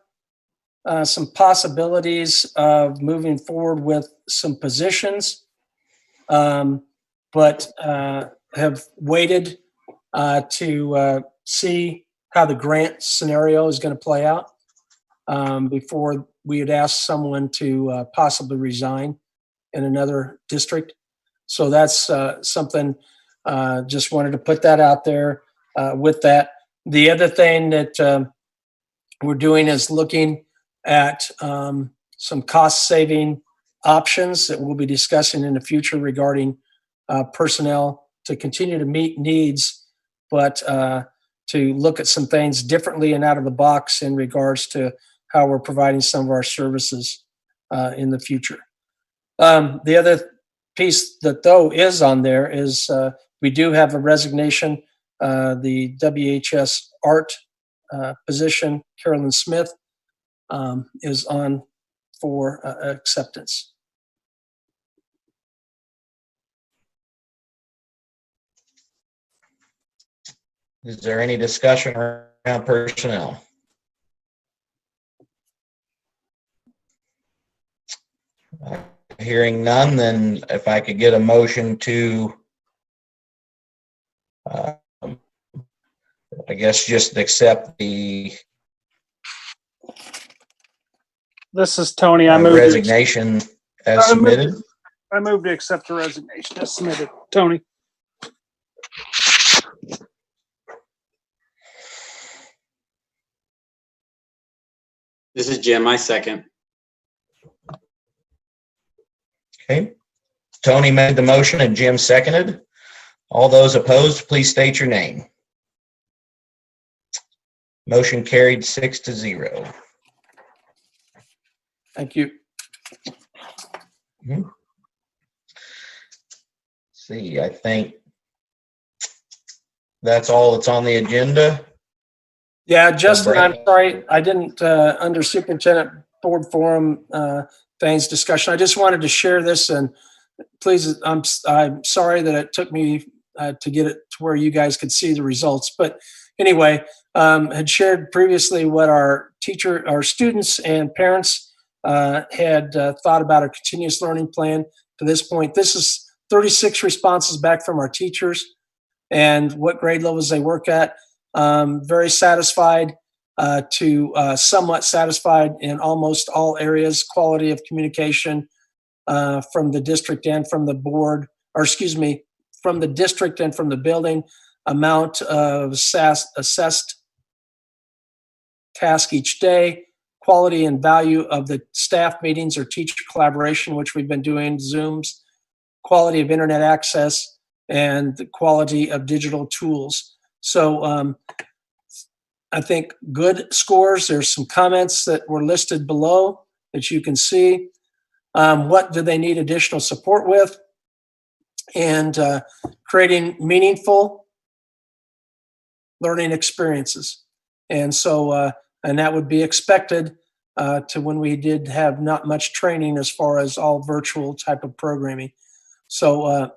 some possibilities of moving forward with some positions, but have waited to see how the grant scenario is going to play out before we would ask someone to possibly resign in another district. So that's something, just wanted to put that out there with that. The other thing that we're doing is looking at some cost-saving options that we'll be discussing in the future regarding personnel to continue to meet needs, but to look at some things differently and out of the box in regards to how we're providing some of our services in the future. The other piece that though is on there is we do have a resignation. The WHS art position, Carolyn Smith, is on for acceptance. Is there any discussion around personnel? Hearing none, then if I could get a motion to, I guess, just accept the This is Tony. I moved resignation as submitted. I move to accept the resignation as submitted. Tony. This is Jim. I second. Okay. Tony made the motion and Jim seconded. All those opposed, please state your name. Motion carried 6-0. Thank you. See, I think that's all that's on the agenda. Yeah, Justin, I'm sorry, I didn't, under superintendent board forum things discussion, I just wanted to share this, and please, I'm sorry that it took me to get it to where you guys could see the results. But anyway, had shared previously what our students and parents had thought about our continuous learning plan to this point. This is 36 responses back from our teachers and what grade levels they work at. Very satisfied to somewhat satisfied in almost all areas. Quality of communication from the district and from the board, or excuse me, from the district and from the building. Amount of assessed task each day. Quality and value of the staff meetings or teacher collaboration, which we've been doing, Zooms. Quality of internet access and the quality of digital tools. So I think good scores. There's some comments that were listed below that you can see. What do they need additional support with? And creating meaningful learning experiences. And so, and that would be expected to when we did have not much training as far as all virtual type of programming. So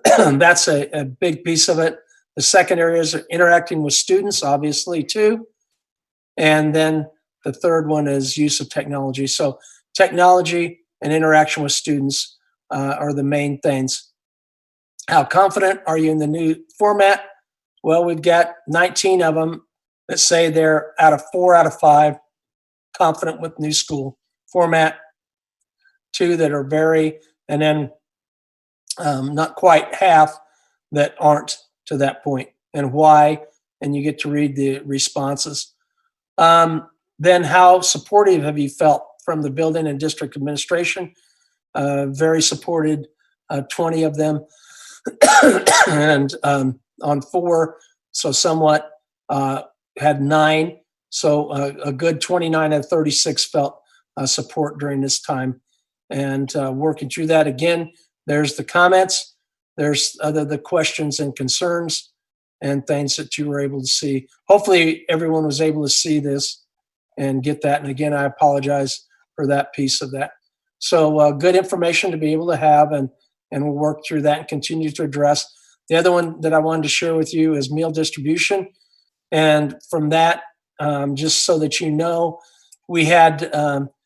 that's a big piece of it. The second area is interacting with students, obviously, too. And then the third one is use of technology. So technology and interaction with students are the main things. How confident are you in the new format? Well, we've got 19 of them that say they're 4 out of 5 confident with new school format. 2 that are very, and then not quite half that aren't to that point, and why, and you get to read the responses. Then how supportive have you felt from the building and district administration? Very supported, 20 of them, and on 4, so somewhat had 9, so a good 29 out of 36 felt support during this time. And working through that again, there's the comments, there's the questions and concerns and things that you were able to see. Hopefully everyone was able to see this and get that. And again, I apologize for that piece of that. So good information to be able to have, and we'll work through that and continue to address. The other one that I wanted to share with you is meal distribution. And from that, just so that you know, we had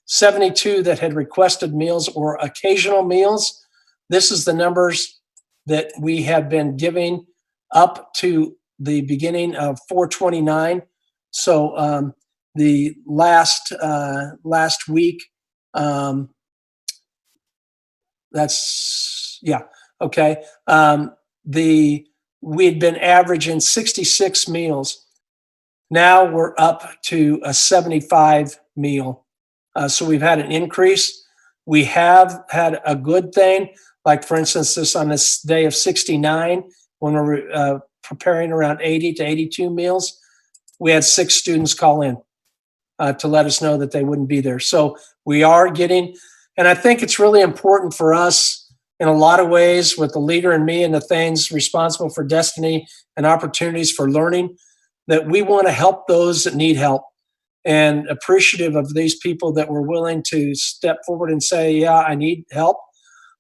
72 that had requested meals or occasional meals. This is the numbers that we have been giving up to the beginning of 4/29. So the last week, that's, yeah, okay. We had been averaging 66 meals Now we're up to a 75 meal. So we've had an increase. We have had a good thing, like for instance, on this day of 69, when we're preparing around 80 to 82 meals, we had 6 students call in to let us know that they wouldn't be there. So we are getting, and I think it's really important for us in a lot of ways, with the leader and me and the things responsible for destiny and opportunities for learning, that we want to help those that need help, and appreciative of these people that were willing to step forward and say, yeah, I need help.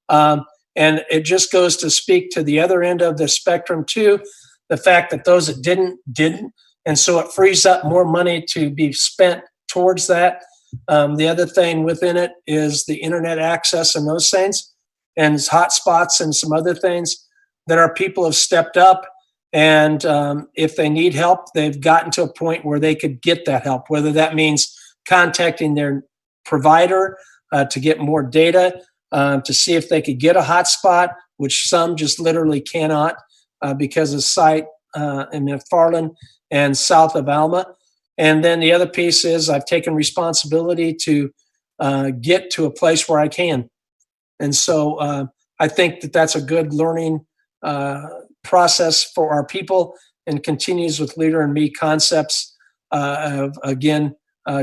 And it just goes to speak to the other end of the spectrum too, the fact that those that didn't. And so it frees up more money to be spent towards that. The other thing within it is the internet access and those things, and hotspots and some other things that our people have stepped up. And if they need help, they've gotten to a point where they could get that help, whether that means contacting their provider to get more data, to see if they could get a hotspot, which some just literally cannot because of site in McFarland and south of Alma. And then the other piece is I've taken responsibility to get to a place where I can. And so I think that that's a good learning process for our people, and continues with leader and me concepts of, again,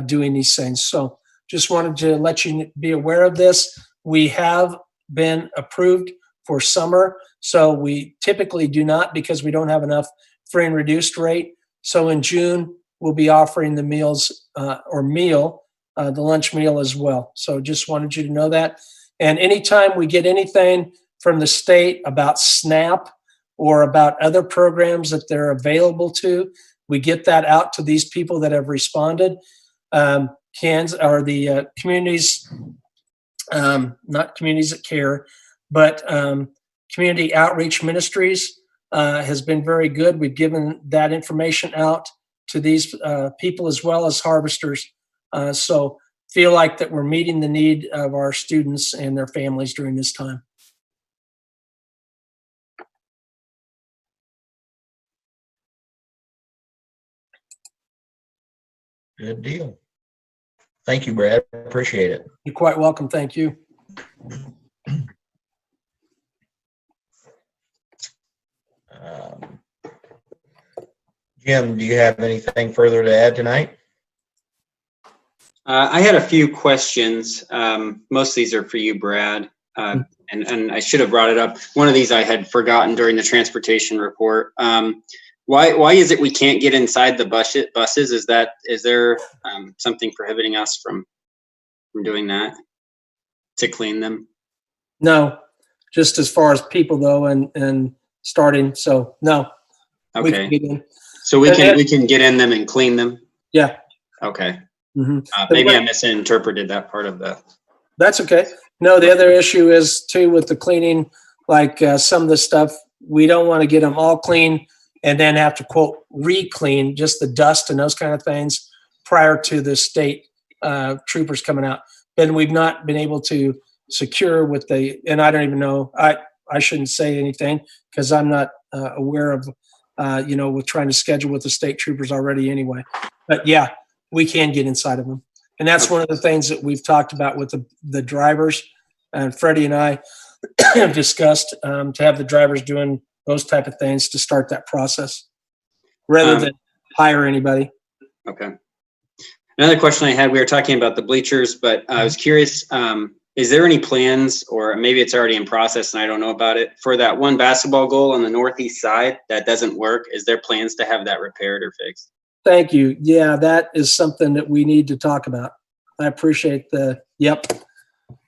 doing these things. So just wanted to let you be aware of this. We have been approved for summer. So we typically do not, because we don't have enough free and reduced rate. So in June, we'll be offering the meals the lunch meal as well. So just wanted you to know that. And anytime we get anything from the state about SNAP or about other programs that they're available to, we get that out to these people that have responded. The communities, not communities that care, but community outreach ministries has been very good. We've given that information out to these people as well as harvesters. So feel like that we're meeting the need of our students and their families during this time. Good deal. Thank you, Brad. Appreciate it. You're quite welcome. Thank you. Jim, do you have anything further to add tonight? I had a few questions. Most of these are for you, Brad. And I should have brought it up. One of these I had forgotten during the transportation report. Why is it we can't get inside the buses? Is there something prohibiting us from doing that, to clean them? No, just as far as people though, and starting. So no. Okay. We can get in. So we can get in them and clean them? Yeah. Okay. Mm-hmm. Maybe I misinterpreted that part of that. That's okay. No, the other issue is too with the cleaning, like some of the stuff, we don't want to get them all clean and then have to quote re-clean just the dust and those kind of things prior to the state troopers coming out. Then we've not been able to secure with and I don't even know, I shouldn't say anything because I'm not aware of, with trying to schedule with the state troopers already anyway. But yeah, we can get inside of them. And that's one of the things that we've talked about with the drivers, and Freddie and I have discussed to have the drivers doing those type of things to start that process rather than hire anybody. Okay. Another question I had, we were talking about the bleachers, but I was curious, is there any plans, or maybe it's already in process and I don't know about it, for that one basketball goal on the northeast side that doesn't work? Is there plans to have that repaired or fixed? Thank you. Yeah, that is something that we need to talk about. I appreciate yep.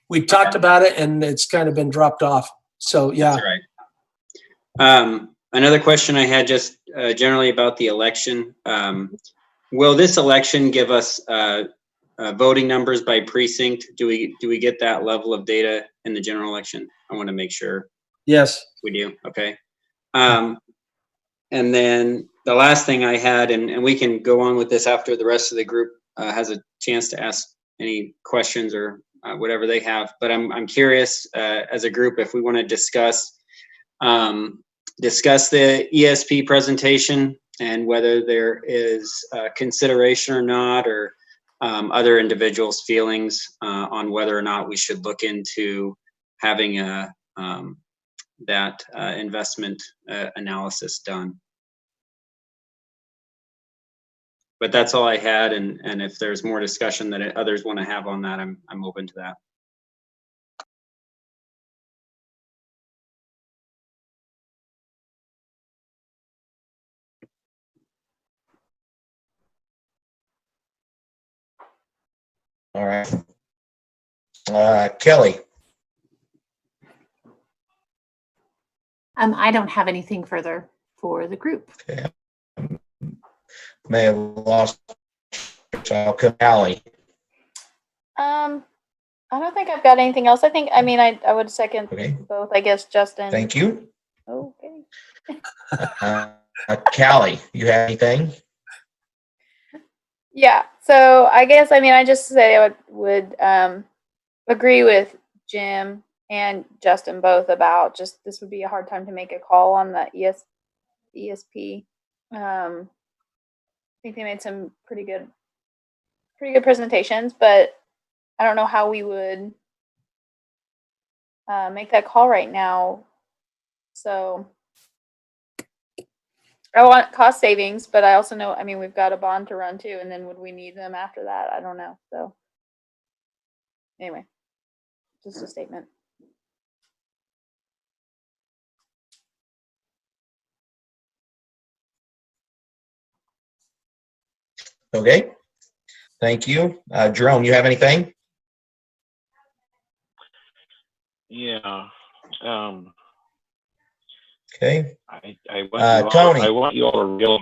We talked about it and it's kind of been dropped off. So yeah. That's right. Another question I had just generally about the election. Will this election give us voting numbers by precinct? Do we get that level of data in the general election? I want to make sure. Yes. We do. Okay. And then the last thing I had, and we can go on with this after the rest of the group has a chance to ask any questions or whatever they have. But I'm curious as a group if we want to discuss the ESP presentation and whether there is consideration or not, or other individuals' feelings on whether or not we should look into having that investment analysis done. But that's all I had, and if there's more discussion that others want to have on that, I'm open to that. All right. Kelly. I don't have anything further for the group. Okay. May have lost. So I'll come Allie. I don't think I've got anything else. I mean, I would second both, I guess, Justin. Thank you. Okay. Callie, you have anything? Yeah. So I guess, I mean, I just say I would agree with Jim and Justin both about just this would be a hard time to make a call on the ESP. I think they made some pretty good presentations, but I don't know how we would make that call right now. So I want cost savings, but I also know, I mean, we've got a bond to run too, and then would we need them after that? I don't know. So anyway, just a statement. Okay. Thank you. Jerome, you have anything? Yeah. Okay. I want Tony. I want you all to realize.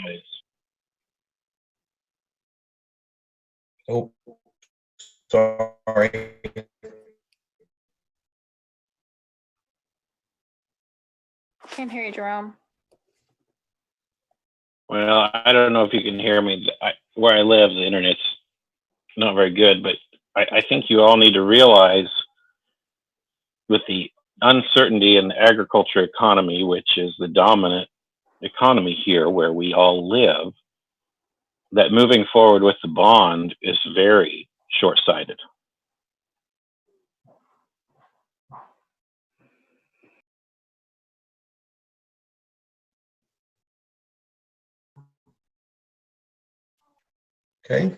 Oh, sorry. Can't hear you, Jerome. Well, I don't know if you can hear me. Where I live, the internet's not very good, but I think you all need to realize with the uncertainty in the agriculture economy, which is the dominant economy here where we all live, that moving forward with the bond is very short-sighted. Okay.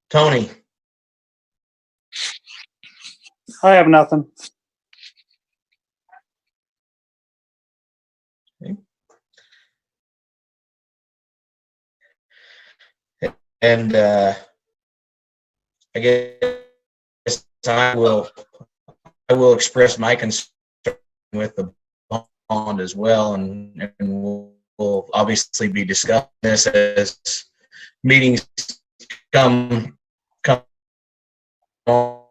Tony. I have nothing. Okay. And I guess I will express my concern with the bond as well, and we'll obviously be discussing this as meetings come on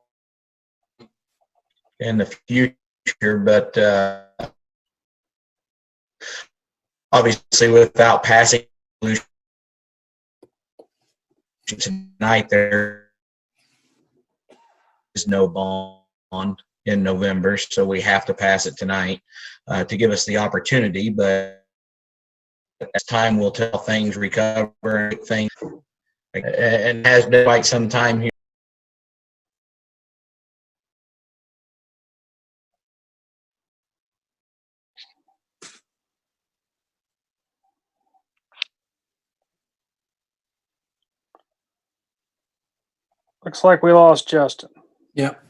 in the future, but obviously without passing tonight, there is no bond in November, so we have to pass it tonight to give us the opportunity. But as time will tell, things recover and things, and has been quite some time here. Looks like we lost Justin. Yep.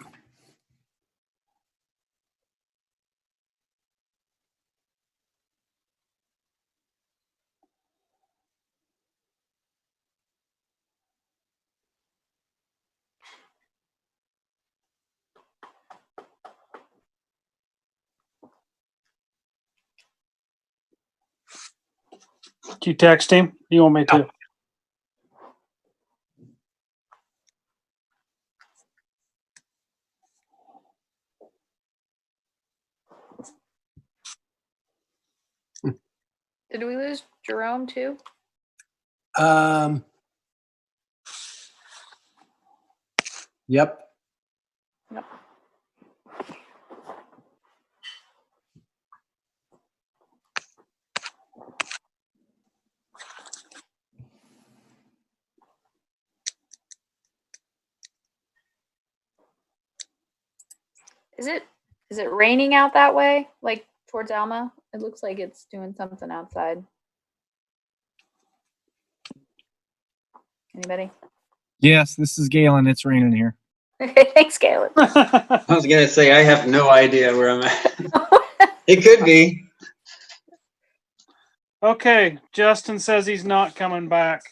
Did you text him? You want me to? Did we lose Jerome too? Yep. Yep. Is it raining out that way? Like towards Alma? It looks like it's doing something outside. Anybody? Yes, this is Galen. It's raining here. Okay, thanks, Galen. I was gonna say I have no idea where I'm at. It could be. Okay, Justin says he's not coming back.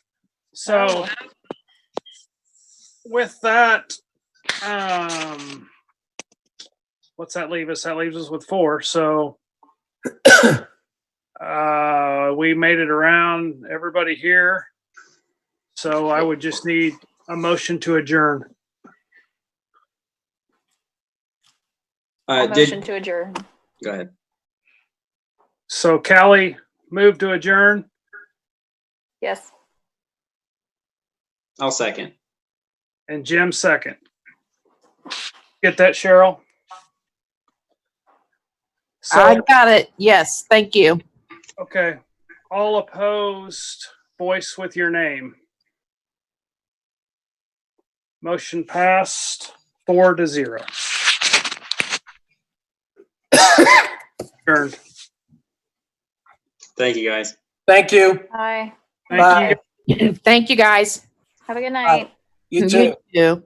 So with that, what's that leave us? That leaves us with 4. So we made it around everybody here. So I would just need a motion to adjourn. Motion to adjourn. Go ahead. So Callie, move to adjourn. Yes. I'll second. And Jim second. Get that, Cheryl? So, I got it. Yes, thank you. okay. All opposed, voice with your name. Motion passed 4-0. Adjourned. Thank you, guys. Thank you. Bye. Thank Bye. you. Thank you, guys. Have a good night. You too. You too.